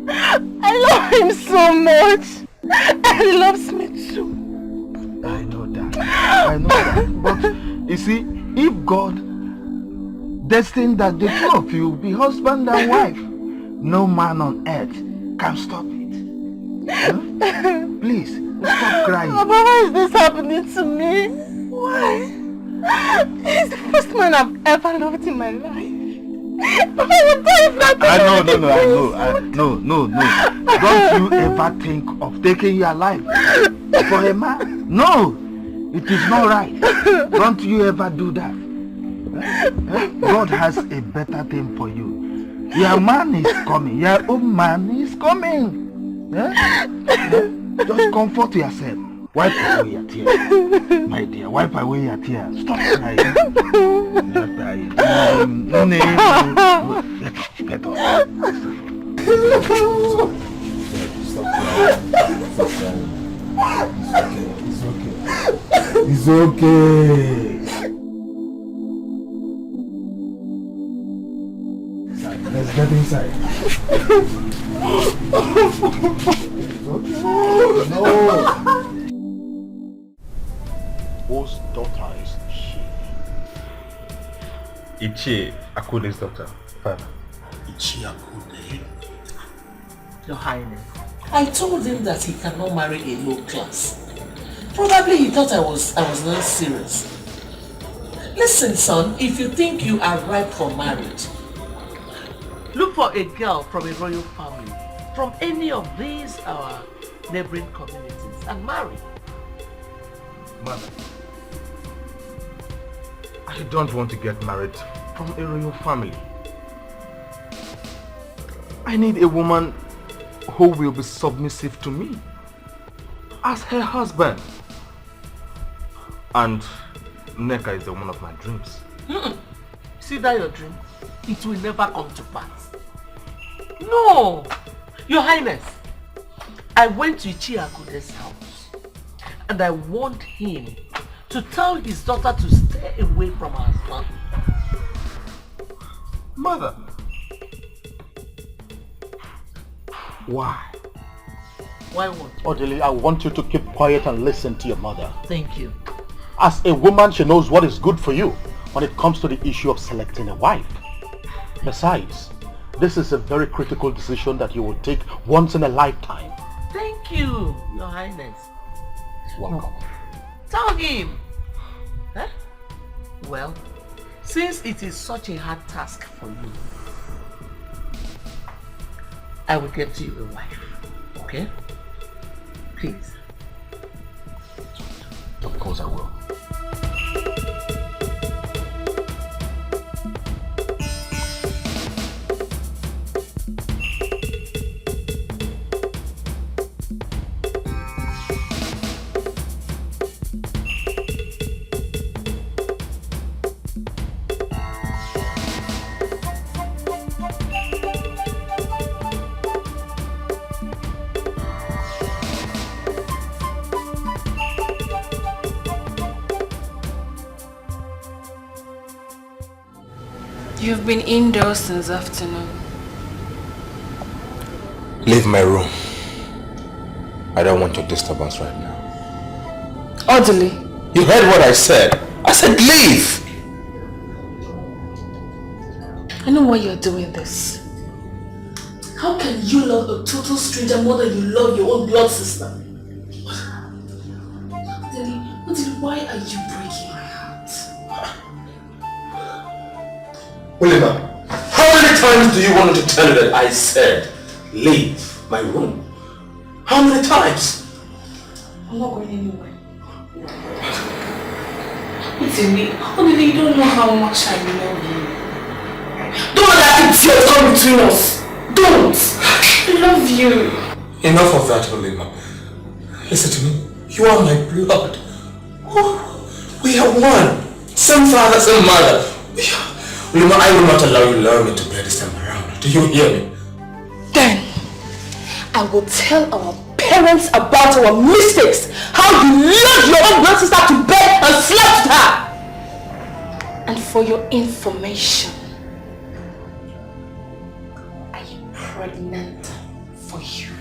I love him so much. And he loves me too. I know that. But you see, if God destined that the two of you be husband and wife, no man on earth can stop it. Please, stop crying. Papa, why is this happening to me? Why? He's the first man I've ever loved in my life. Papa, you don't have nothing. No. Don't you ever think of taking your life for a man? No, it is not right. Don't you ever do that. God has a better thing for you. Your man is coming. Your own man is coming. Just comfort yourself. Wipe away your tears. My dear, wipe away your tears. Stop crying. Stop crying. Get up. It's okay. Let's get inside. No. Whose daughter is she? Ichie Akude's daughter, father. Ichie Akude? Your Highness, I told him that he cannot marry a low class. Probably he thought I was not serious. Listen, son, if you think you are ripe for marriage, look for a girl from a royal family, from any of these our neighboring communities, and marry. Mother, I don't want to get married from a royal family. I need a woman who will be submissive to me as her husband. And Nneka is the woman of my dreams. See that your dream? It will never come to pass. No! Your Highness, I went to Ichie Akude's house and I warned him to tell his daughter to stay away from our son. Mother, why? Why what? Odili, I want you to keep quiet and listen to your mother. Thank you. As a woman, she knows what is good for you when it comes to the issue of selecting a wife. Besides, this is a very critical decision that you will take once in a lifetime. Thank you, Your Highness. Welcome. Tell him. Huh? Well, since it is such a hard task for you, I will get you a wife. Okay? Please. Of course I will. You've been indoors since afternoon. Leave my room. I don't want your disturbance right now. Orderly. You heard what I said. I said leave. I know why you're doing this. How can you love a total stranger more than you love your own blood sister? Orderly, why are you breaking my heart? Oliver, how many times do you want me to tell you that I said leave my room? How many times? I'm not going anywhere. Orderly, you don't know how much I love you. Don't let that idiot come between us. Don't! I love you. Enough of that, Oliver. Listen to me. You are my blood. We are one. Same father, same mother. Oliver, I will not allow you to love me to bear this time around. Do you hear me? Then, I will tell our parents about our mistakes. How you loved your own blood sister to bed and slept with her. And for your information, I am pregnant for you.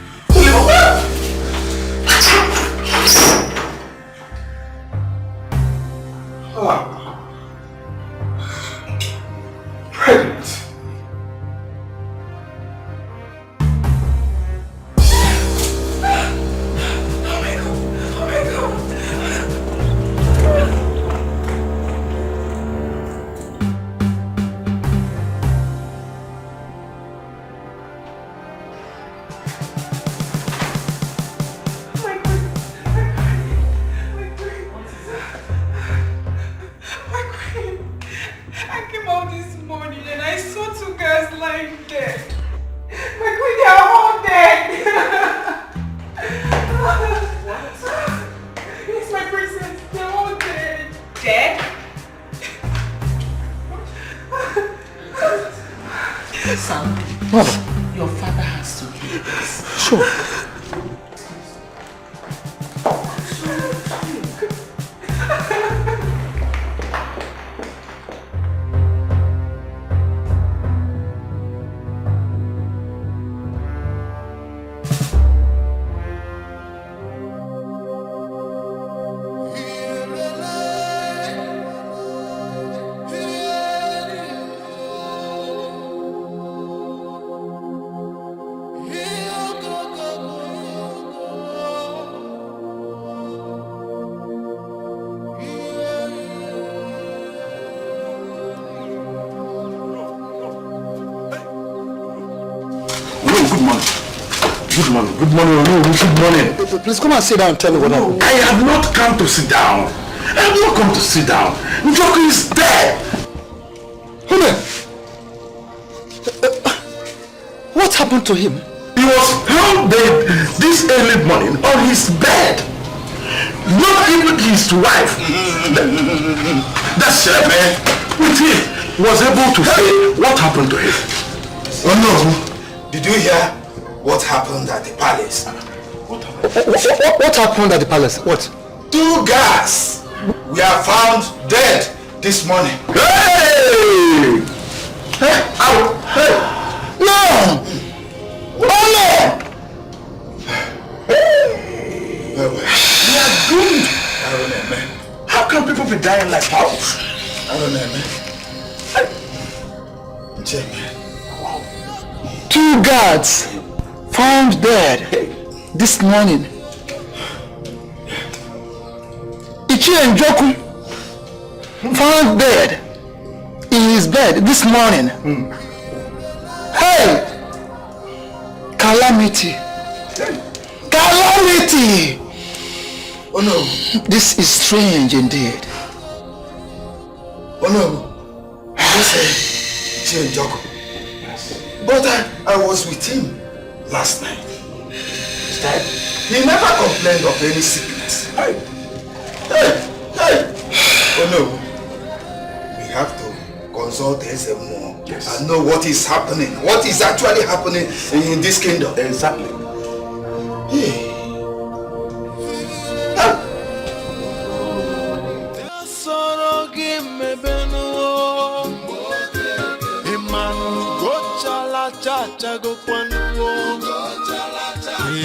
Pregnant. Your father has to hear this. Sure. Good morning. Please come and sit down and tell me what happened. I have not come to sit down. I have not come to sit down. Njoku is dead. What happened to him? He was found dead this early morning on his bed. Not even his wife. That man with him was able to say what happened to him. Oh no. Did you hear what happened at the palace? What happened at the palace? What? 2 guards were found dead this morning. Hey! Hey! Ow! Hey! No! Oh no! We are doomed. I don't know, man. How can people be dying like fowls? I don't know, man. Check, man. 2 guards found dead this morning. Ichie Njoku found dead in his bed this morning. Hey! Calamity! Calamity! Oh no! This is strange indeed. Oh no! You say Ichie Njoku. But I was with him last night. He never complained of any sickness. Hey! Oh no! We have to consult SMO and know what is happening. What is actually happening in this kingdom. Exactly. Hey. chachago kwanuo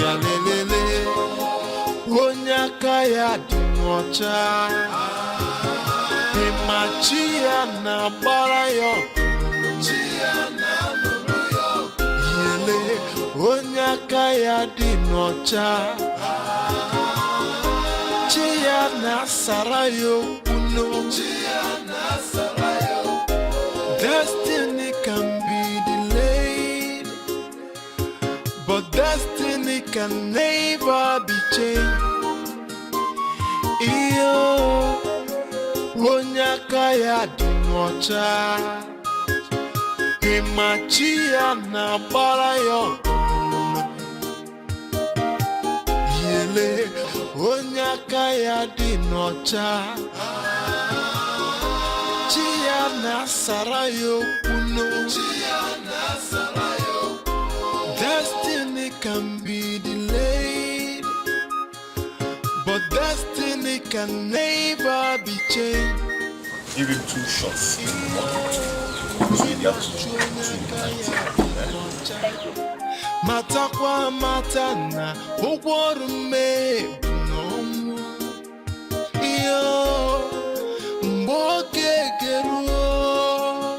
ya lelele onyaka ya dimocha imachia na barayo yele onyaka ya dimocha chia na sarayo uno destiny can be delayed, but destiny can never be changed. Iyo onyaka ya dimocha imachia na barayo yele onyaka ya dinocha chia na sarayo kuno destiny can be delayed, but destiny can never be changed. Give him 2 shots in the morning. So you have to Matakwa matana uworume nomu iyo mboke geruo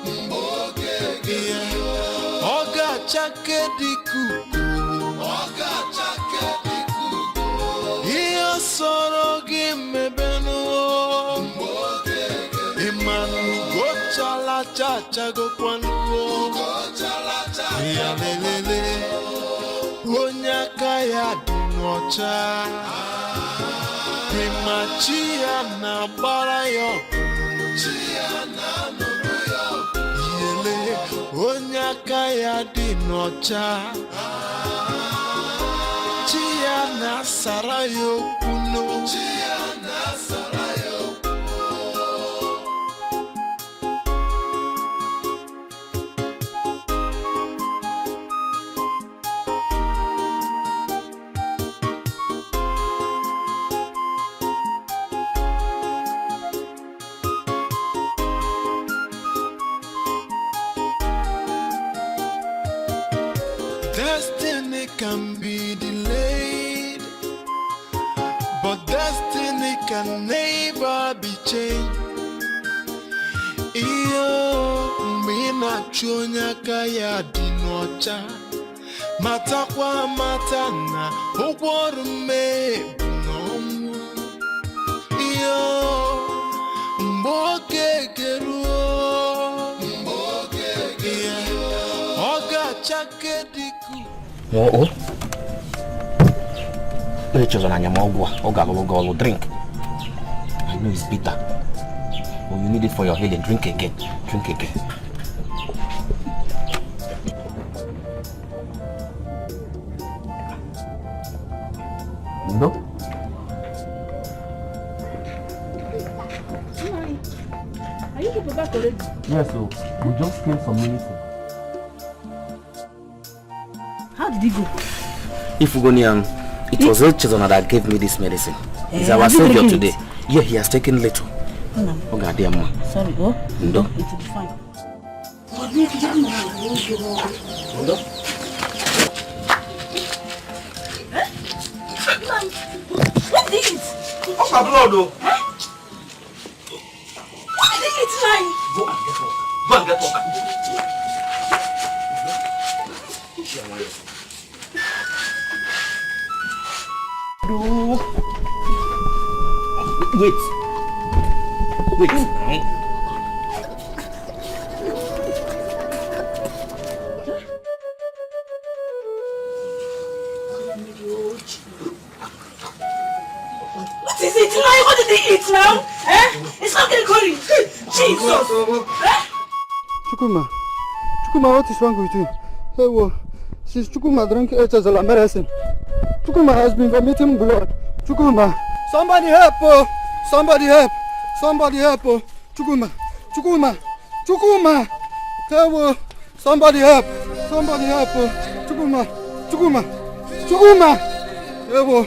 oga chake dikuku iyo soro gimebenuo imanu gochala chachago kwanuo ya lelele onyaka ya dinocha imachia na barayo yele onyaka ya dinocha chia na sarayo kuno Destiny can be delayed, but destiny can never be changed. Iyo mina chonyaka ya dinocha matakwa matana uworume nomu iyo mboke geruo oga chake diku. Oh, let's on Anyamogwa. Oga, drink. I know it's bitter. But you need it for your healing. Drink again. Drink again. No? Are you people back already? Yes, so we just came some minutes ago. How did he go? Ifugonian, it was El Chizona that gave me this medicine. He's our savior today. Yeah, he has taken little. Oh, God damn, man. Sorry, go. No. It will be fine. No. What did he eat? What's my blood, though? What did he eat, man? Go and get water. Go and get water. Wait. What is it now? What did he eat now? It's not getting curry. Jesus. Chukuma, what is wrong with you? Hey, well, since Chukuma drank Echazala medicine, Chukuma has been vomiting blood. Chukuma, somebody help! Oh. Somebody help! Somebody help! Oh. Chukuma! Hey, well, somebody help! Somebody help! Oh. Chukuma! Hey, well.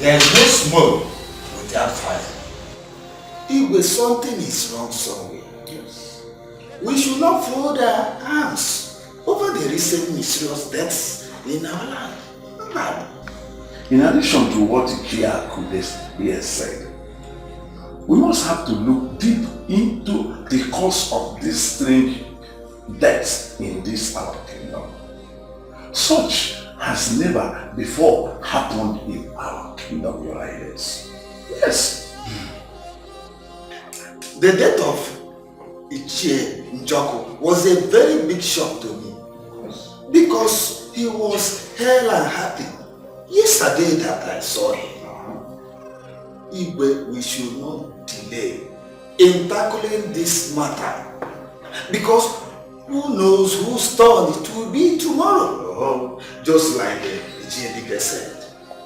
There's no smoke without fire. If something is wrong somewhere, yes, we should not fold our arms over the recent mysterious deaths in our land. No. In addition to what Ichiaku has said, we must have to look deep into the cause of this strange deaths in this our kingdom. Such has never before happened in our kingdom, Your Highness. Yes. The death of Ichie Njoku was a very big shock to me because he was hale and happy yesterday that I saw him. Igwe, we should not delay in tackling this matter because who knows whose turn it will be tomorrow. Just like Ichie said,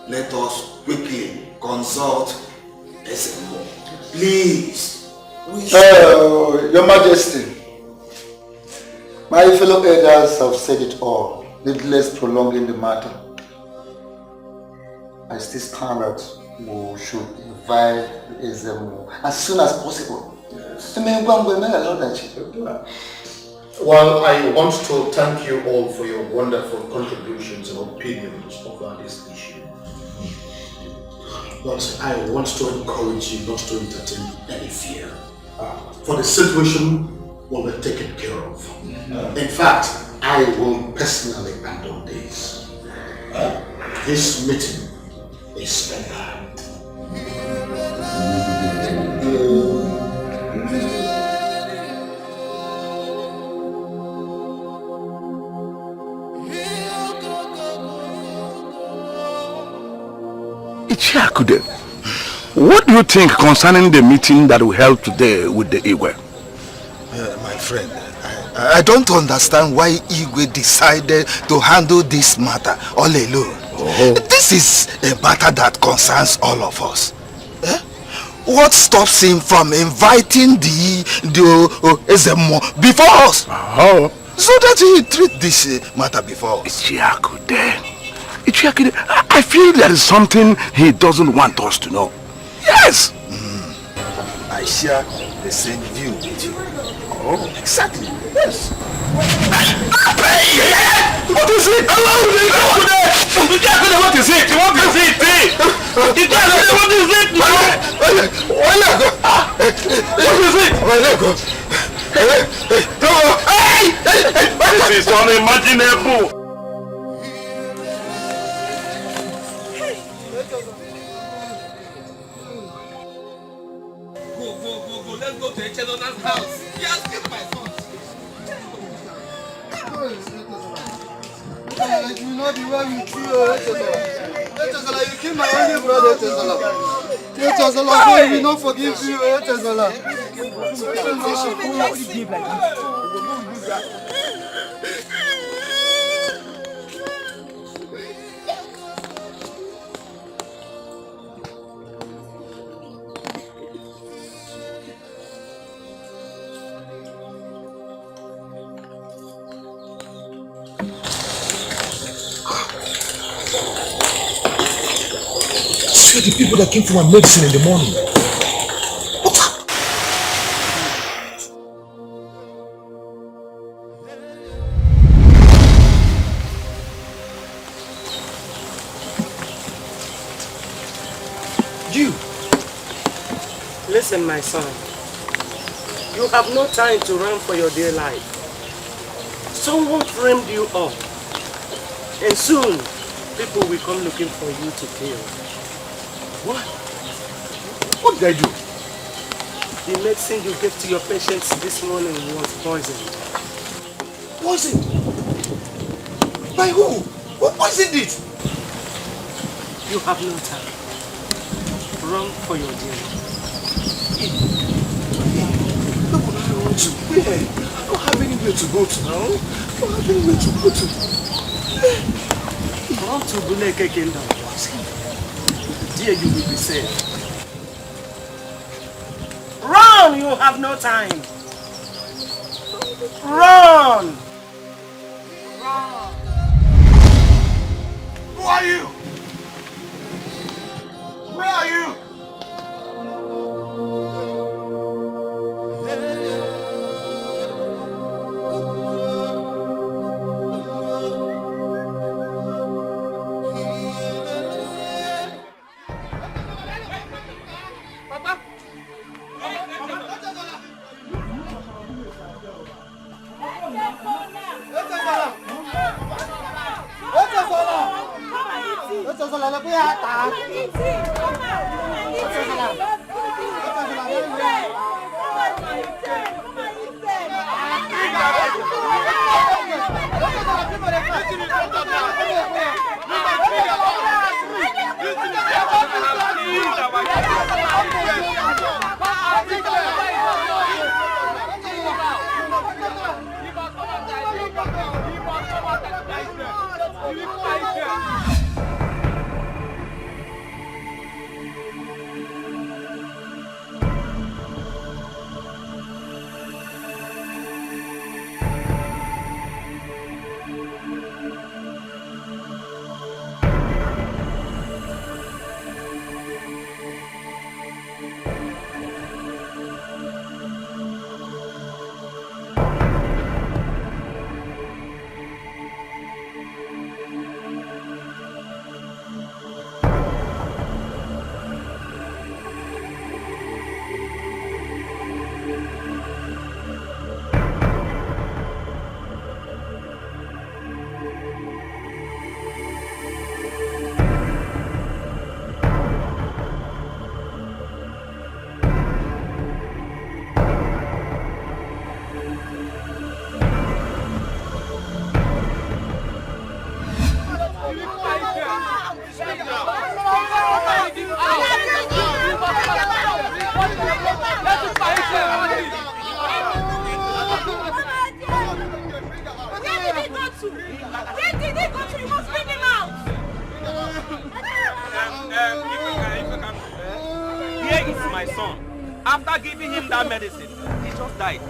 let us quickly consult SMO. Please. Your Majesty, my fellow elders have said it all, needless prolonging the matter. I still stand that we should invite SMO as soon as possible. Yes. Well, I want to thank you all for your wonderful contributions and opinions over this issue. But I want to encourage you not to entertain any fear. For the situation will be taken care of. In fact, I will personally handle this. This meeting is over. Ichiakude, what do you think concerning the meeting that we held today with the Igwe? My friend, I don't understand why Igwe decided to handle this matter all alone. This is a matter that concerns all of us. What stops him from inviting the SMO before us? So that he treat this matter before us. Ichiakude, I feel there is something he doesn't want us to know. Yes! I share the same view with you. Oh, exactly. Yes. What is it? What is it? What is it? What is it? What is it? This is unimaginable. Let's go to Echedona's house. He has killed my son. It will not be well with you, Echezola. You killed my only brother, Echezola. Echezola, we will not forgive you, Echezola. The people that came for my medicine in the morning. What happened? You! Listen, my son. You have no time to run for your dear life. Someone framed you up. And soon, people will come looking for you to kill. What? What did I do? The medicine you gave to your patients this morning was poisoned. Poisoned? By who? Who poisoned it? You have no time. Run for your dear life. Where would I run to? Where? I don't have anywhere to go to now. I don't have anywhere to go to. Run to Buleke Kingdom. Here you will be safe. Run! You have no time. Run! Who are you? Where are you? Here is my son. After giving him that medicine, he just died.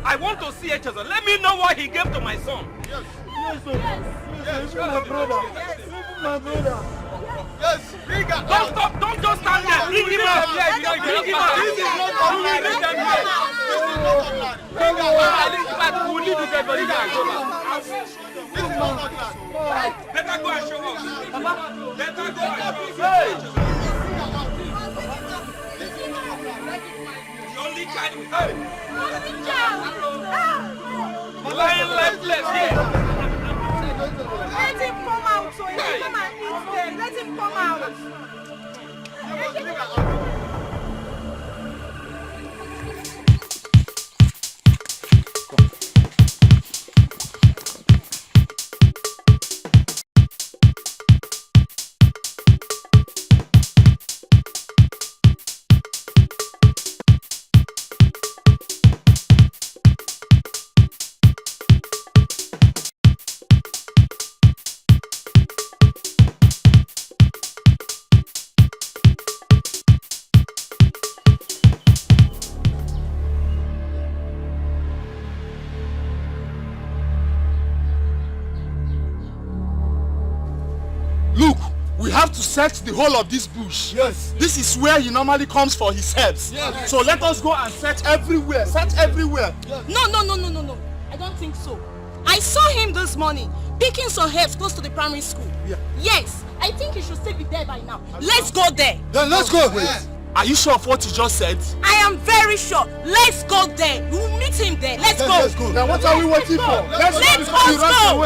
I want to see Echezor. Let me know what he gave to my son. Yes. Yes, sir. Yes, my brother. Yes, my brother. Yes, bring him out. Don't just stand there. Bring him out. Bring him out. This is not our life. This is not our life. Bring him out. We'll leave with everybody here. This is not our life. Better go and show us. Better go and show us. You only child with her. Lying lifeless here. Let him come out so he can come and eat them. Let him come out. Search the whole of this bush. Yes. This is where he normally comes for his herbs. Yes. So let us go and search everywhere. Search everywhere. Yes. No. I don't think so. I saw him this morning picking some herbs close to the primary school. Yeah. Yes. I think he should still be there by now. Let's go there. Then let's go. Wait. Are you sure of what you just said? I am very sure. Let's go there. We'll meet him there. Let's go. Let's go. Now what are we waiting for? Let's go.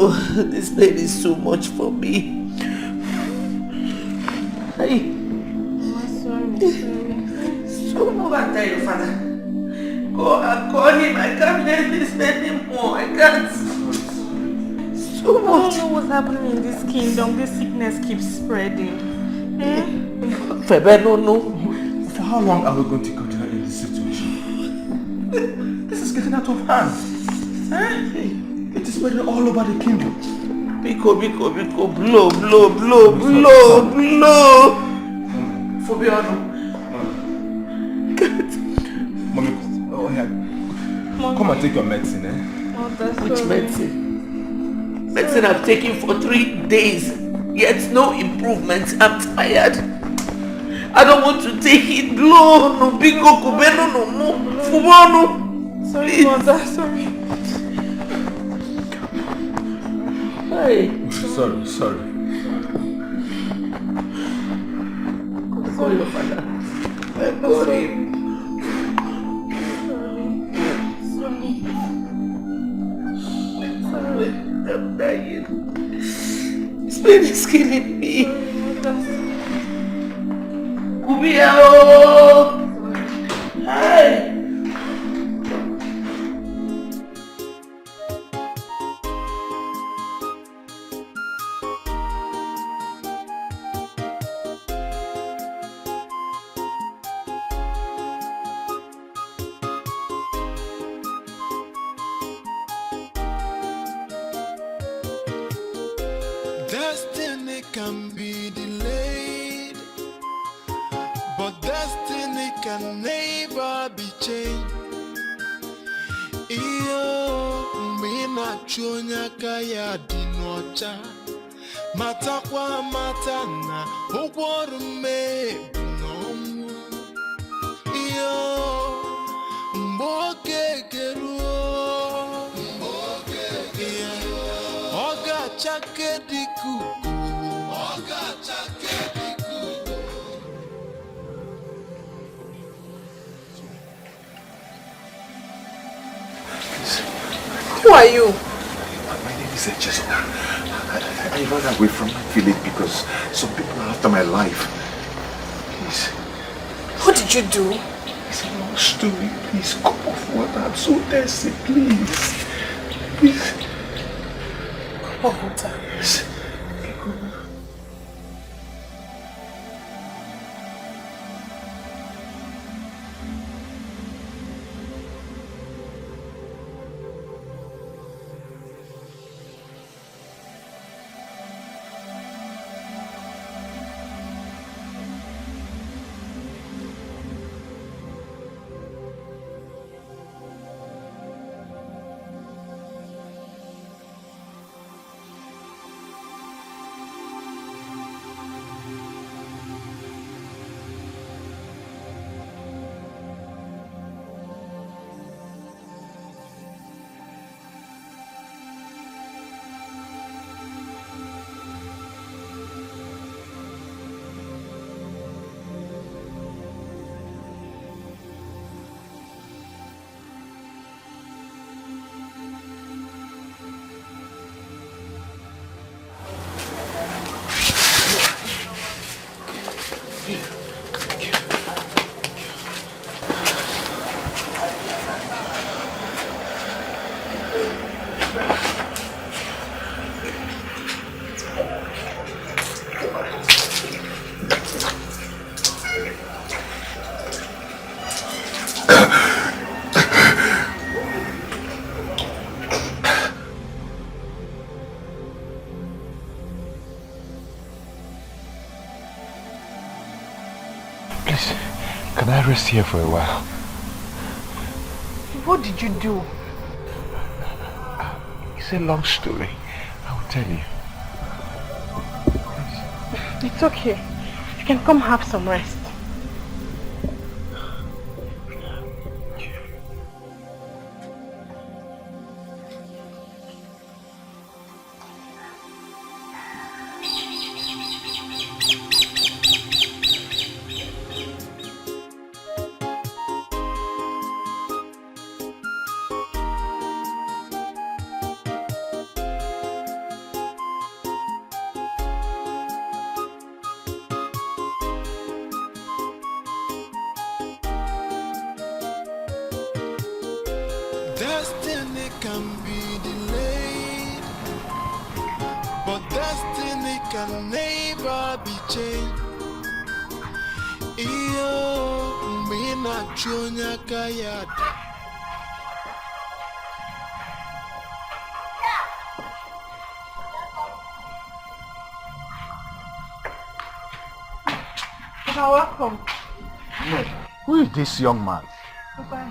No, this pain is too much for me. Hey. I'm sorry. So move and tell your father. Go and call him. I can't let this anymore. I can't. So much. I don't know what's happening in this kingdom. This sickness keeps spreading. Febe, no. For how long are we going to continue in this situation? This is getting out of hand. It is spreading all over the kingdom. Biko, blow. Fabiano. Mommy, oh yeah. Come and take your medicine, Which medicine? Medicine I've taken for 3 days, yet no improvement. I'm tired. I don't want to take it. Blow, no, Biko, Kubeno, no, Fabiano. Sorry, mother, sorry. Hey. Sorry. Call your father. I call him. Sorry. I'm dying. This pain is killing me. Kubiao! Hi! Destiny can be delayed, but destiny can never be changed. Iyo mina chonya kaya dinocha matakwa matana ogworume nomu. Iyo mboke keruo oga chake diku. Who are you? My name is Echezo. I ran away from my village because some people are after my life. Please. What did you do? It's a long story. Please, cup of water. I'm so thirsty. Please. Please. Cup of water? Yes. Please, can I rest here for a while? What did you do? It's a long story. I will tell you. It's okay. You can come have some rest. Destiny can be delayed, but destiny can never be changed. Iyo mina chonya kaya. Papa, welcome. Who is this young man? Papa,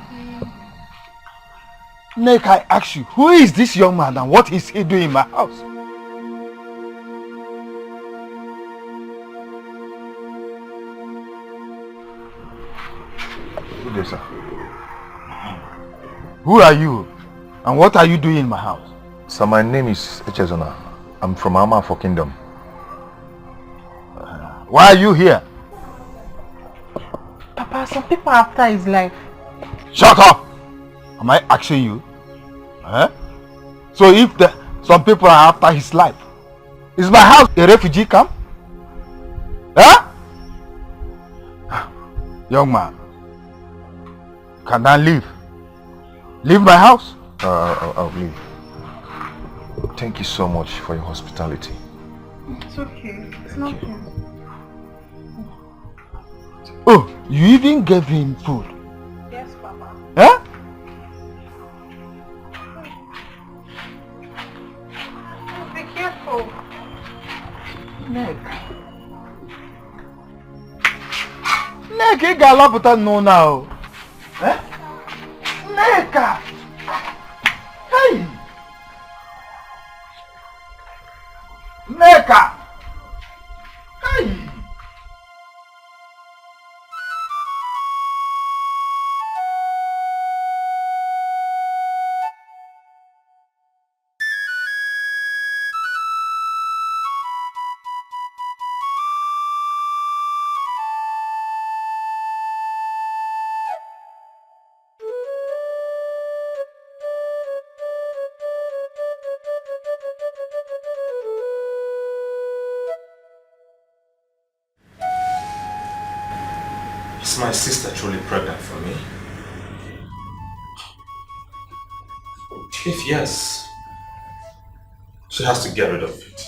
Nick, I ask you, who is this young man and what is he doing in my house? Good day, sir. Who are you and what are you doing in my house? Sir, my name is Echezona. I'm from Ama for Kingdom. Why are you here? Papa, some people are after his life. Shut up! Am I asking you? Huh? So if some people are after his life, is my house a refugee camp? Huh? Young man, can I leave? Leave my house? I'll leave. Thank you so much for your hospitality. It's okay. It's nothing. Oh, you even gave him food? Yes, Papa. Huh? Be careful. Nick, you got to know now. Eh? Nick! Hey! Nick! Hey! Is my sister truly pregnant for me? If yes, she has to get rid of it.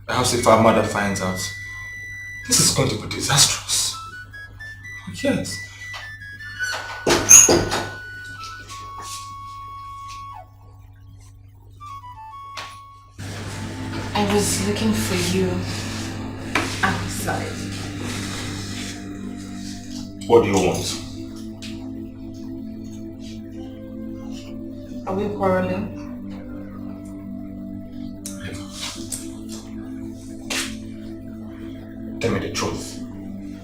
Perhaps if our mother finds out, this is going to be disastrous. Yes. I was looking for you outside. What do you want? Are we quarreling? Tell me the truth.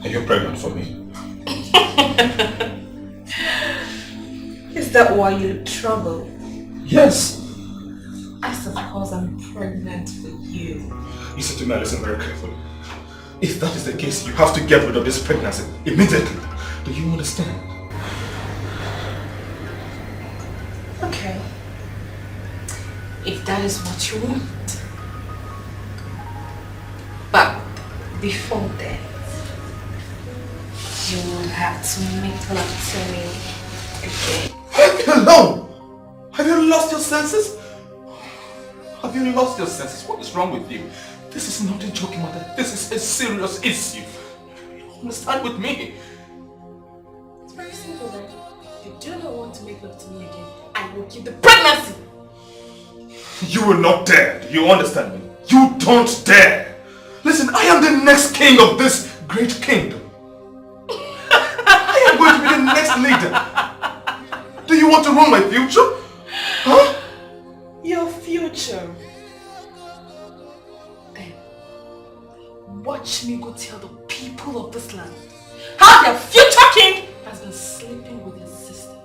Are you pregnant for me? Is that why you look troubled? Yes. I suppose I'm pregnant for you. Listen to me and listen very carefully. If that is the case, you have to get rid of this pregnancy immediately. Do you understand? Okay. If that is what you want. But before that, you will have to make love to me again. Leave me alone! Have you lost your senses? Have you lost your senses? What is wrong with you? This is not a joking matter. This is a serious issue. Understand with me. It's very simple, right? If you do not want to make love to me again, I will keep the pregnancy. You will not dare. Do you understand me? You don't dare. Listen, I am the next king of this great kingdom. I am going to be the next leader. Do you want to ruin my future? Huh? Your future. Then, watch me go tell the people of this land how their future king has been sleeping with his sister.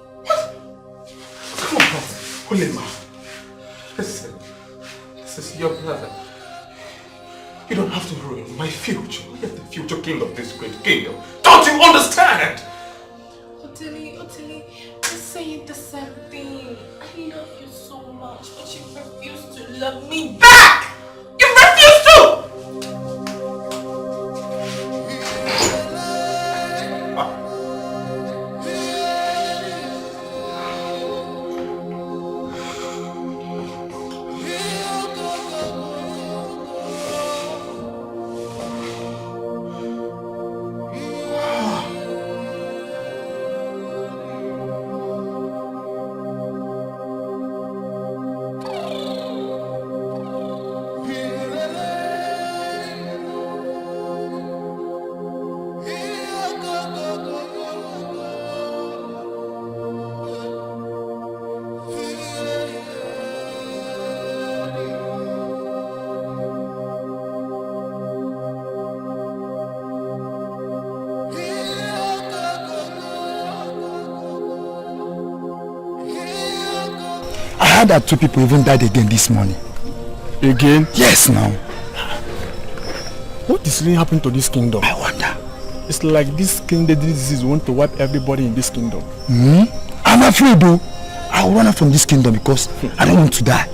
Come on, Ulema. Listen, this is your brother. You don't have to ruin my future. I am the future king of this great kingdom. Don't you understand? Otili, we're saying the same thing. I love you so much, but you refuse to love me back! You refuse to! I heard that 2 people even died again this morning. Again? Yes, now. What is really happening to this kingdom? I wonder. It's like this king deadly disease want to wipe everybody in this kingdom. I'm afraid though. I'll run out from this kingdom because I don't want to die.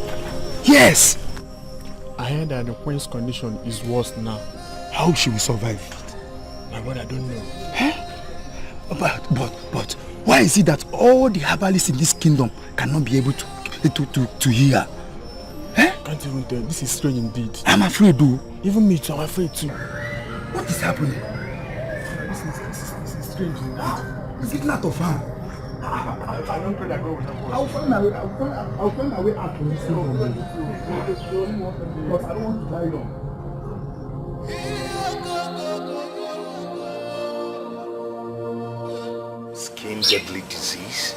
Yes. I heard that the queen's condition is worse now. How should we survive it? My brother, I don't know. But why is it that all the herbalists in this kingdom cannot be able to hear? Can't even tell. This is strange indeed. I'm afraid though. Even me too, I'm afraid too. What is happening? This is strange indeed. Is it not of harm? I don't pray that God will help us. I'll find my way out from this kingdom. But I don't want to die long. Skin deadly disease.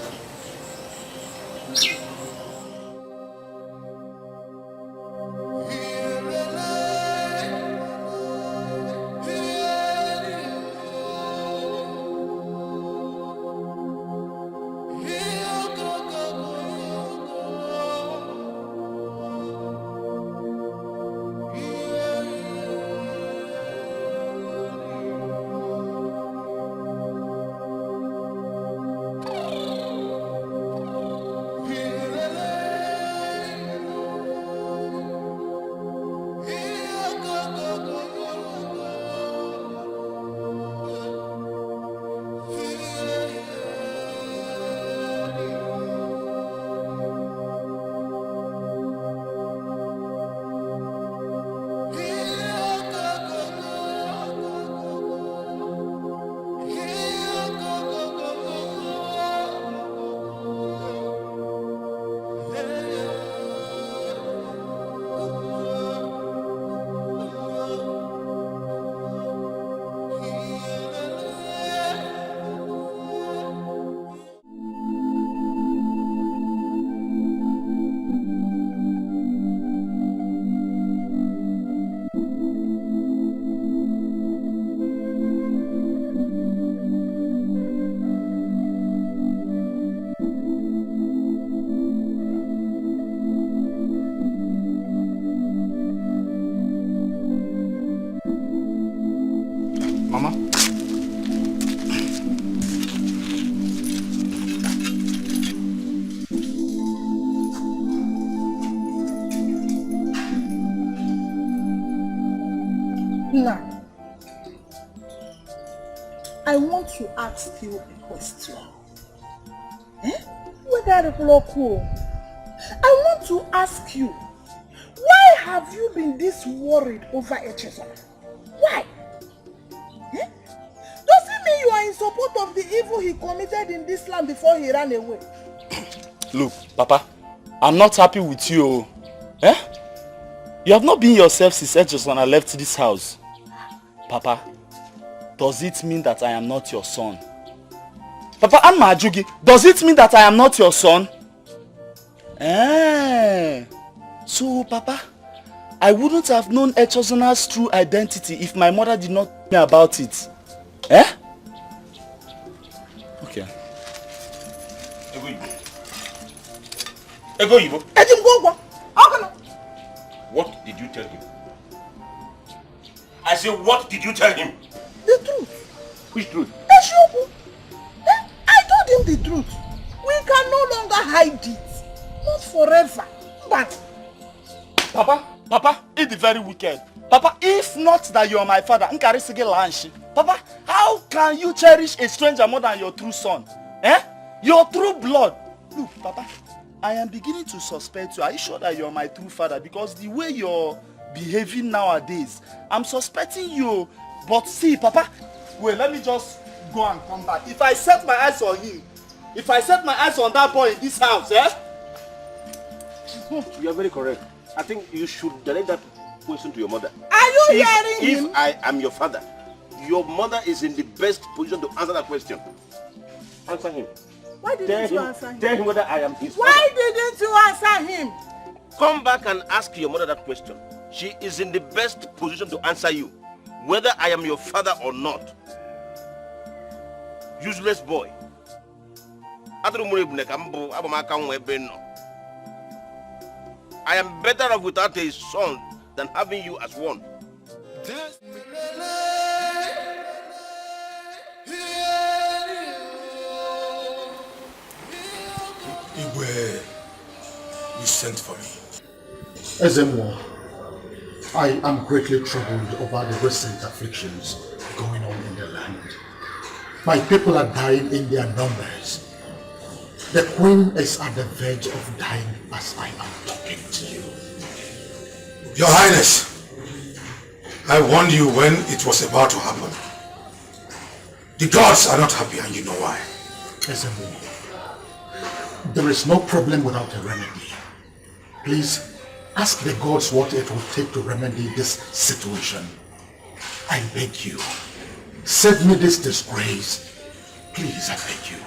Now, I want to ask you a question. Whether I want to ask you, why have you been this worried over Echezona? Why? Does it mean you are in support of the evil he committed in this land before he ran away? Look, Papa, I'm not happy with you. You have not been yourself since Echezona left this house. Papa, does it mean that I am not your son? Papa, I'm Majugi. Does it mean that I am not your son? So, Papa, I wouldn't have known Echezona's true identity if my mother did not tell me about it. Okay. Ego Yibo. What did you tell him? I said, what did you tell him? The truth. Which truth? I told him the truth. We can no longer hide it. Not forever, but Papa, it's very wicked. Papa, if not that you are my father, Papa, how can you cherish a stranger more than your true son? Eh? Your true blood. Look, Papa, I am beginning to suspect you. Are you sure that you are my true father? Because the way you're behaving nowadays, I'm suspecting you. But see, Papa, wait, let me just go and come back. If I set my eyes on him, if I set my eyes on that boy in this house, eh? You are very correct. I think you should direct that question to your mother. Are you hearing him? If I am your father, your mother is in the best position to answer that question. Answer him. Why didn't you answer him? Tell him whether I am his father. Why didn't you answer him? Come back and ask your mother that question. She is in the best position to answer you, whether I am your father or not. Useless boy. I am better off without a son than having you as one. Igwe, you sent for me. Ezemo, I am greatly troubled over the recent afflictions going on in the land. My people are dying in their numbers. The queen is at the verge of dying as I am talking to you. Your Highness, I warned you when it was about to happen. The gods are not happy and you know why. Ezemo, there is no problem without a remedy. Please, ask the gods what it will take to remedy this situation. I beg you, save me this disgrace. Please, I beg you.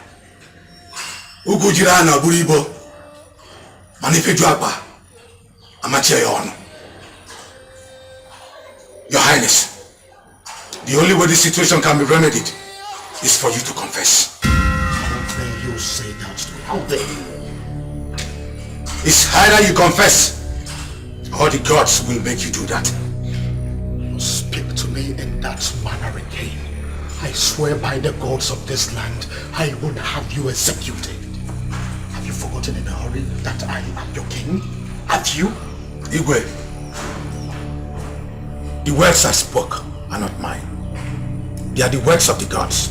Ugujirana Buribo, Manifejuapa, Amacheon. Your Highness, the only way this situation can be remedied is for you to confess. How dare you say that to me? How dare you? It's either you confess or the gods will make you do that. Speak to me in that manner again. I swear by the gods of this land, I would have you executed. Have you forgotten in a hurry that I am your king? Have you? Igwe, the words I spoke are not mine. They are the words of the gods.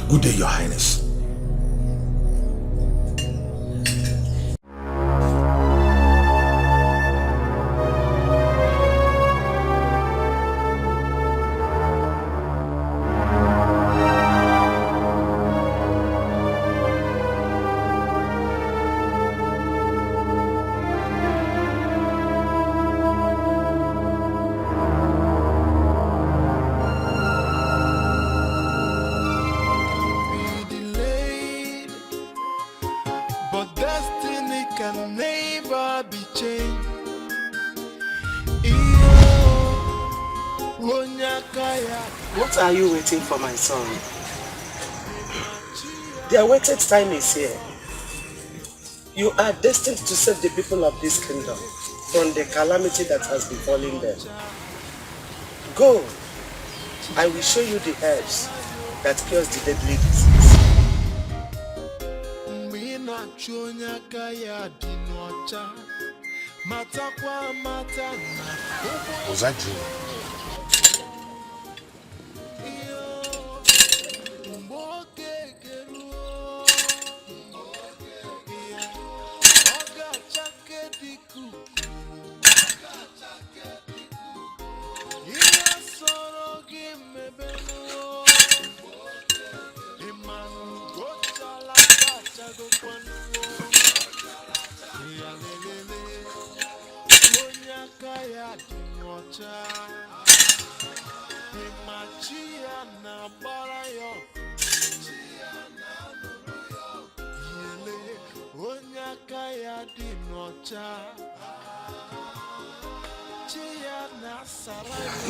Good day, Your Highness. What are you waiting for, my son? The awaited time is here. You are destined to save the people of this kingdom from the calamity that has befallen them. Go. I will show you the herbs that cures the deadly disease. Was that true?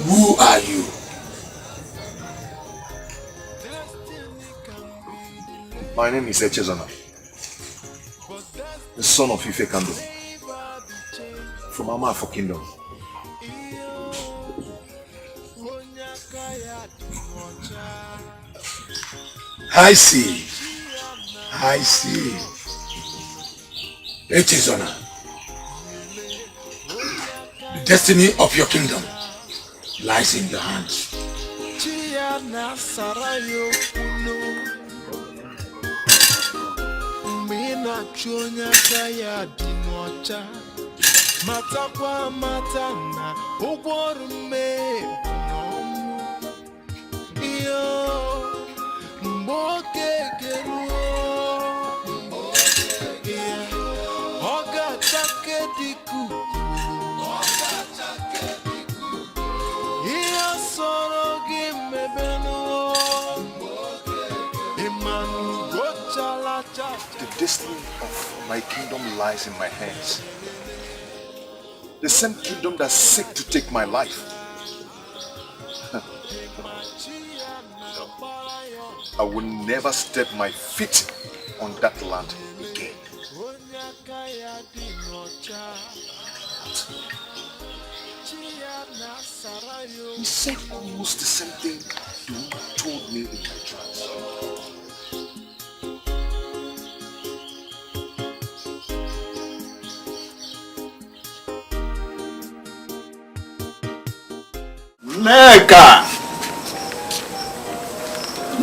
Who are you? My name is Echezana, the son of Ife Kando, from Amafo Kingdom. I see. Echezana, destiny of your kingdom lies in your hands. Matakwa matana ugworume iyo mboke geruo oga chake diku iyo soro gimebenu imanu gochala cha. The destiny of my kingdom lies in my hands. The same kingdom that seek to take my life. I will never step my feet on that land again. He said almost the same thing you told me in my trance.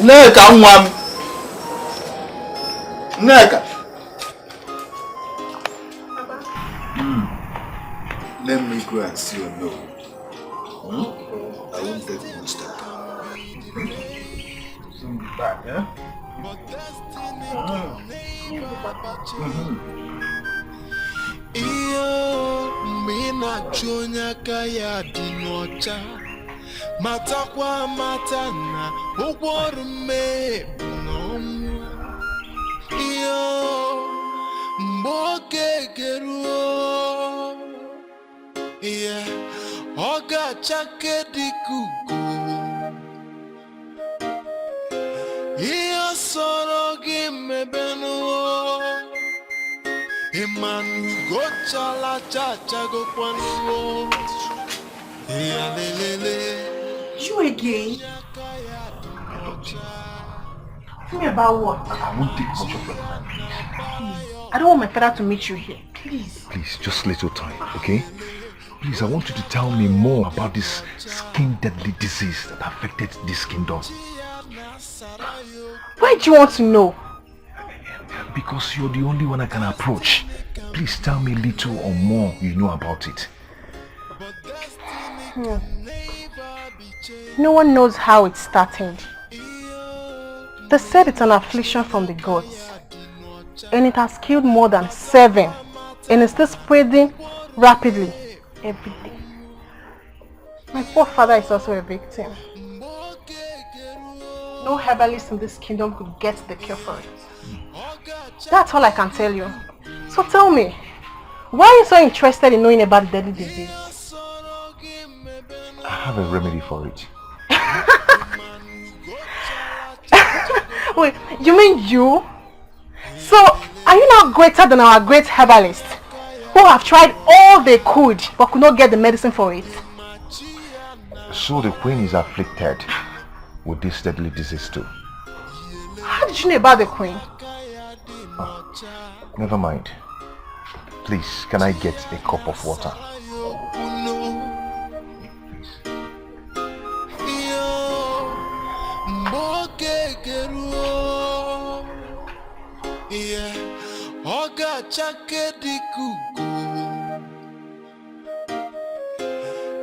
Nneka nwa m. Nneka. Let me go and see your no. I won't take one step. Soon be back, eh? Iyo mina chonya kaya dinocha. Matakwa matana ugworume bunomu iyo mboke geruo yeah oga chake dikuku iyo soro gimebenu imanu gochala chacha go kwanu yeah lelele. You again? Tell me about what? I won't take much of your time, please. I don't want my father to meet you here. Please. Please, just little time, okay? Please, I want you to tell me more about this skin deadly disease that affected this kingdom. Why do you want to know? Because you're the only one I can approach. Please tell me little or more you know about it. No one knows how it started. They said it's an affliction from the gods, and it has killed more than 7, and it's still spreading rapidly every day. My poor father is also a victim. No herbalist in this kingdom could get the cure for it. That's all I can tell you. So tell me, why are you so interested in knowing about the deadly disease? I have a remedy for it. Wait, you mean you? So, are you now greater than our great herbalists who have tried all they could but could not get the medicine for it? So the queen is afflicted with this deadly disease too. How did you know about the queen? Oh, never mind. Please, can I get a cup of water? Oga chake dikuku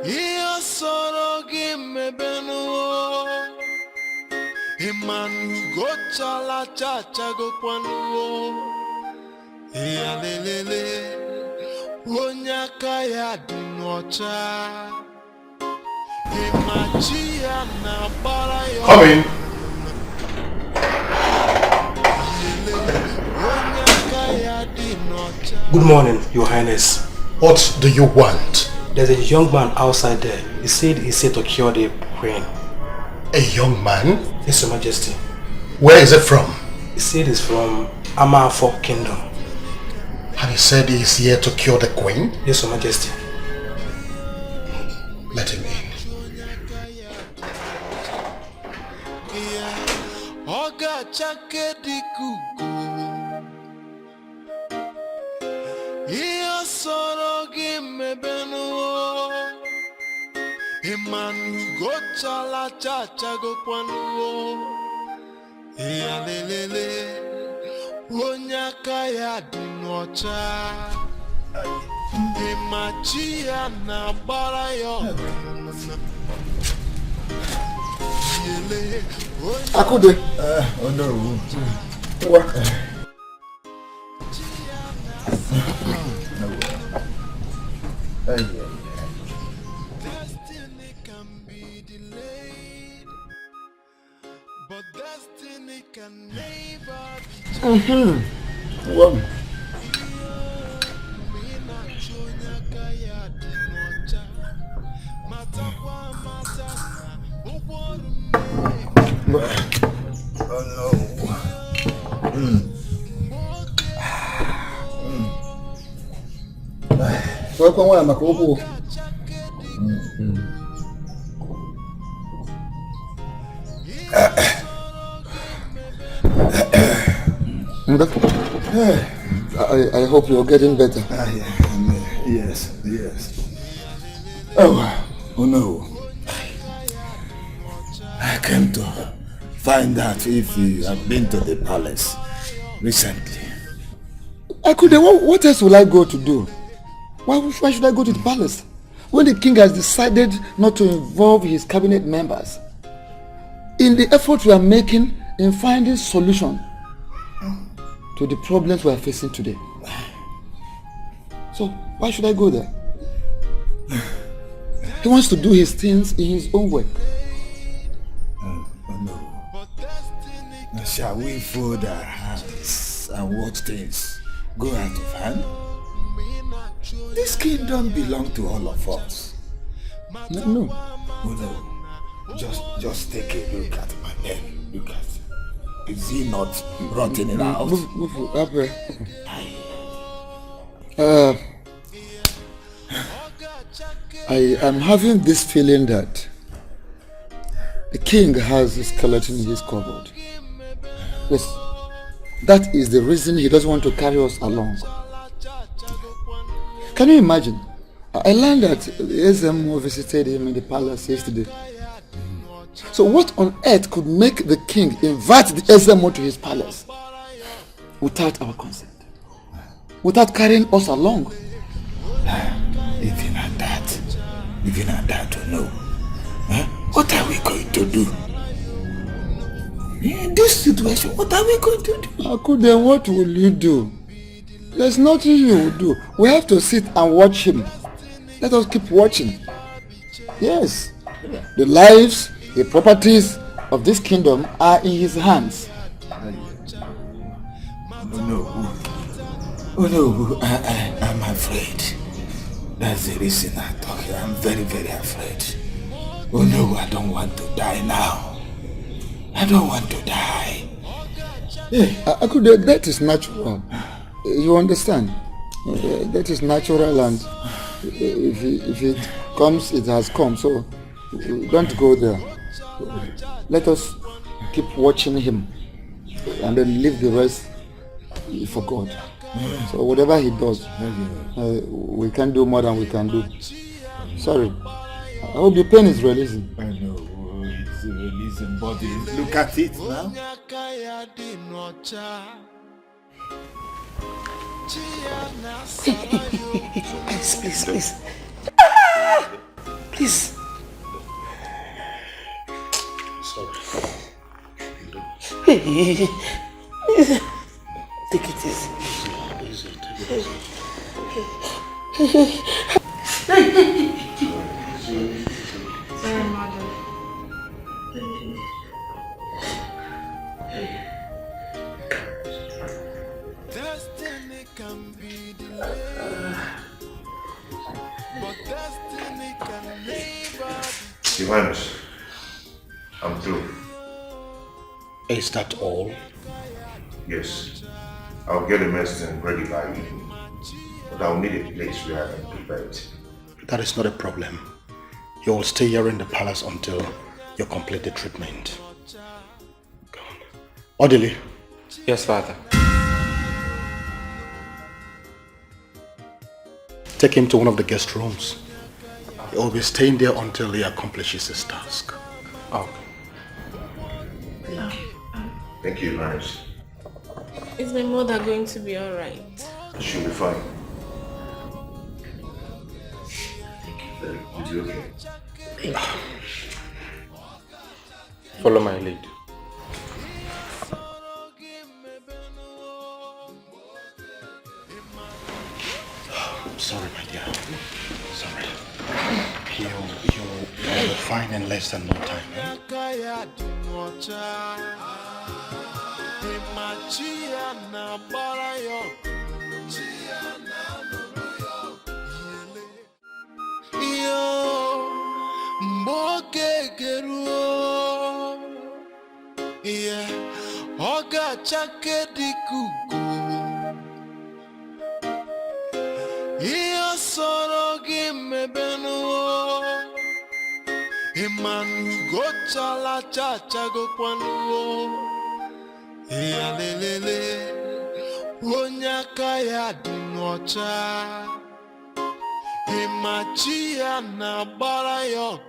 iyo soro gimebenu imanu gochala chacha go kwanu iya lelele onyaka ya dinocha imachia na bara yo. Come in. Good morning, Your Highness. What do you want? There's a young man outside there. He said he's here to cure the queen. A young man? Yes, Your Majesty. Where is it from? He said it's from Amafo Kingdom. And he said he's here to cure the queen? Yes, Your Majesty. Let him in. Oga chake dikuku iyo soro gimebenu Emanu go chala chacha go kwanu. Lelele. Onyaka ya dinocha. Emachia na bara yo. Akude. Oh no. What? Destiny can be delayed, but destiny can never be Well. Oh no. So come on, Makobo. I hope you're getting better. Yes. Oh no. I came to find out if you have been to the palace recently. Akude, what else will I go to do? Why should I go to the palace? When the king has decided not to involve his cabinet members in the effort we are making in finding solution to the problems we are facing today. So why should I go there? He wants to do his things in his own way. Oh no. Now, shall we fold our hands and watch things go out of hand? This kingdom belongs to all of us. No. Oh no. Just take a look at my head. Look at it. Is he not rotting it out? Move up here. I am having this feeling that the king has a skeleton in his cupboard. Yes, that is the reason he doesn't want to carry us along. Can you imagine? I learned that the SMO visited him in the palace yesterday. So what on earth could make the king invite the SMO to his palace without our consent? Without carrying us along? Even at that, oh no. What are we going to do? In this situation, what are we going to do? Akude, what will you do? There's nothing you will do. We have to sit and watch him. Let us keep watching. Yes. The lives, the properties of this kingdom are in his hands. Oh no, I'm afraid. That's the reason I'm talking. I'm very, very afraid. Oh no, I don't want to die now. I don't want to die. Akude, that is natural. You understand? That is natural, and if it comes, it has come. So don't go there. Let us keep watching him and then leave the rest for God. So whatever he does, we can do more than we can do. Sorry. I hope the pain is releasing. I know, it's releasing, but look at it now. Please. Please. Sorry. Take it easy. Sorry, madam. Destiny can be delayed, but destiny can never be. Your Highness, I'm through. Is that all? Yes. I'll get the medicine ready by evening. But I'll need a place where I can prepare it. That is not a problem. You will stay here in the palace until you complete the treatment. Come on. Orderly. Yes, Father. Take him to one of the guest rooms. He will be staying there until he accomplishes his task. Okay. Thank you, Maris. Is my mother going to be alright? She'll be fine. Is you okay? Follow my lead. Sorry, my dear. Sorry. You'll be fine in less than no time. Eh? Imanu go chala cha cha go kwanu ya lelele onyaka ya dinocha imachia na bara yo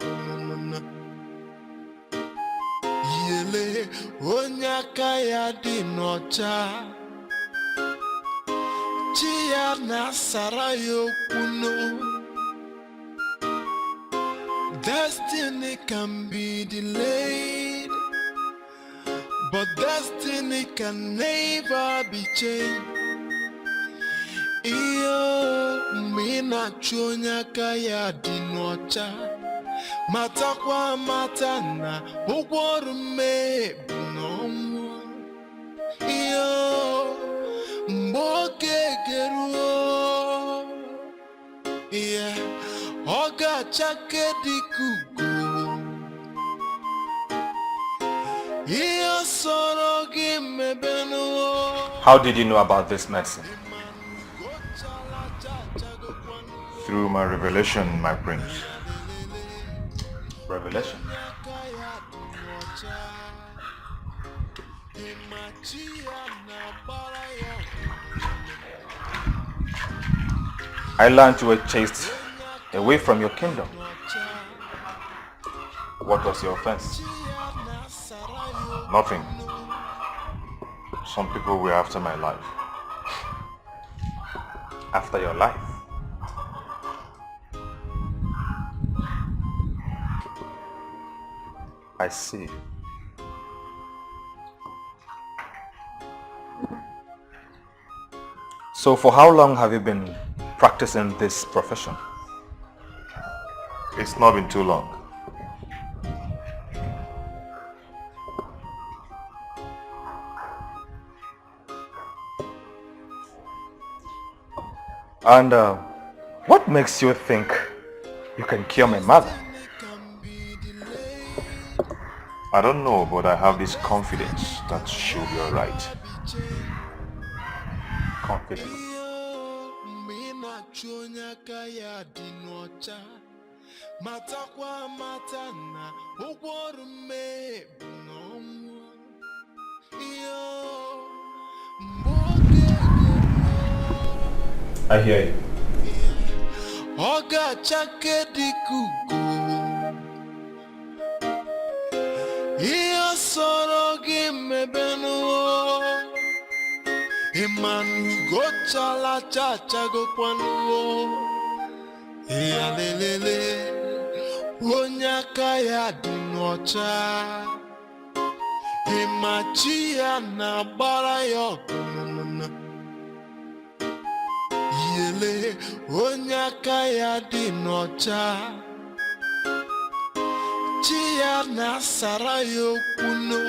yele onyaka ya dinocha chia na sarayo kuno. Destiny can be delayed, but destiny can never be changed. Iyo mina chonya kaya dinocha matakwa matana ugworume bunomu. Iyo mboke geruo yeah. Oga chake dikugu Iyo soro gimebenu. How did you know about this medicine? Through my revelation, my prince. Revelation? I learned you were chased away from your kingdom. What was your offense? Nothing. Some people were after my life. After your life? I see. So for how long have you been practicing this profession? It's not been too long. And what makes you think you can cure my mother? I don't know, but I have this confidence that she'll be alright. Confidence. I hear you. Oga chake dikugu Iyo soro gimebenu. Imanu go chala cha cha go kwanu ya lelele onyaka ya dinocha imachia na bara yo yele onyaka ya dinocha chia na sarayo kuno.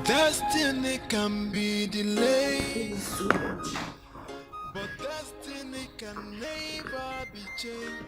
Destiny can be delayed, but destiny can never be changed.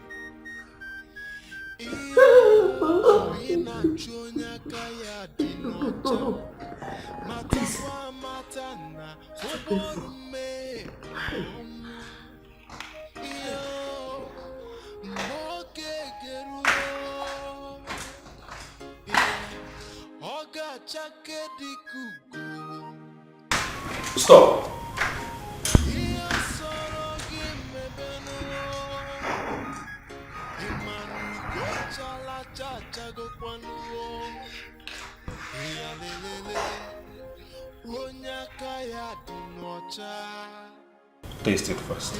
Stop. taste it first.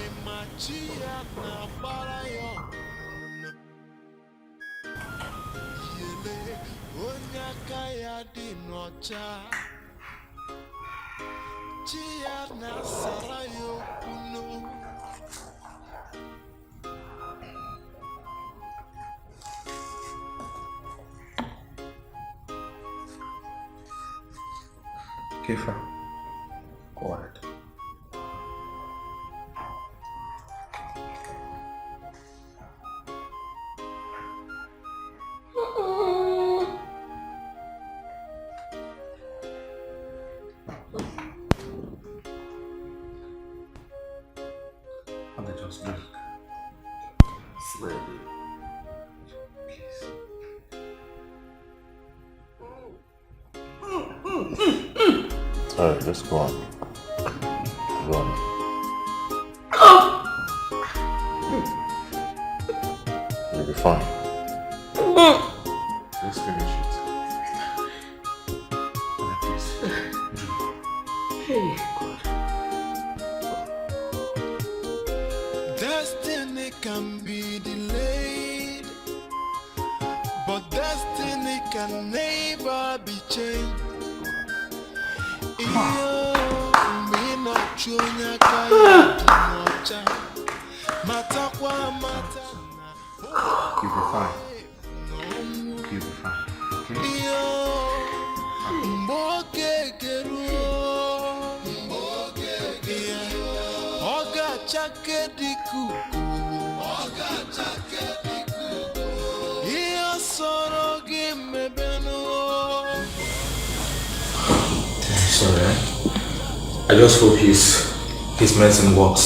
Kefra, go ahead. Just drink. Slowly. Alright, let's go on. Go on. You'll be fine. Let's finish it. Hey. Destiny can be delayed, but destiny can never be changed. You'll be fine. You'll be fine. Sorry. I just hope his medicine works.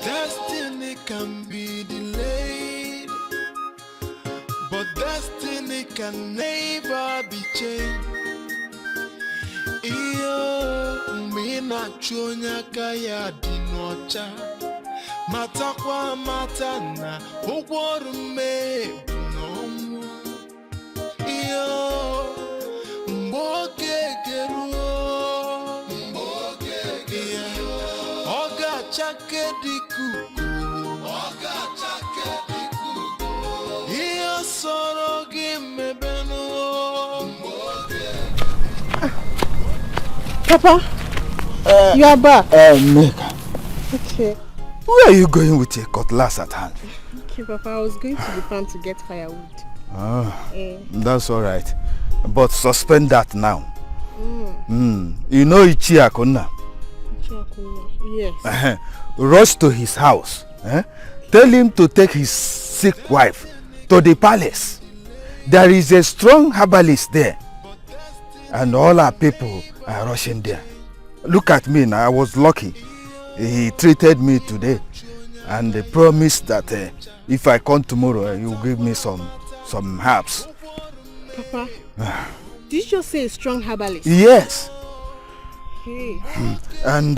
Destiny can be delayed, but destiny can never be changed. Mina chonya kaya dinocha, matakwa matana, uwarume nomu. Mboge geruo, oga chake diku. Papa, you are back. Mega. Okay. Where are you going with your cutlass at hand? Okay, Papa, I was going to the farm to get firewood. That's alright. But suspend that now. You know Ichiakuna? Yes. Rush to his house. Tell him to take his sick wife to the palace. There is a strong herbalist there. And all our people are rushing there. Look at me now, I was lucky. He treated me today. And they promised that if I come tomorrow, he will give me some herbs. Papa, did you just say a strong herbalist? Yes. Hey. And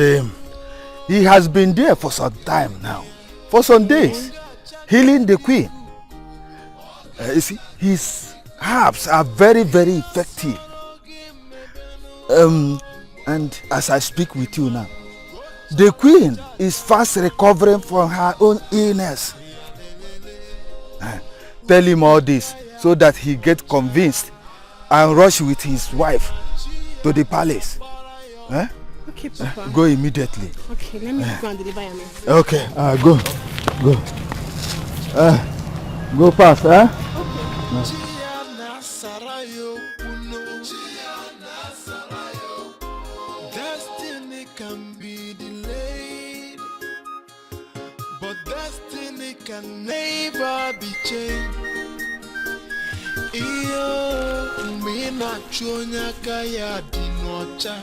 he has been there for some time now. For some days. Healing the queen. You see, his herbs are very, very effective. And as I speak with you now, the queen is fast recovering from her own illness. Tell him all this so that he get convinced and rush with his wife to the palace. Okay, Papa. Go immediately. Okay, let me go and deliver your message. Okay, go. Go past, Okay. Destiny can be delayed, but destiny can never be changed. Mina chonya kaya dinocha,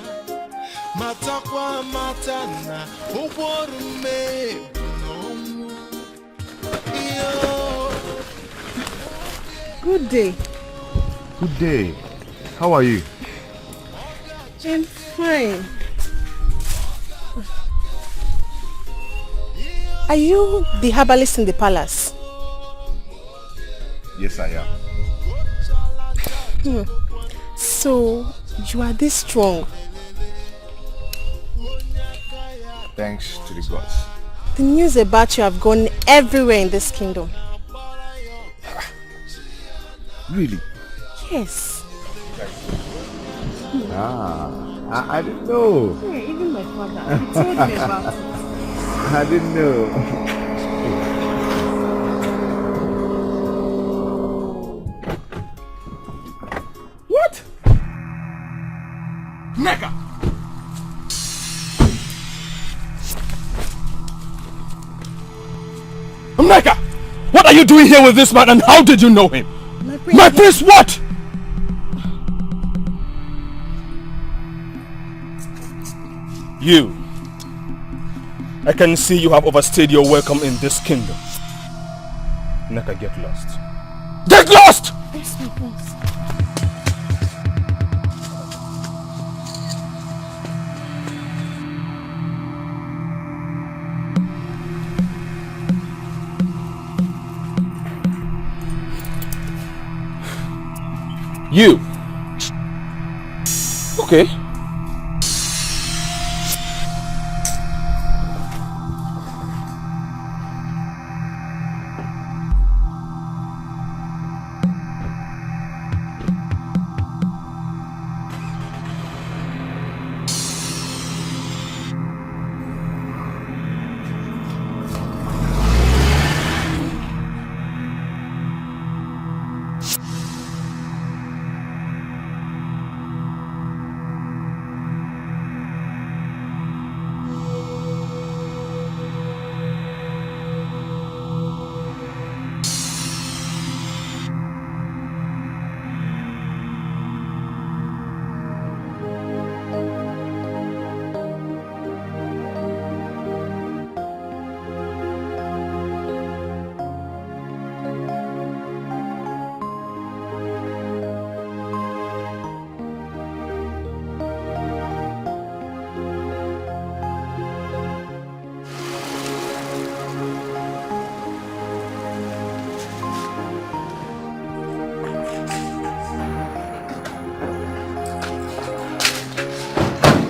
matakwa matana, uwarume nomu. Good day. Good day. How are you? I'm fine. Are you the herbalist in the palace? Yes, I am. So, you are this strong? Thanks to the gods. The news about you have gone everywhere in this kingdom. Really? Yes. I didn't know. Yeah, even my father. He told me about it. I didn't know. What? Nneka! Nneka! What are you doing here with this man and how did you know him? My prince what? You. I can see you have overstayed your welcome in this kingdom. Nneka, get lost. Get lost! Yes, my prince. You. Okay.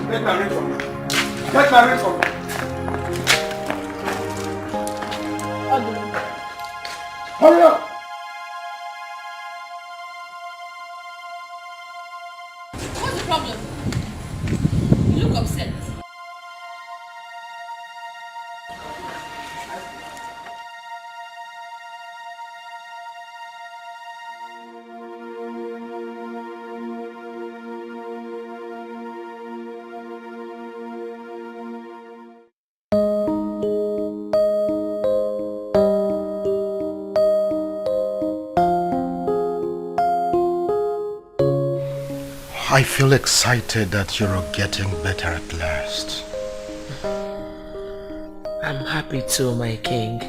Get my ring from me. Get my ring from me. Hurry up! What's the problem? You look upset. I feel excited that you're getting better at last. I'm happy too, my king.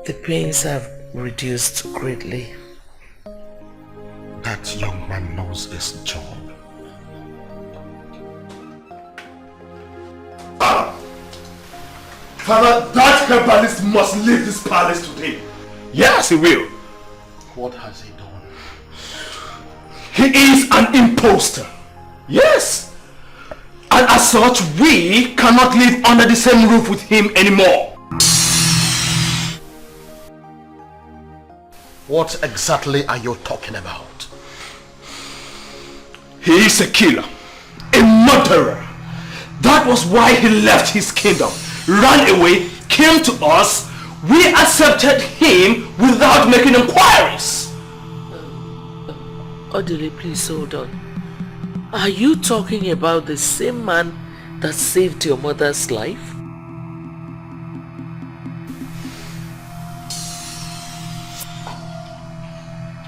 The pains have reduced greatly. That young man knows his job. Father, that herbalist must leave this palace today. Yes, he will. What has he done? He is an imposter. Yes. And as such, we cannot live under the same roof with him anymore. What exactly are you talking about? He is a killer, a murderer. That was why he left his kingdom, ran away, came to us. We accepted him without making inquiries. Odile, please hold on. Are you talking about the same man that saved your mother's life?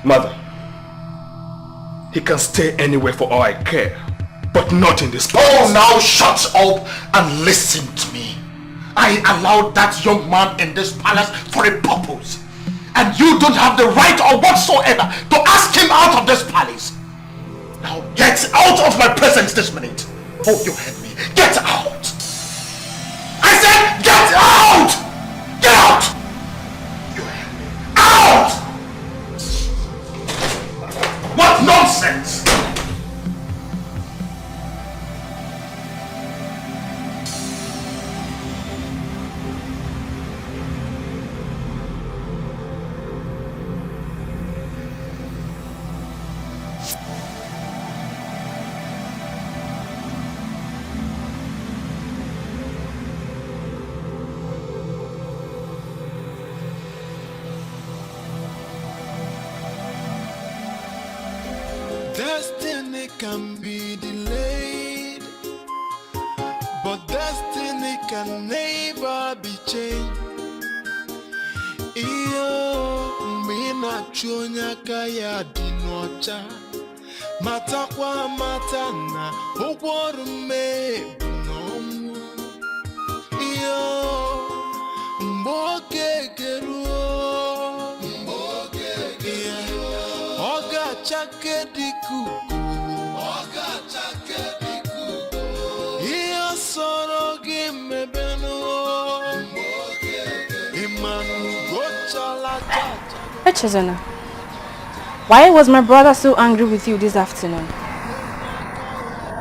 Mother, he can stay anywhere for all I care, but not in this place. Oh, now shut up and listen to me. I allowed that young man in this palace for a purpose. And you don't have the right or whatsoever to ask nonsense this minute. Oh, you heard me. Get out! I said get out! Get out! You heard me. Out! What nonsense! Destiny can be delayed, but destiny can never be changed. Iyo mina chonya kaya dinocha mata kwa mata na ukworu me bunomu. Iyo mboke keruo oga chake dikuku iyo soro gimebenu imanu gochala chacha. Echezona, why was my brother so angry with you this afternoon?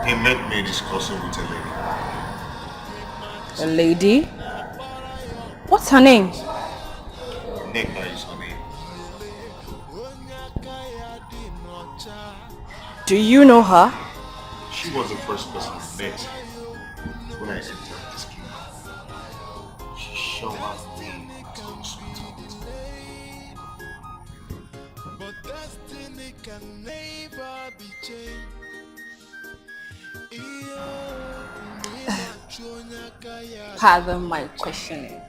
He met me discussing with a lady. A lady? What's her name? Nika is her name. Do you know her? She was the first person I met when I entered this kingdom. She showered me with sweet. But destiny can never be changed. Pardon my questioning.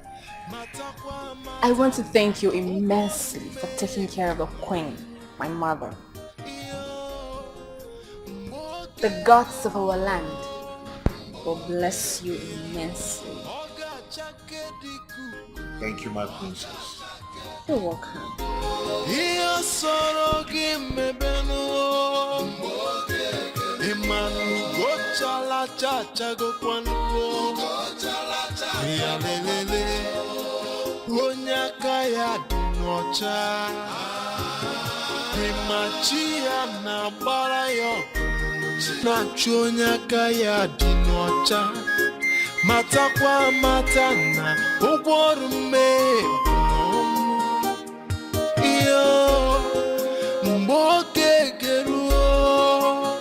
I want to thank you immensely for taking care of the queen, my mother. The gods of our land will bless you immensely. Thank you, my princess. You're welcome. Nachonya kaya dinocha mata kwa mata na ukworu me iyo mboke keruo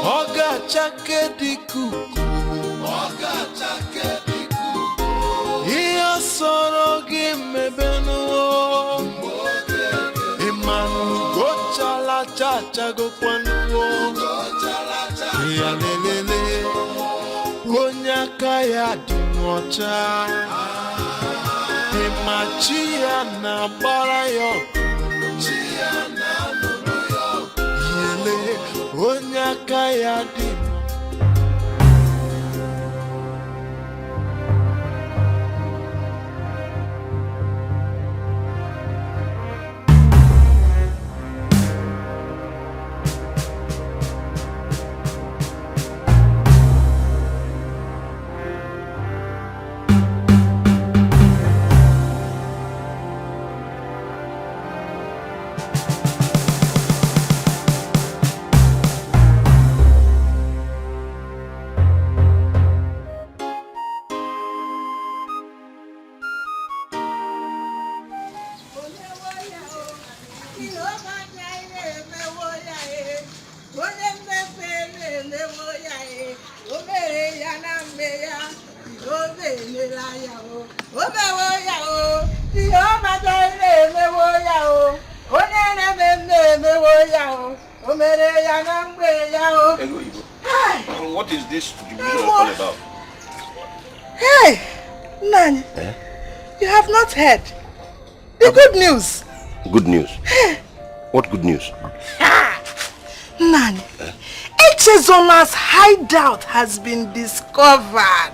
oga chake dikuku iyo soro gimebenu imanu gochala chacha go kwanuo ya lelele onyaka ya dinocha imachia na barayo yele onyaka ya dinocha. What is this division all about? Hey, Nani, you have not heard the good news. Good news? What good news? Nani, Echezona's hideout has been discovered.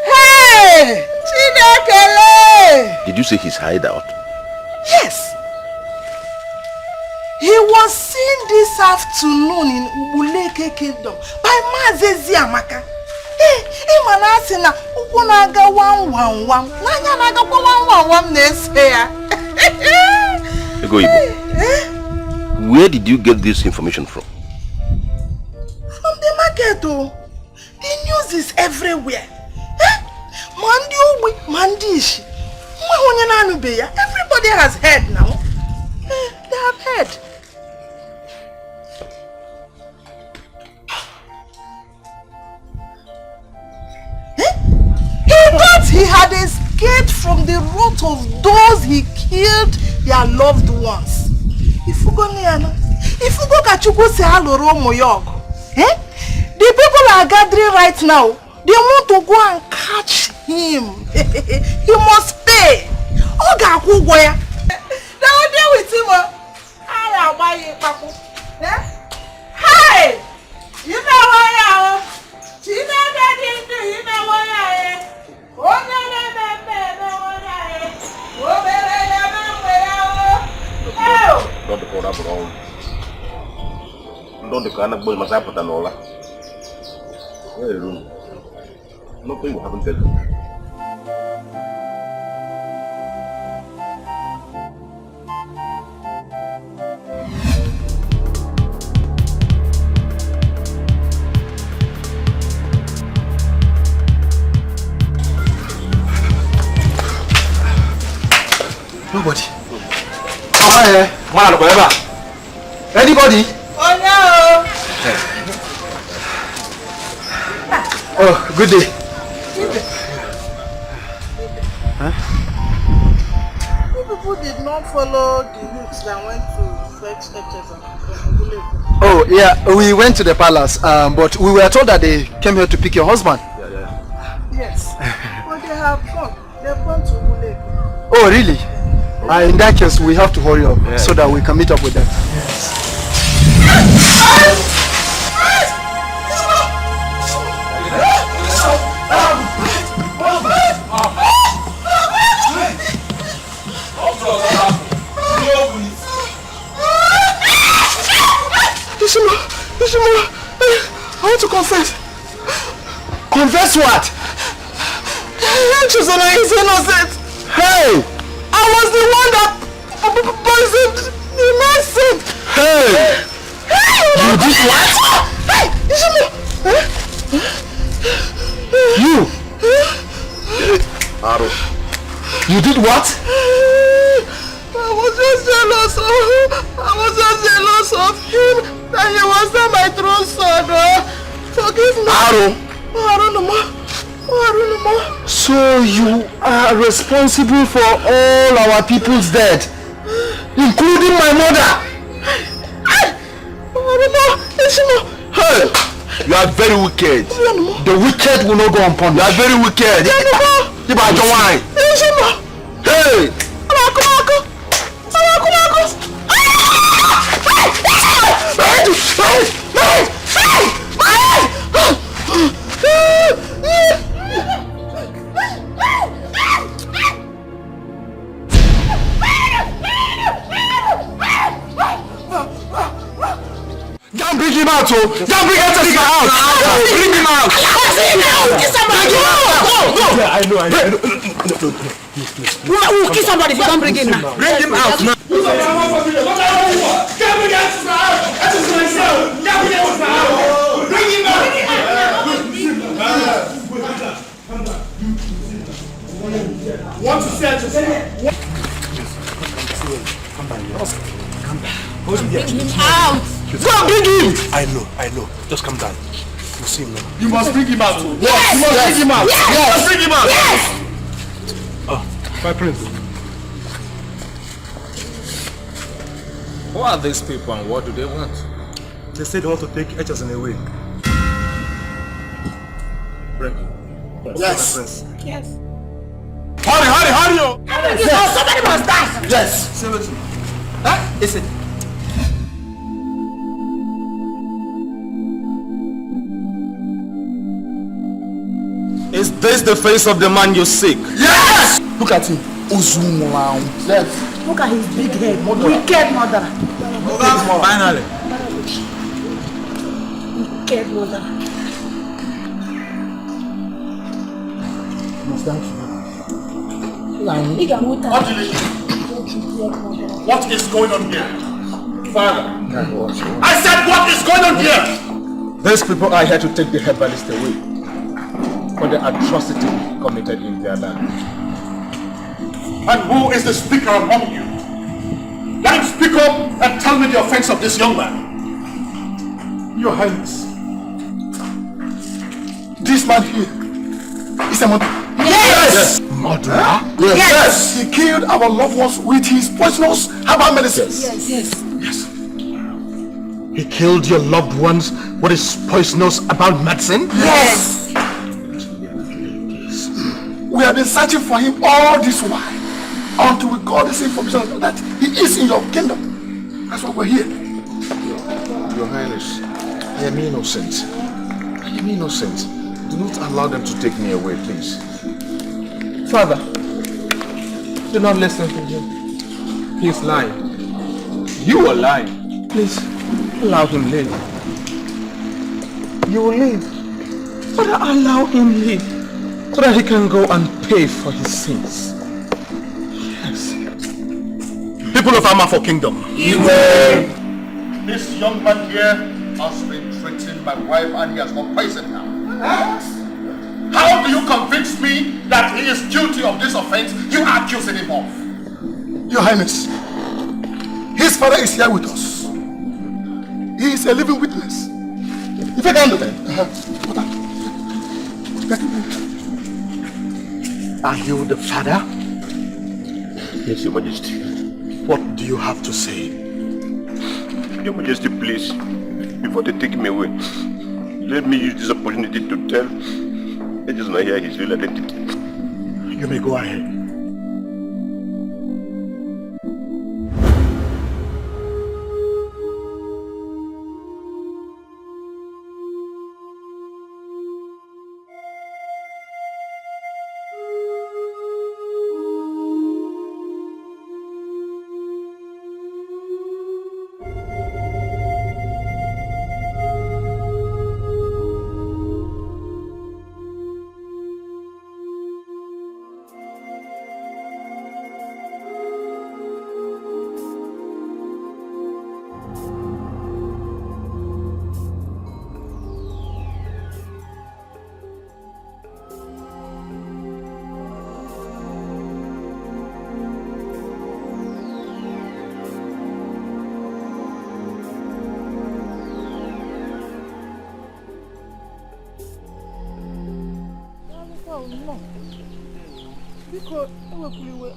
Hey, Chinekele! Did you say his hideout? Yes. He was seen this afternoon in Ubuleke Kingdom by Mazezi Amaka. Imanasi na ukunaga 111. Nanya naga 111 nesea. Ego Ibo. Where did you get this information from? From the market, oh. The news is everywhere. Mandishi. Everybody has heard now. They have heard. He thought he had escaped from the wrath of those he killed their loved ones. The people are gathering right now. They want to go and catch him. He must pay. They will deal with him. Hey! You know what I am? You know that you know what I am. Don't call up wrong. Don't the kind of boy must happen and all that. Nothing will happen to you. Nobody. Anybody? Oh no! Oh, good day. Huh? You people did not follow the routes that went to fetch Etches from Ubuleke. Oh, yeah, we went to the palace, but we were told that they came here to pick your husband. Yes, but they have gone. They've gone to Ubuleke. Oh, really? In that case, we have to hurry up so that we can meet up with them. Yes. Ishimo, I want to confess. Confess what? Chusana is innocent. Hey! I was the one that poisoned the medicine. Hey! You did what? Hey! Ishimo! You! Aro. You did what? I was just jealous of him. And he was not my true son. Forgive me. Aro. Arunuma. So you are responsible for all our people's death, including my mother. Hey, you are very wicked. The wicked will not go unpunished. You are very wicked. Hey. Don't bring him out, oh! Don't bring Angelica out! Bring him out! Yeah, I know. We'll kill somebody if you don't bring him now. Bring him out now. Want to say to Bring him out. Go and bring him. I know. Just calm down. We'll see him now. You must bring him out. Yes. You must bring him out. Yes. You must bring him out. Yes. Oh, my prince. Who are these people and what do they want? They say they want to take Echerson away. Yes. Prince. Yes. Hurry! Yes. Somebody must die. Yes. Seriously. Huh? Is it? Is this the face of the man you seek? Yes! Look at him. Look at his big head. Wicked mother. Finally. Wicked mother. What is going on here? Father. I said what is going on here? These people are here to take the herbalist away for the atrocity committed in their land. And who is the speaker among you? Let him speak up and tell me the offense of this young man. Your Highness, this man here is a murderer. Yes! Murderer? Yes. He killed our loved ones with his poisonous herbal medicines. Yes. He killed your loved ones with his poisonous herbal medicine? Yes. We have been searching for him all this while until we got this information that he is in your kingdom. That's why we're here. Your Highness, I am innocent. I am innocent. Do not allow them to take me away, please. Father, do not listen to him. He is lying. You are lying. Please, allow him live. You will live. Father, allow him live. So that he can go and pay for his sins. Yes. People of Amafo Kingdom. This young man here has been treating my wife and he has not poisoned her. How do you convince me that he is guilty of this offense you are accusing him of? Your Highness, his father is here with us. He is a living witness. If I can do that. Are you the father? Yes, Your Majesty. What do you have to say? Your Majesty, please, before they take me away, let me use this opportunity to tell Ejizona here his real identity. You may go ahead.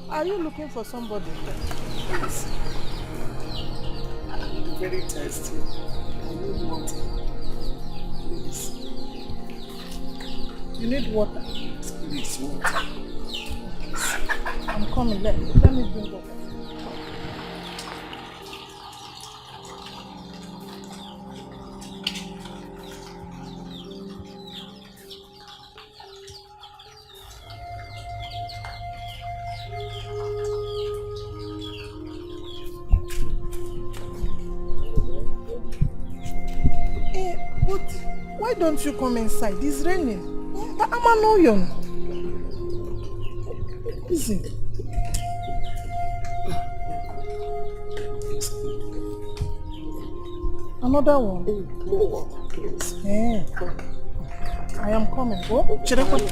Are you looking for somebody? Yes. I'm very thirsty. I need water. Please. You need water? Please, water. I'm coming. Let me bring water. Why don't you come inside? It's raining. I'm annoying. Easy. Another one. More, please. Yeah. I am coming. Oh, should I come?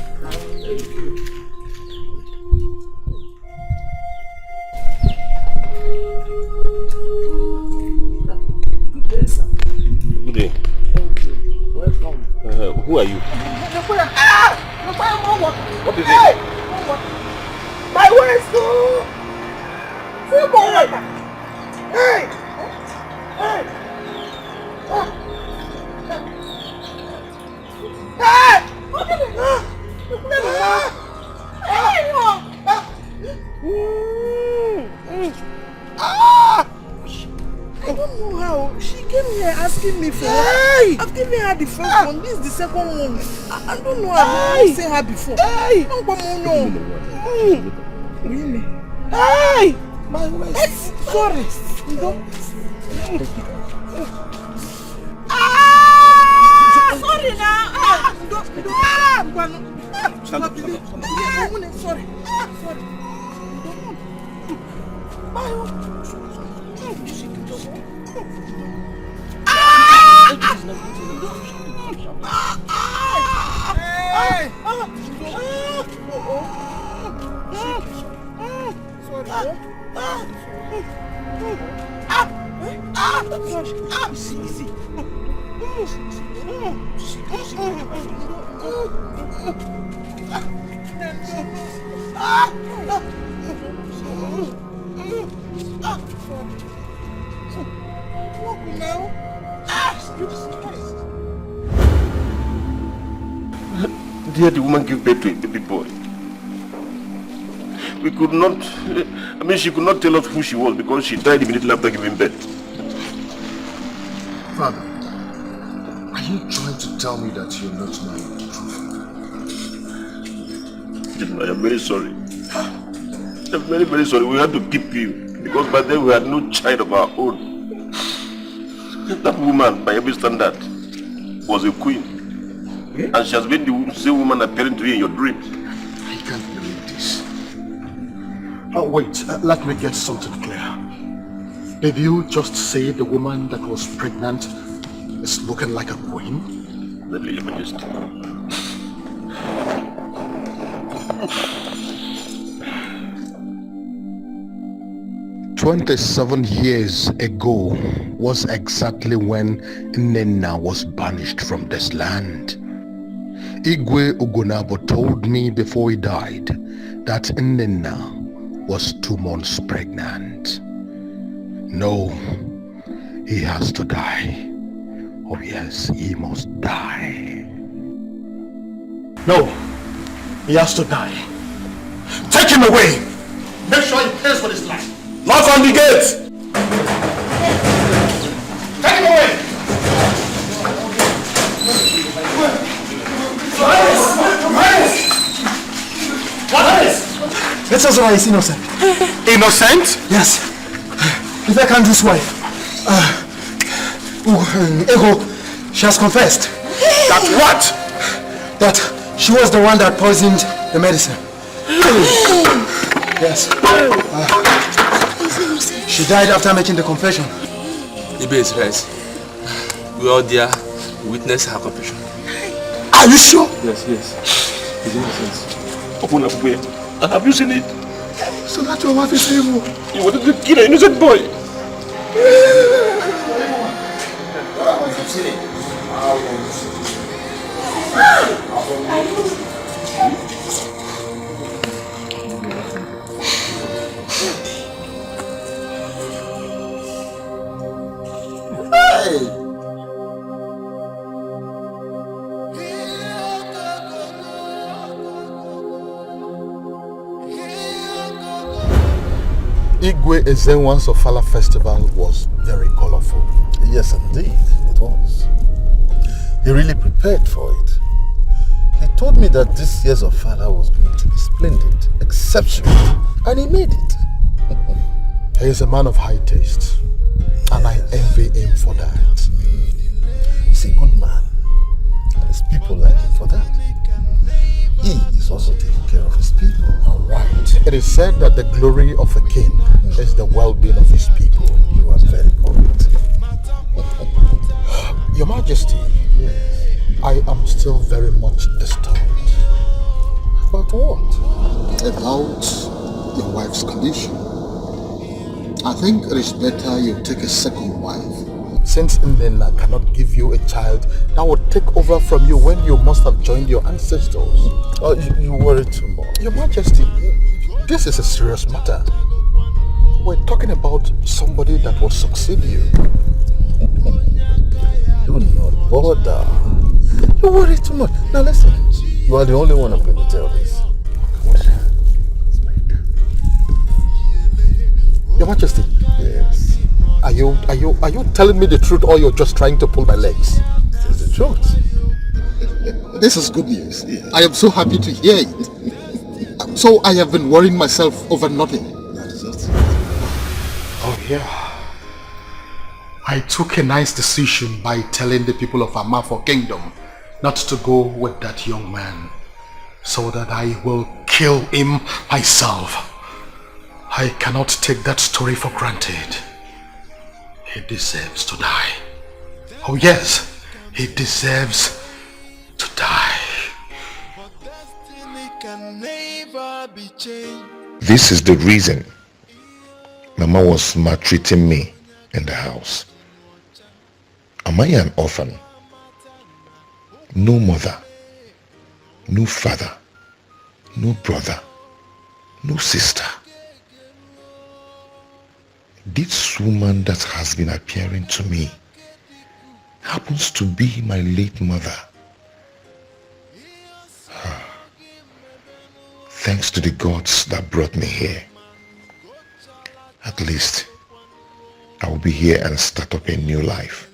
Good day, sir. Good day. Welcome. Who are you? What is Hey! it? My waist, oh! Hey! Hey! I don't know how. She came here asking me for her. I've given her the first one. This is the second one. I don't know. I've never seen her before. No. Really? Hey! My waist. Sorry. Sorry now. Stand up. Sorry. Dear, the woman gave birth to a baby boy. We could not, she could not tell us who she was because she died immediately after giving birth. Father, are you trying to tell me that you're not my true father? I am very sorry. I'm very, very sorry. We had to keep you because by then we had no child of our own. That woman, by every standard, was a queen. Yeah? And she has been the same woman appearing to you in your dreams. I can't believe this. Oh, wait, let me get something clear. Did you just say the woman that was pregnant is looking like a queen? Your Majesty. 27 years ago was exactly when Nnenna was banished from this land. Igwe Ugonabo told me before he died that Nnenna was 2 months pregnant. No, he has to die. Oh yes, he must die. No, he has to die. Take him away! Make sure he pays for his life. Lock on the gate! Take him away! What is? Let us know he's innocent. Innocent? Yes. If I can't his wife. Ego, she has confessed. That what? That she was the one that poisoned the medicine. Yes. She died after making the confession. Ibe is right. We all there witness her confession. Are you sure? Yes. It's innocent. Open up, where? Have you seen it? So that your wife is evil. You wanted to kill an innocent boy. I've seen it. Igwe Ezenwan's Ofala festival was very colorful. Yes, indeed, it was. He really prepared for it. He told me that this year's Ofala was going to be splendid, exceptional, and he made it. He is a man of high taste, and I envy him for that. He's a good man, and his people like him for that. He is also taking care of his people. All right. It is said that the glory of a king is the well-being of his people. You are very correct. Your Majesty, yes. I am still very much disturbed. About what? About your wife's condition. I think it is better you take a second wife. Since Nnenna cannot give you a child that will take over from you when you must have joined your ancestors. Oh, you worry too much. Your Majesty, this is a serious matter. We're talking about somebody that will succeed you. Do not bother. You worry too much. Now listen, you are the only one I'm going to tell this. Your Majesty. Yes. Are you telling me the truth, or you're just trying to pull my legs? It's the truth. This is good news. I am so happy to hear it. So I have been worrying myself over nothing. That is it. Oh yeah. I took a nice decision by telling the people of Amafo Kingdom not to go with that young man, so that I will kill him myself. I cannot take that story for granted. He deserves to die. Oh yes, he deserves to die. This is the reason Mama was maltreating me in the house. Am I an orphan? No mother, no father, no brother, no sister. This woman that has been appearing to me happens to be my late mother. Thanks to the gods that brought me here. At least I will be here and start up a new life.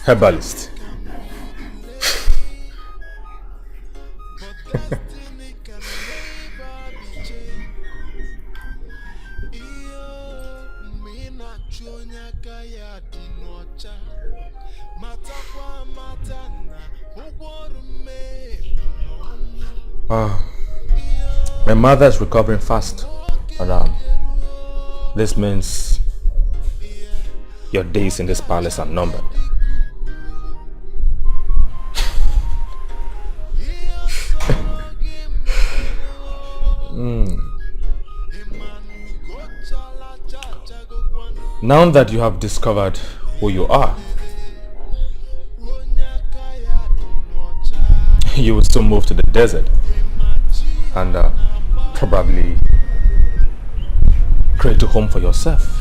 Herbalist. My mother is recovering fast, but this means your days in this palace are numbered. Now that you have discovered who you are, you will soon move to the desert and probably create a home for yourself.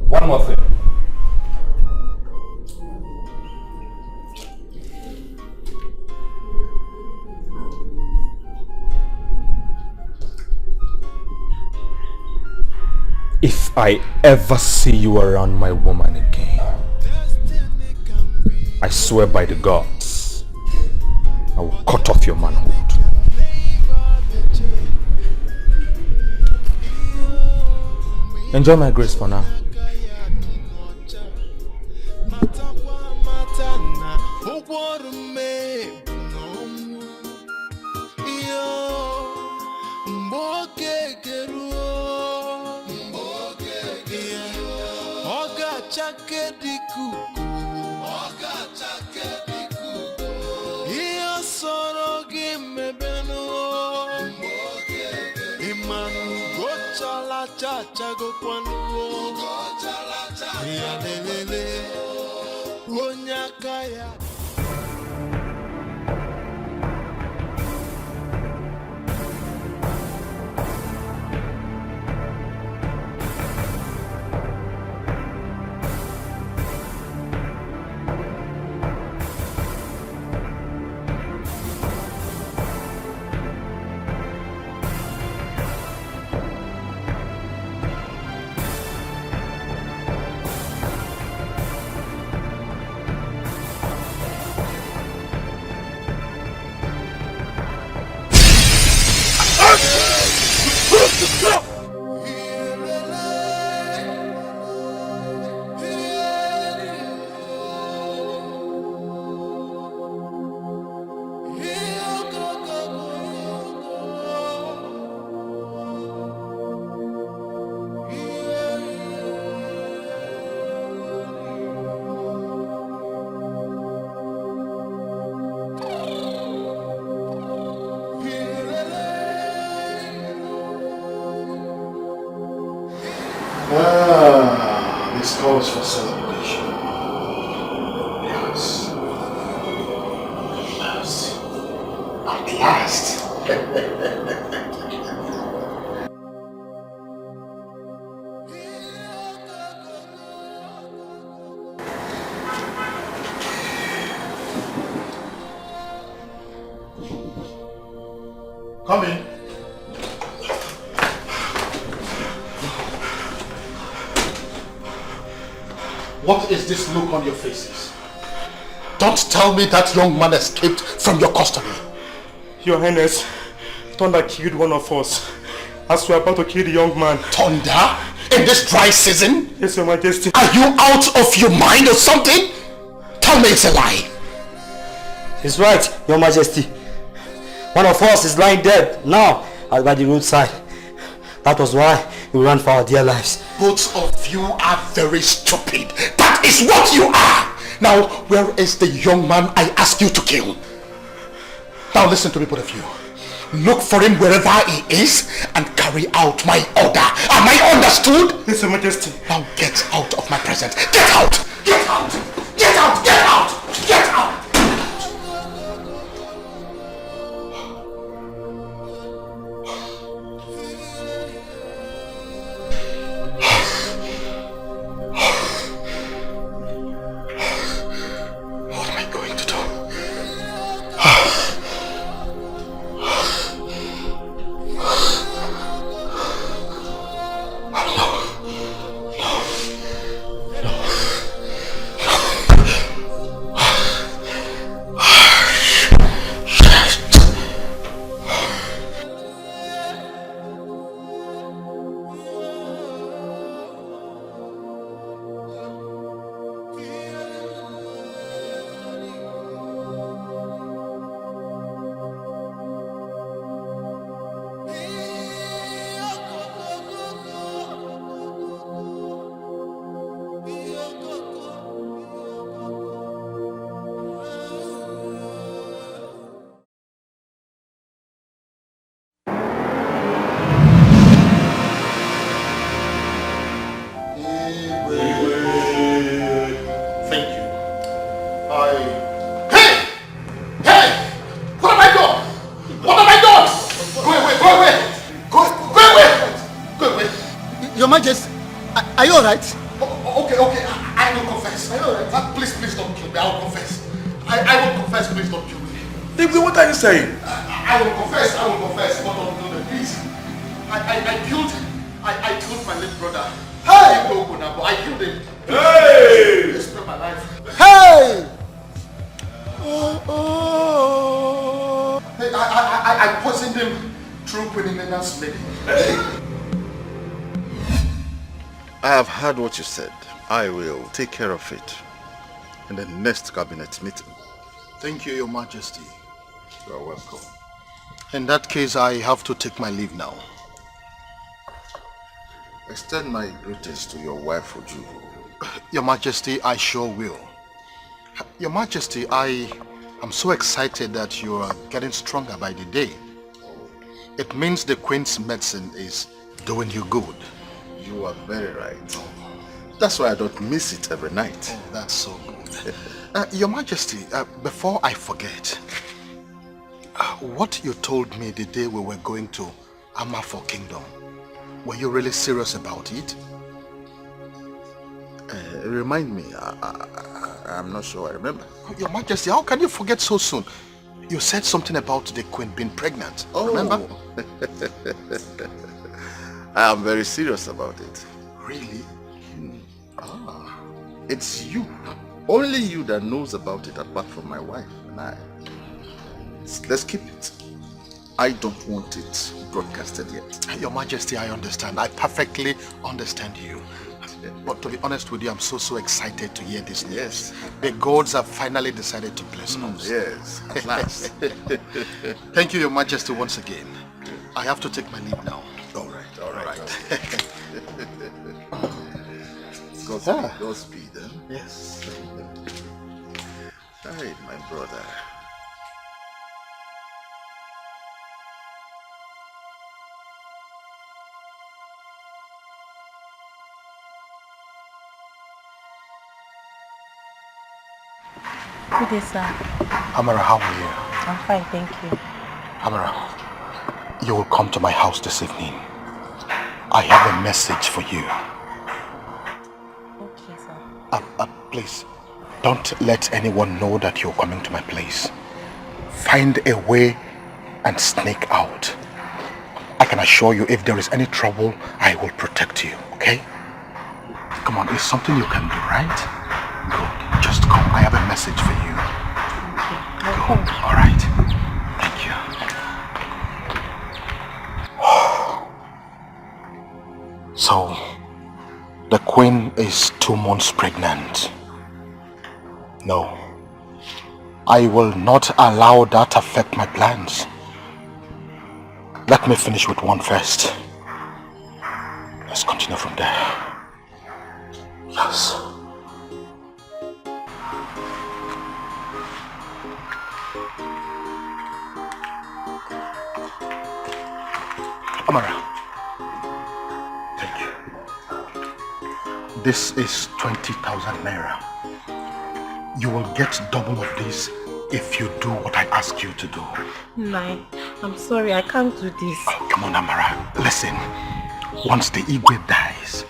One more thing. If I ever see you around my woman again, I swear by the gods, I will cut off your manhood. Enjoy my grace for now. This calls for celebration. At last. Come in. What is this look on your faces? Don't tell me that young man escaped from your custody. Your Highness, Thunder killed one of us as we are about to kill the young man. Thunder? In this dry season? Yes, Your Majesty. Are you out of your mind or something? Tell me it's a lie. He's right, Your Majesty. One of us is lying dead now by the roadside. That was why we ran for our dear lives. Both of you are very stupid. That is what you are. Now, where is the young man I asked you to kill? Now listen to me, both of you. Look for him wherever he is and carry out my order. Am I understood? Yes, Your Majesty. Now get out of my presence. Get out! Get out! Get out! Get out! Get out! Are you alright? Okay, I will confess. Are you alright? Please don't kill me. I will confess. I will confess. Please don't kill me. Digby, what are you saying? I will confess. But don't kill me, please. I killed my late brother. Hey! I killed him. Hey! He spared my life. Hey! Hey, I poisoned him through Queen Elena's lady. Hey! I have heard what you said. I will take care of it in the next cabinet meeting. Thank you, Your Majesty. You are welcome. In that case, I have to take my leave now. Extend my greetings to your wife, Oju. Your Majesty, I sure will. Your Majesty, I am so excited that you are getting stronger by the day. It means the Queen's medicine is doing you good. You are very right. That's why I don't miss it every night. Oh, that's so good. Your Majesty, before I forget, what you told me the day we were going to Amafo Kingdom, were you really serious about it? Remind me. I'm not sure I remember. Your Majesty, how can you forget so soon? You said something about the Queen being pregnant. Oh. Remember? I am very serious about it. Really? It's you. Only you that knows about it apart from my wife and I. Let's keep it. I don't want it broadcasted yet. Your Majesty, I understand. I perfectly understand you. But to be honest with you, I'm so excited to hear this news. Yes. The gods have finally decided to bless us. Yes, at last. Thank you, Your Majesty, once again. I have to take my leave now. All right. Godspeed, eh? Yes. Hi, my brother. Good day, sir. Amara, how are you? I'm fine, thank you. Amara, you will come to my house this evening. I have a message for you. Okay, sir. Please, don't let anyone know that you're coming to my place. Find a way and sneak out. I can assure you, if there is any trouble, I will protect you, okay? Come on, it's something you can do, right? Good. Just come. I have a message for you. Good. All right. Thank you. So, the queen is 2 months pregnant. No. I will not allow that to affect my plans. Let me finish with one first. Let's continue from there. Yes. Amara. Thank you. This is 20,000 naira. You will get double of this if you do what I ask you to do. Nai, I'm sorry, I can't do this. Oh, come on, Amara. Listen, once the Igwe dies,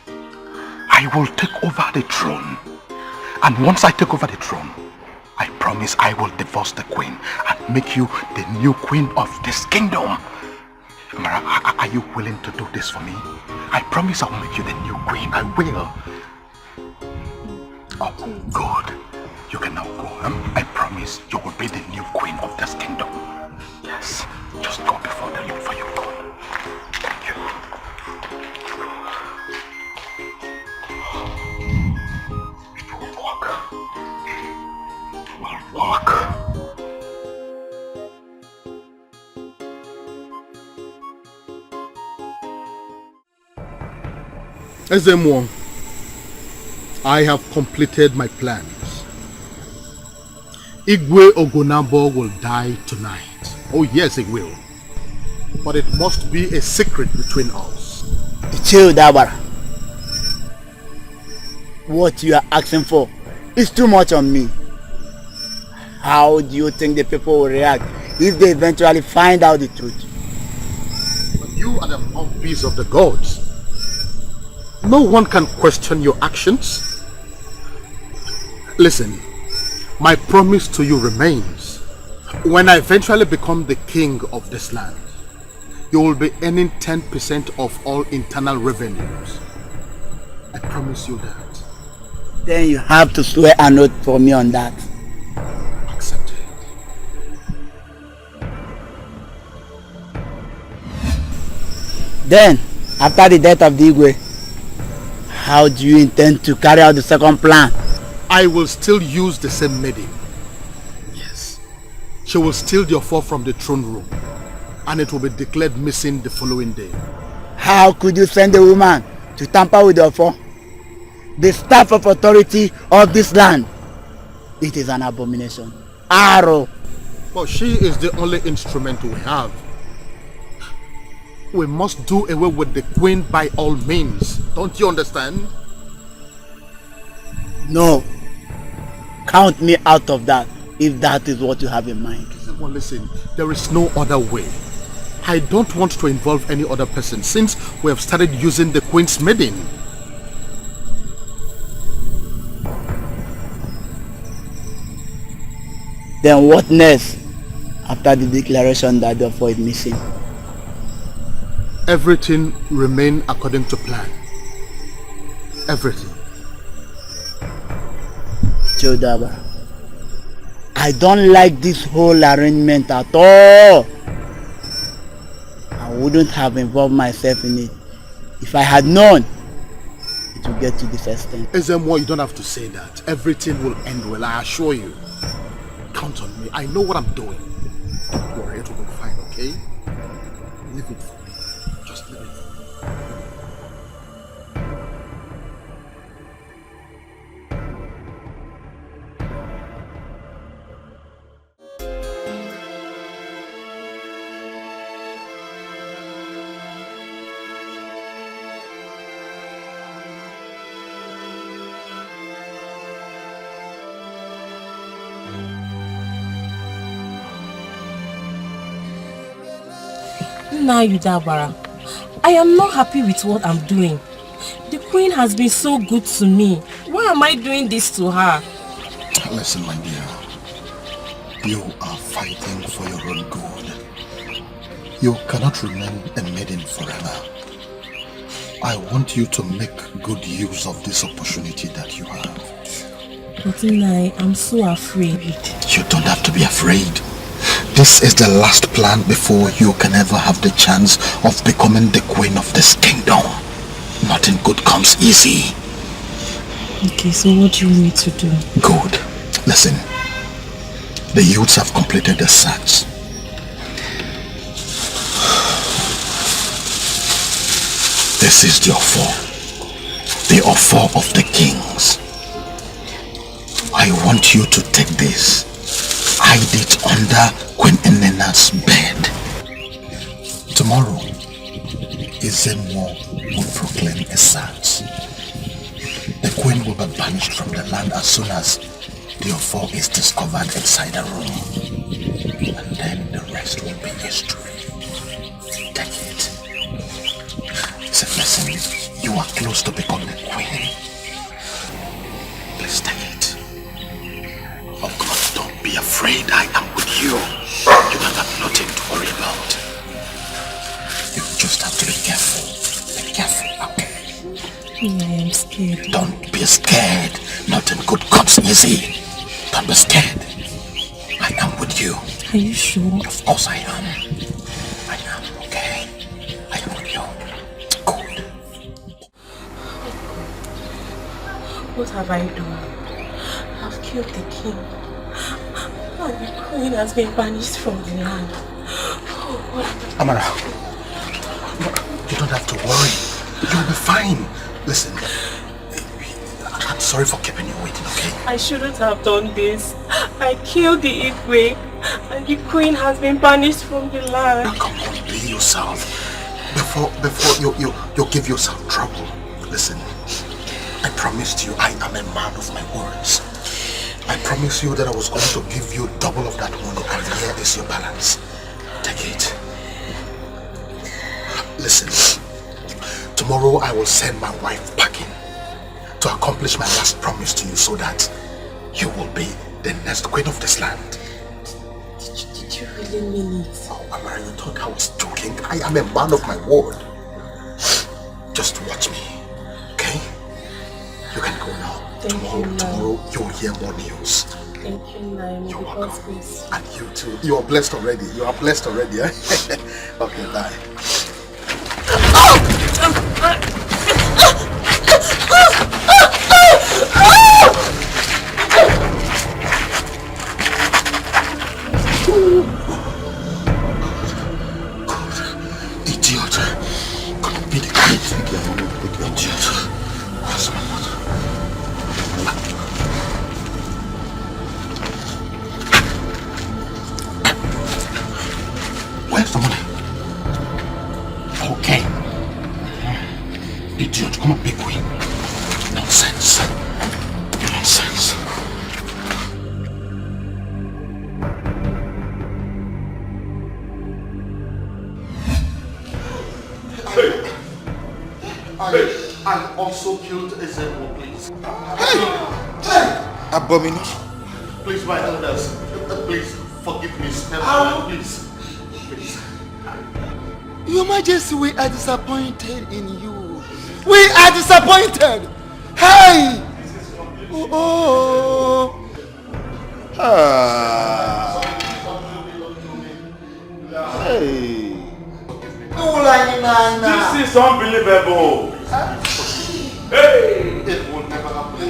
I will take over the throne. And once I take over the throne, I promise I will divorce the queen and make you the new queen of this kingdom. Amara, are you willing to do this for me? I promise I will make you the new queen. I will. Oh, good. You can now go. I promise you will be the new queen of this kingdom. Yes. Just go before the Lord for your God. Thank you. It will work. It will work. Ezemo, I have completed my plans. Igwe Ogonabo will die tonight. Oh yes, it will. But it must be a secret between us. Chill, Dabara. What you are asking for is too much on me. How do you think the people will react if they eventually find out the truth? But you are the mouthpiece of the gods. No one can question your actions. Listen, my promise to you remains. When I eventually become the king of this land, you will be earning 10% of all internal revenues. I promise you that. Then you have to swear an oath for me on that. Accept it. Then, after the death of the Igwe, how do you intend to carry out the second plan? I will still use the same maiden. Yes. She will steal the offer from the throne room, and it will be declared missing the following day. How could you send a woman to tamper with the offer? The staff of authority of this land. It is an abomination. Arrow. But she is the only instrument we have. We must do away with the queen by all means. Don't you understand? No. Count me out of that, if that is what you have in mind. Well, listen, there is no other way. I don't want to involve any other person since we have started using the queen's maiden. Then what next after the declaration that the offer is missing? Everything remain according to plan. Everything. Chodaba, I don't like this whole arrangement at all. I wouldn't have involved myself in it. If I had known, it would get to this extent. Ezemo, you don't have to say that. Everything will end well, I assure you. Count on me. I know what I'm doing. Don't worry, it will be fine, okay? Leave it for me. Just leave it for me. Nna Yudabara, I am not happy with what I'm doing. The queen has been so good to me. Why am I doing this to her? Listen, my dear. You are fighting for your own good. You cannot remain a maiden forever. I want you to make good use of this opportunity that you have. But Nai, I'm so afraid. You don't have to be afraid. This is the last plan before you can ever have the chance of becoming the queen of this kingdom. Nothing good comes easy. Okay, so what do you want me to do? Good. Listen. The youths have completed the search. This is the offer. The offer of the kings. I want you to take this. Hide it under Queen Enena's bed. Tomorrow, Izemwo will proclaim a search. The queen will be banished from the land as soon as the offer is discovered inside the room. And then the rest will be history. Take it. Say, listen, you are close to becoming the queen. Please take it. Oh God, don't be afraid. I am with you. You have nothing to worry about. You just have to be careful. Be careful, okay? I am scared. Don't be scared. Nothing good comes easy. Don't be scared. I am with you. Are you sure? Of course I am. I am, okay? I am with you. Good. What have I done? I've killed the king. And the queen has been banished from the land. Amara, you don't have to worry. You'll be fine. Listen, I'm sorry for keeping you waiting, okay? I shouldn't have done this. I killed the Igwe, and the queen has been banished from the land. Now, come on, be yourself. Before you give yourself trouble. Listen, I promised you I am a man of my words. I promised you that I was going to give you double of that money, and here is your balance. Take it. Listen, tomorrow I will send my wife packing to accomplish my last promise to you so that you will be the next queen of this land. Did you really mean it? Oh, Amara, you thought I was joking? I am a man of my word. Just watch me, okay? You can go now. Tomorrow you'll hear more news. Thank you, Naim. You're welcome. And you too. You are blessed already. You are blessed already, eh? Okay, bye. Idiot. Couldn't be the case. Idiot. Where's my mother? Where's the money? Okay. Idiot, come on, big queen. Nonsense. Nonsense. I also killed Ezemo, please. Abomination. Please, my elders. Please, forgive me. Please. Please. Your Majesty, we are disappointed in you. We are disappointed. Hey! Oh. Hey. This is unbelievable. Hey! It will never happen.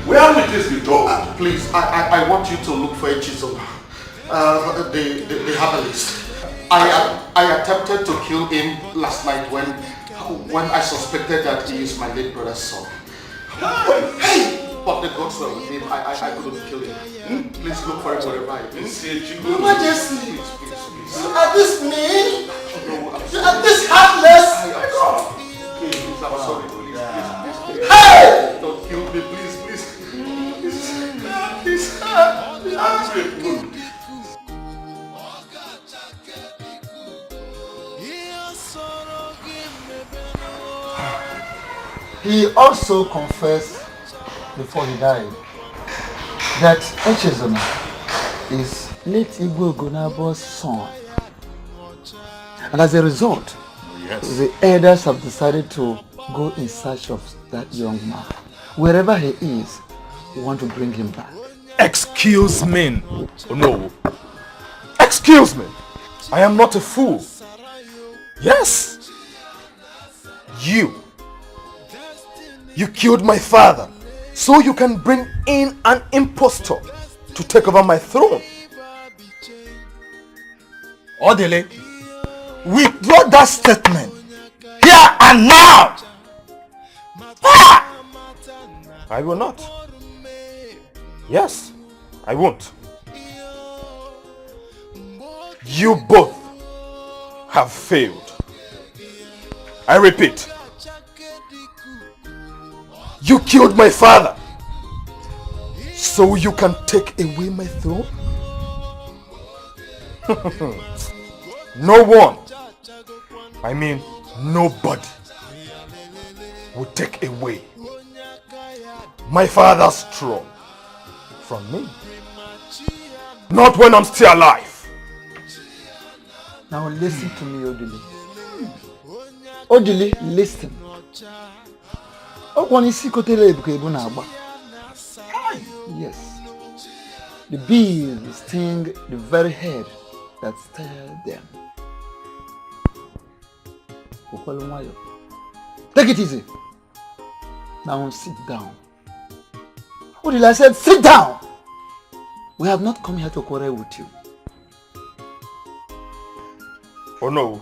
Where will this be done? Please, I want you to look for a chisel. The herbalist. I attempted to kill him last night when I suspected that he is my late brother's son. Hey! But the gods were with him. I couldn't kill him. Please look for him wherever he is. Your Majesty, you are this mean? You are this heartless? Please, I'm sorry. Please. Hey! Don't kill me, please. Please. I'm He also confessed before he died that Echezona is late Igwe Ogonabo's son. And as a result, the elders have decided to go in search of that young man. Wherever he is, we want to bring him back. Excuse me. Oh, no. Excuse me. I am not a fool. Yes. You killed my father so you can bring in an impostor to take over my throne. Odele, withdraw that statement here and now. I will not. Yes, I won't. You both have failed. I repeat, you killed my father so you can take away my throne? No one, I mean nobody, will take away my father's throne from me. Not when I'm still alive. Now listen to me, Odili. Odili, listen. Yes. The bees sting the very head that stirred them. Take it easy. Now sit down. Odili, I said sit down. We have not come here to quarrel with you. Oh no.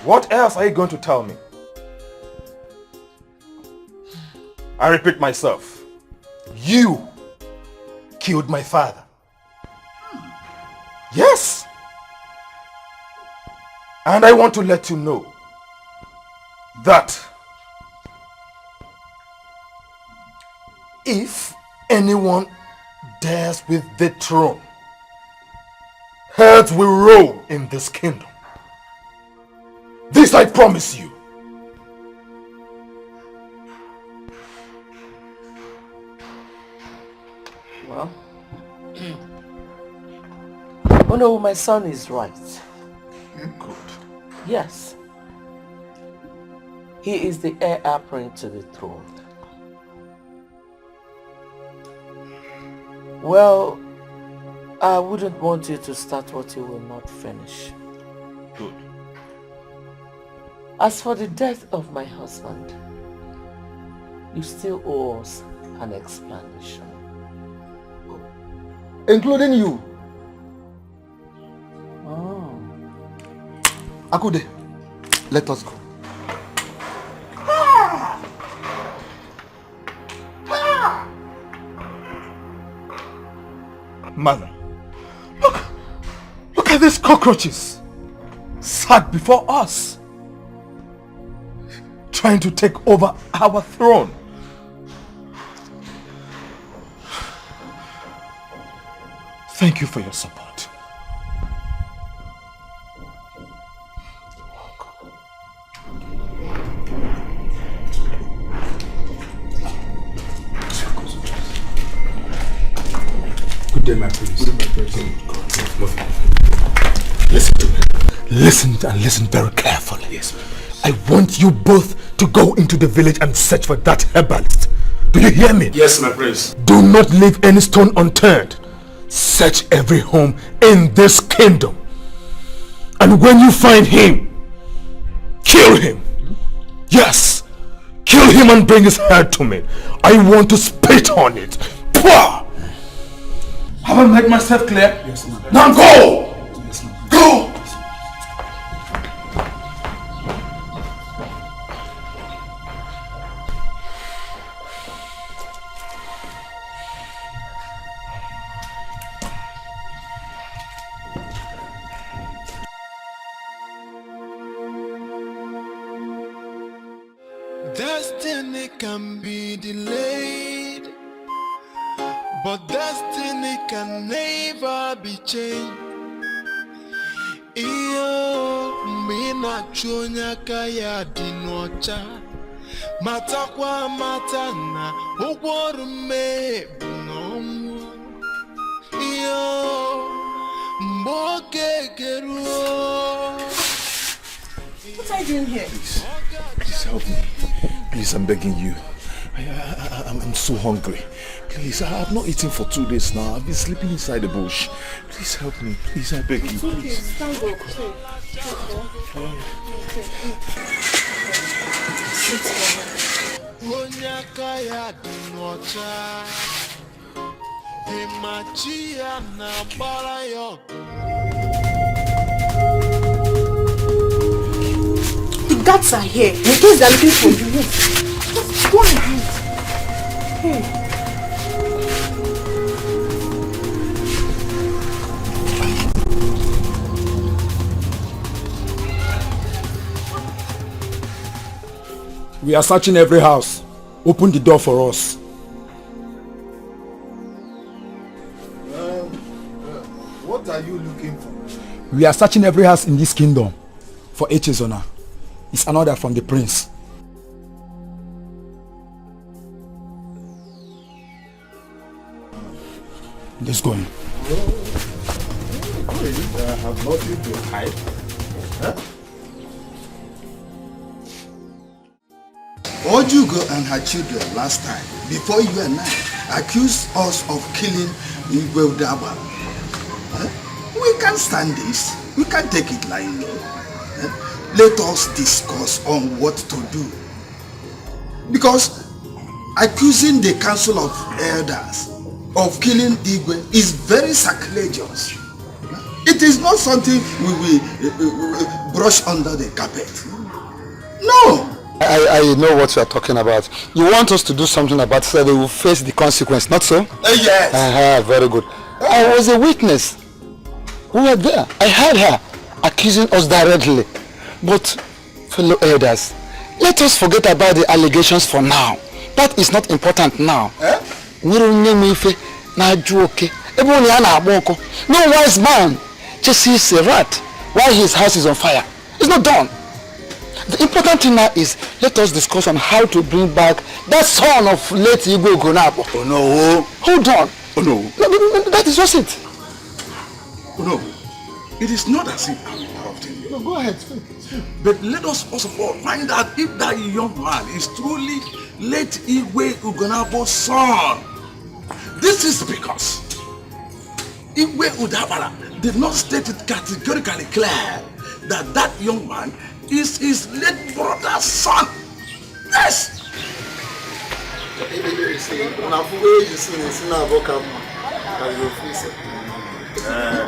What else are you going to tell me? I repeat myself. You killed my father. Yes. And I want to let you know that if anyone dares with the throne, heads will roll in this kingdom. This I promise you. Well, oh no, my son is right. Good. Yes. He is the heir apparent to the throne. Well, I wouldn't want you to start what you will not finish. Good. As for the death of my husband, you still owe us an explanation. Including you. Oh. Akude, let us go. Mother, look at these cockroaches sat before us, trying to take over our throne. Thank you for your support. Good day, my prince. Good day, my prince. Listen to me. Listen and listen very carefully. Yes. I want you both to go into the village and search for that herbalist. Do you hear me? Yes, my prince. Do not leave any stone unturned. Search every home in this kingdom. And when you find him, kill him. Yes. Kill him and bring his head to me. I want to spit on it. Pwah! Have I made myself clear? Yes, ma'am. Now go! Yes, ma'am. Go! Destiny can be delayed, but destiny can never be changed. Iyo mina chonya kaya dinocha matakwa mata na ụgwọ ọrụ mmehie bụ n'ọnwụ. Iyo, mgbe oge keruo. What are you doing here? Please help me. Please, I'm begging you. I'm so hungry. Please, I have not eaten for 2 days now. I've been sleeping inside the bush. Please help me. Please, I beg you. It's okay. Please. Stand up. Onye aka ya dị n'ọcha, ịmachi ya na-agbara ya ọgụ. The guards are here. In case they're looking for you. Just go ahead. Hey. We are searching every house. Open the door for us. What are you looking for? We are searching every house in this kingdom for Echezona. It's an order from the prince. Let's go in. I have nothing to hide. Huh? Ojugo and her children last time, before you and I, accused us of killing Igwe Udaba. Huh? We can't stand this. We can't take it lightly. Huh? Let us discuss on what to do. Because accusing the council of elders of killing Igwe is very sacrilegious. It is not something we will brush under the carpet. No! I know what you are talking about. You want us to do something about it so they will face the consequence, not so? Yes. Very good. I was a witness. We were there. I heard her accusing us directly. But, fellow elders, let us forget about the allegations for now. That is not important now. No wise man just sees a rat while his house is on fire. It's not done. The important thing now is let us discuss on how to bring back that son of late Igwe Ugonabo. Oh no. Hold on. Oh no. No, that is just it. Oh no. It is not as if I'm interrupting you. No, go ahead. But let us first of all find out if that young man is truly late Igwe Ugonabo's son. This is because Igwe Udabara did not state it categorically clear that that young man is his late brother's son. Yes! You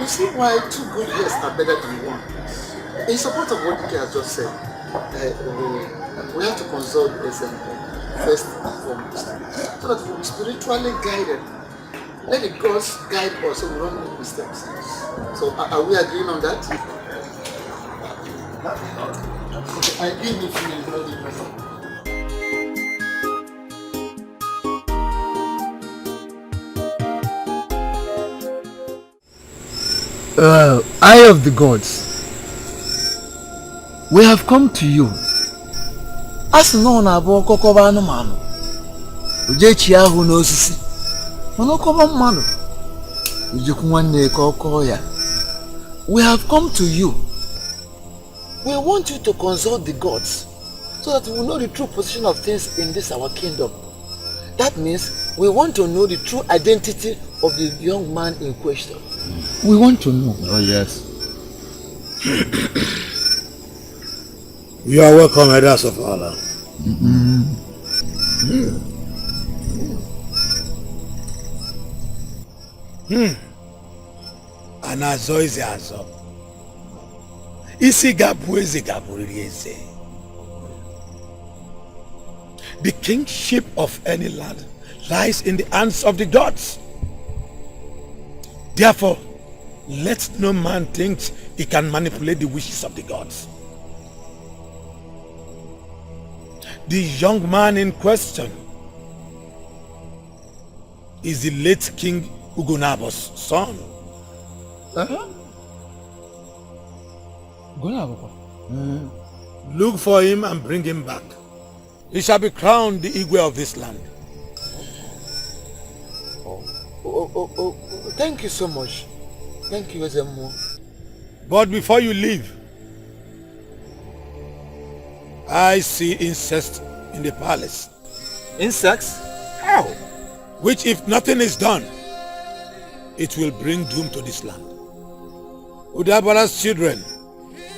see why 2 good years are better than 1. In support of what Ike has just said, we have to consult the first and foremost, so that we will be spiritually guided. Let the gods guide us so we don't make mistakes. So are we agreeing on that? Okay, I give you feelings, not the person. Eye of the gods, we have come to you. As no na abo kokoba anụmanụ ojechi ahụ n'osisi mana okoba mmadụ ojekwu nwanne ka ọkọ ya. We have come to you. We want you to consult the gods so that we will know the true position of things in this our kingdom. That means we want to know the true identity of the young man in question. We want to know. Oh yes. You are welcome, elders of Allah. And Azo is Azo. Isigabu is Igabu. The kingship of any land lies in the hands of the gods. Therefore, let no man think he can manipulate the wishes of the gods. The young man in question is the late King Ugonabo's son. Look for him and bring him back. He shall be crowned the Igwe of this land. Oh, thank you so much. Thank you, Ezemo. But before you leave, I see incest in the palace. Insects? How? Which, if nothing is done, it will bring doom to this land. Udabara's children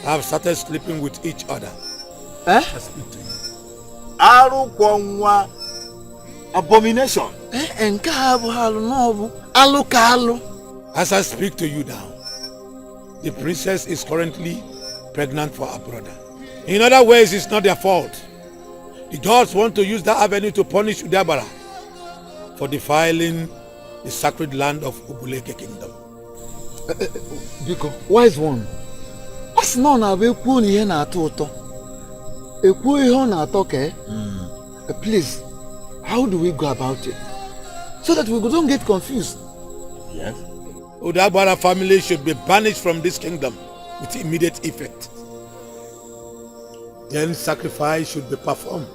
have started sleeping with each other. Eh? I speak to you. Arukwonwa abomination. As I speak to you now, the princess is currently pregnant for her brother. In other ways, it's not their fault. The gods want to use that avenue to punish Udabara for defiling the sacred land of Ubuleke Kingdom. Biko, wise one. As no na be kwu ni ihe na-atọ ụtọ. Ekwu ihe ọ na-atọ ke? Please, how do we go about it? So that we don't get confused. Yes. Udabara family should be banished from this kingdom with immediate effect. Then sacrifice should be performed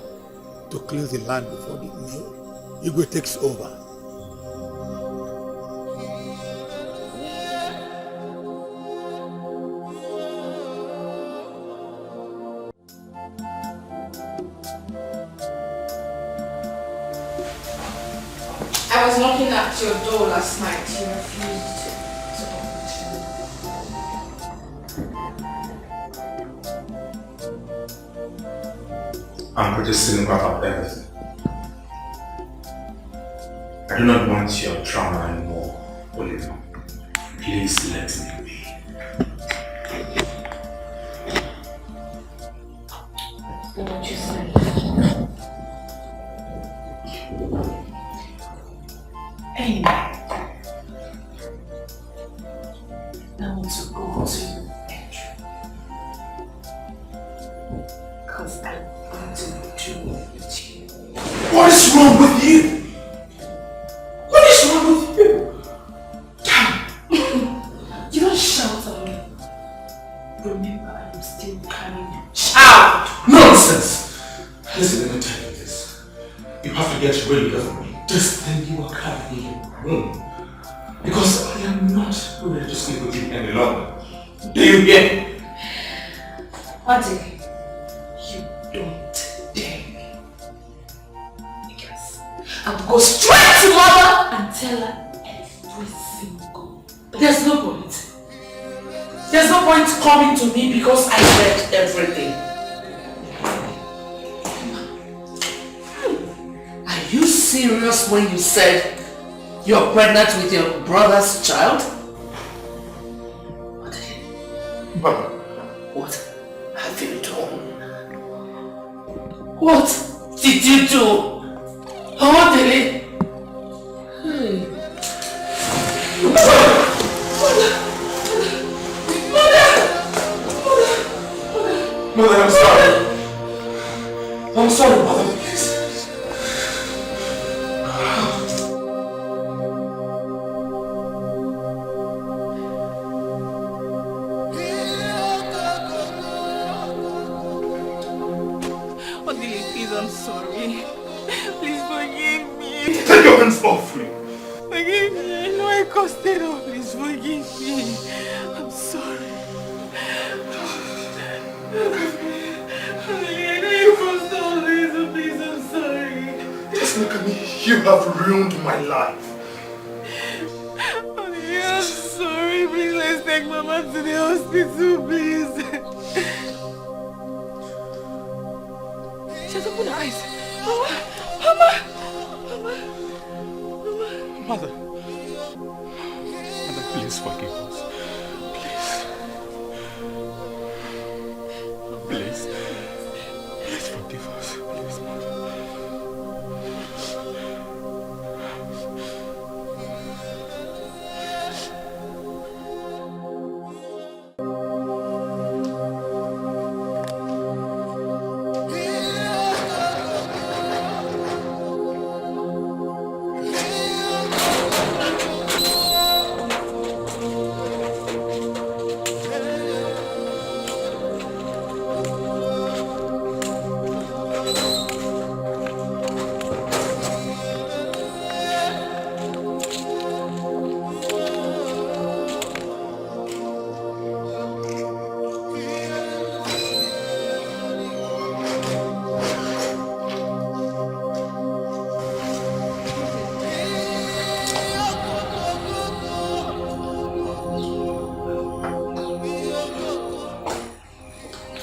to cleanse the land before the new Igwe takes over. I was knocking at your door last night. You refused to I'm pretty cynical about everything. I do not want your drama anymore, Oliver. Please let me be. What you say? Anyway, I want to go to the bedroom because I want to do with you. What is wrong with you? What is wrong with you? Damn! You don't shout at me. Remember, I am still carrying the child. Nonsense! Listen, let me tell you this. You have to get rid of me. This thing you are carrying in your room. Because I am not ready to sleep with you any longer. Do you get me? Ade, you don't dare me. Because I will go straight to mother and tell her every single. There's no point. There's no point coming to me because I read everything. Are you serious when you said you're pregnant with your brother's child? Mother. What have you done? What did you do? Oh, Dele. Hey. Mother, I'm sorry. I'm sorry, Mother, please. Odile, please, I'm sorry. Please forgive me. Take your hands off me. Forgive me. I know I caused it all. Please forgive me. I'm sorry. Odile, I know you caused all this, so please, I'm sorry. Just look at me. You have ruined my life. Odile, I'm sorry. Please, let's take Mama to the hospital, please. She has opened her eyes. Mama! Mama! Mama! Mother. Mother, please forgive us. Please. Please forgive us. Please, Mother.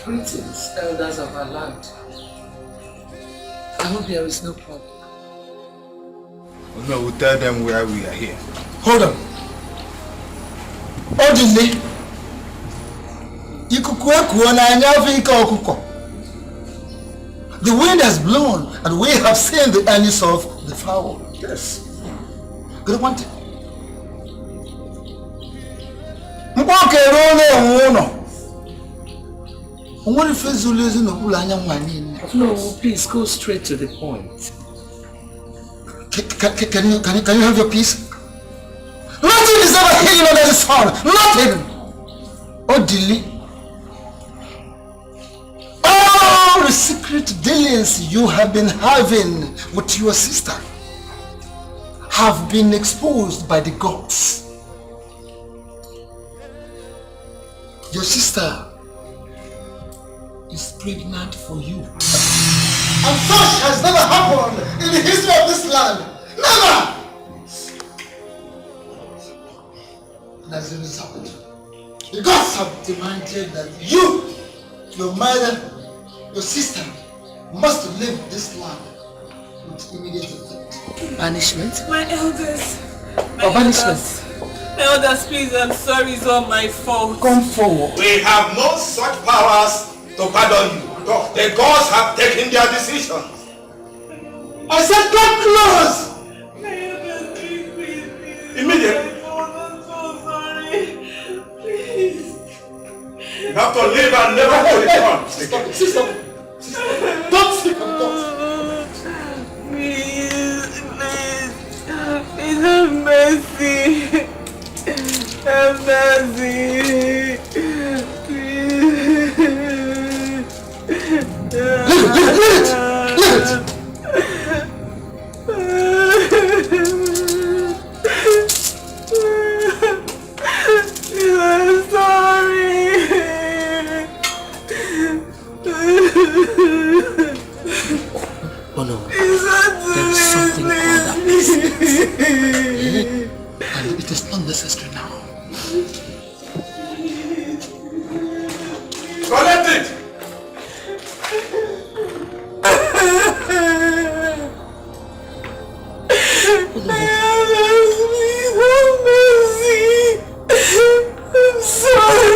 Greetings, elders of our land. I hope there is no problem. No, we'll tell them why we are here. Hold on. Odile. The wind has blown and we have seen the earnings of the fowl. Yes. Good one. No, please go straight to the point. Can you have your peace? Nothing is ever hidden under the sun. Nothing. Odile. All the secret dealings you have been having with your sister have been exposed by the gods. Your sister is pregnant for you. And such has never happened in the history of this land. Never! And as a result, the gods have demanded that you, your mother, your sister, must leave this land with immediate effect. Banishment? My elders. Banishment? My elders, please, I'm sorry, it's all my fault. Come forward. We have no such powers to pardon you. The gods have taken their decision. I said come close! Immediately. You have to live and never to return. Sister, don't sleep on dogs. Please, have mercy. Have mercy. I'm sorry. Oh no, there's something called appeasement. And it is not necessary now. Collect it! I'm sorry.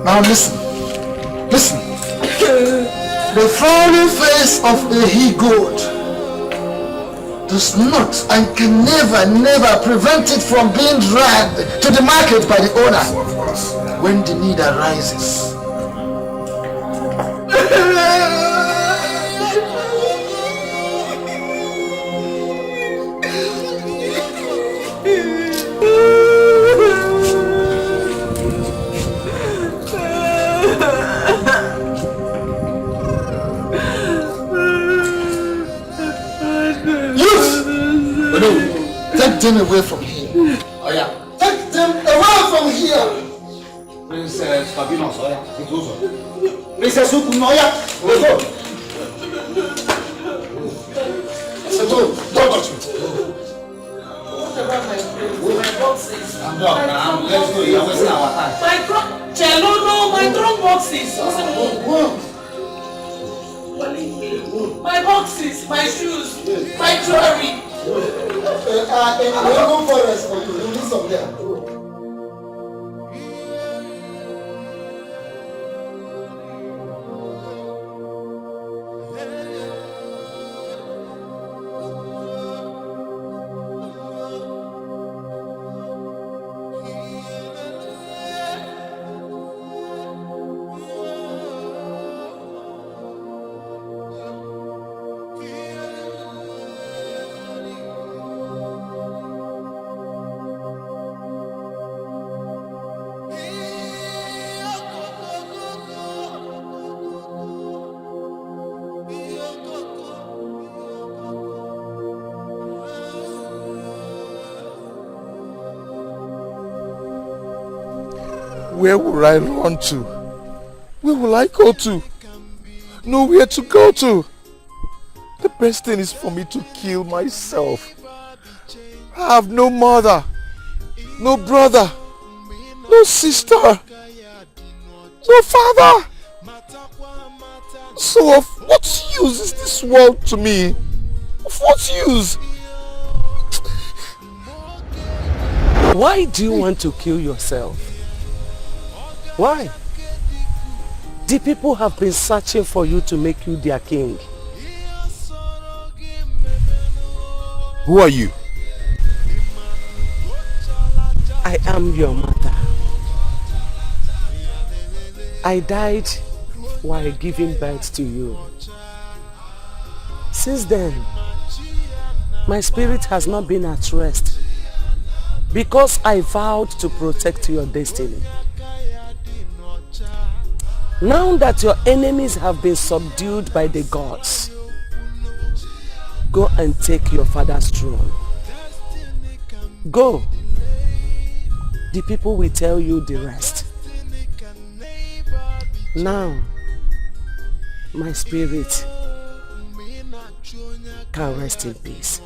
Now listen. The frowning face of a he-goat does not and can never prevent it from being dragged to the market by the owner when the need arises. Take them away from here. Oh yeah. Take them away from here. Princess Fabinos, oh yeah. It's over. Princess Ukun, oh yeah. Let's go. Don't touch me. What about my boxes? I'm done. Let's go. You're wasting our time. My cello, no, my drum boxes. My boxes, my shoes, my jewelry. in Ogun Forest, you need some there. Where will I run to? Where will I go to? Nowhere to go to. The best thing is for me to kill myself. I have no mother, no brother, no sister, no father. So of what use is this world to me? Of what use? Why do you want to kill yourself? Why? The people have been searching for you to make you their king. Who are you? I am your mother. I died while giving birth to you. Since then, my spirit has not been at rest because I vowed to protect your destiny. Now that your enemies have been subdued by the gods, go and take your father's throne. Go. The people will tell you the rest. Now, my spirit can rest in peace.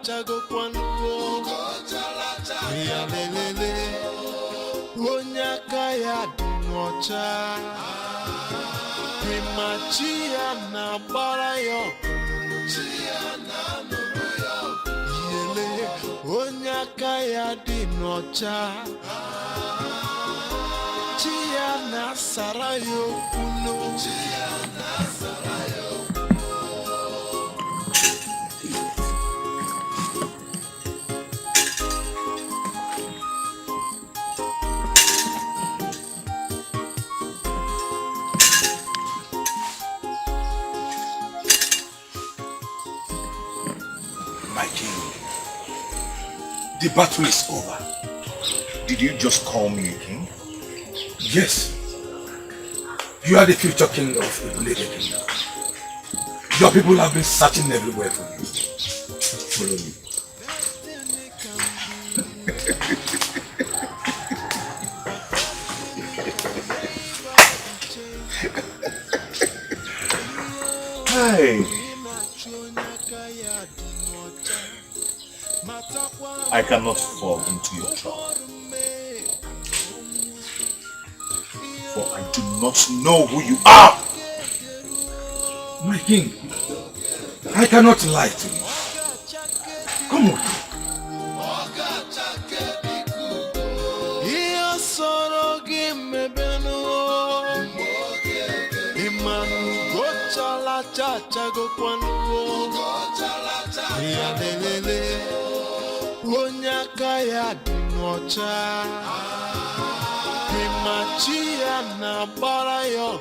Chago kwanu ya lelele onyaka ya dinocha primachia na barayo chia na nuruyo yele onyaka ya dinocha chia na sarayo kuno chia na sarayo. The battle is over. Did you just call me a king? Yes. You are the future king of Ibuleke Kingdom. Your people have been searching everywhere for you. Follow me. Hey. I cannot fall into your trap. For I do not know who you are. My king, I cannot lie to you. Come on. Onyaka ya dinocha primachia na barayo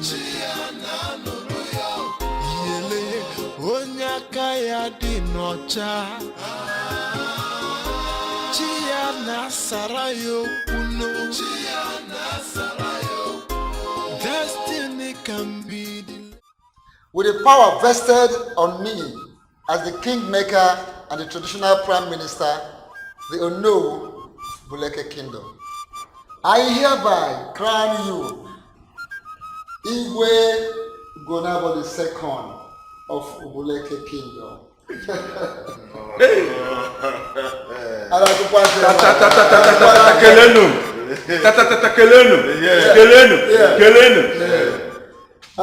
chia na nuruyo yele onyaka ya dinocha chia na sarayo kuno chia na sarayo. Destiny can be with the power vested on me as the kingmaker and the traditional prime minister, the Ono, Ubuleke Kingdom, I hereby crown you Igwe Gonabo II of Ubuleke Kingdom.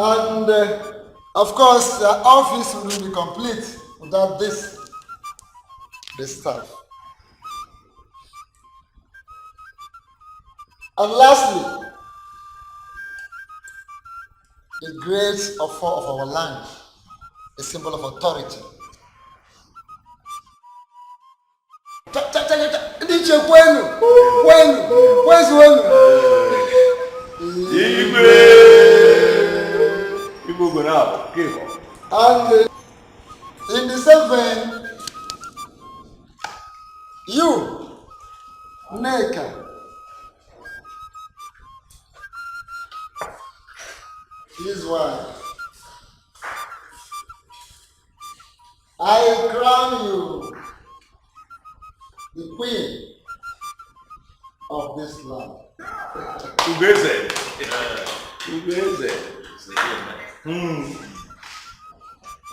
And of course, the office will be complete without this staff. And lastly, the grace of our land, a symbol of authority. And in the same vein, you, Neka, his wife, I crown you the queen of this land.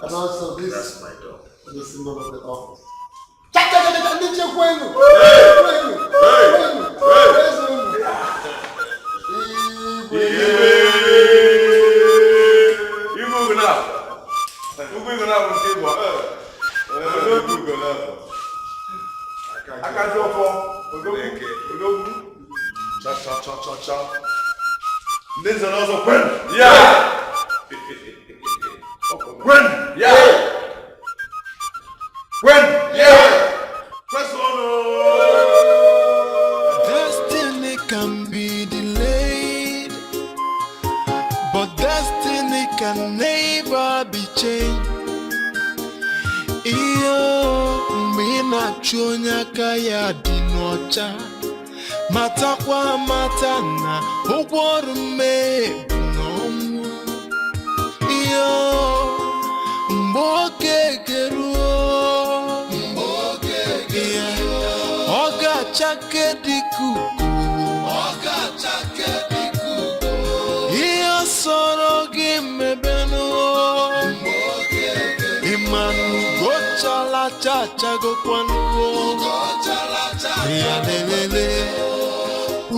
And also this is the symbol of the office. This is also Gwen. Yeah. Gwen. Yeah. Gwen. Yeah. Press on. Destiny can be delayed, but destiny can never be changed. Iyo mina chonya kaya dinocha matakwa matana ogworume nomu. Iyo mboke keruo oga chake dikuku iyo soro gimebenu imanu gochala chacha gokwanu ya lelele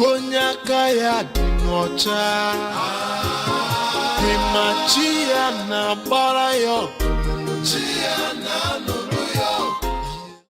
onyaka ya dinocha imachia na bara yo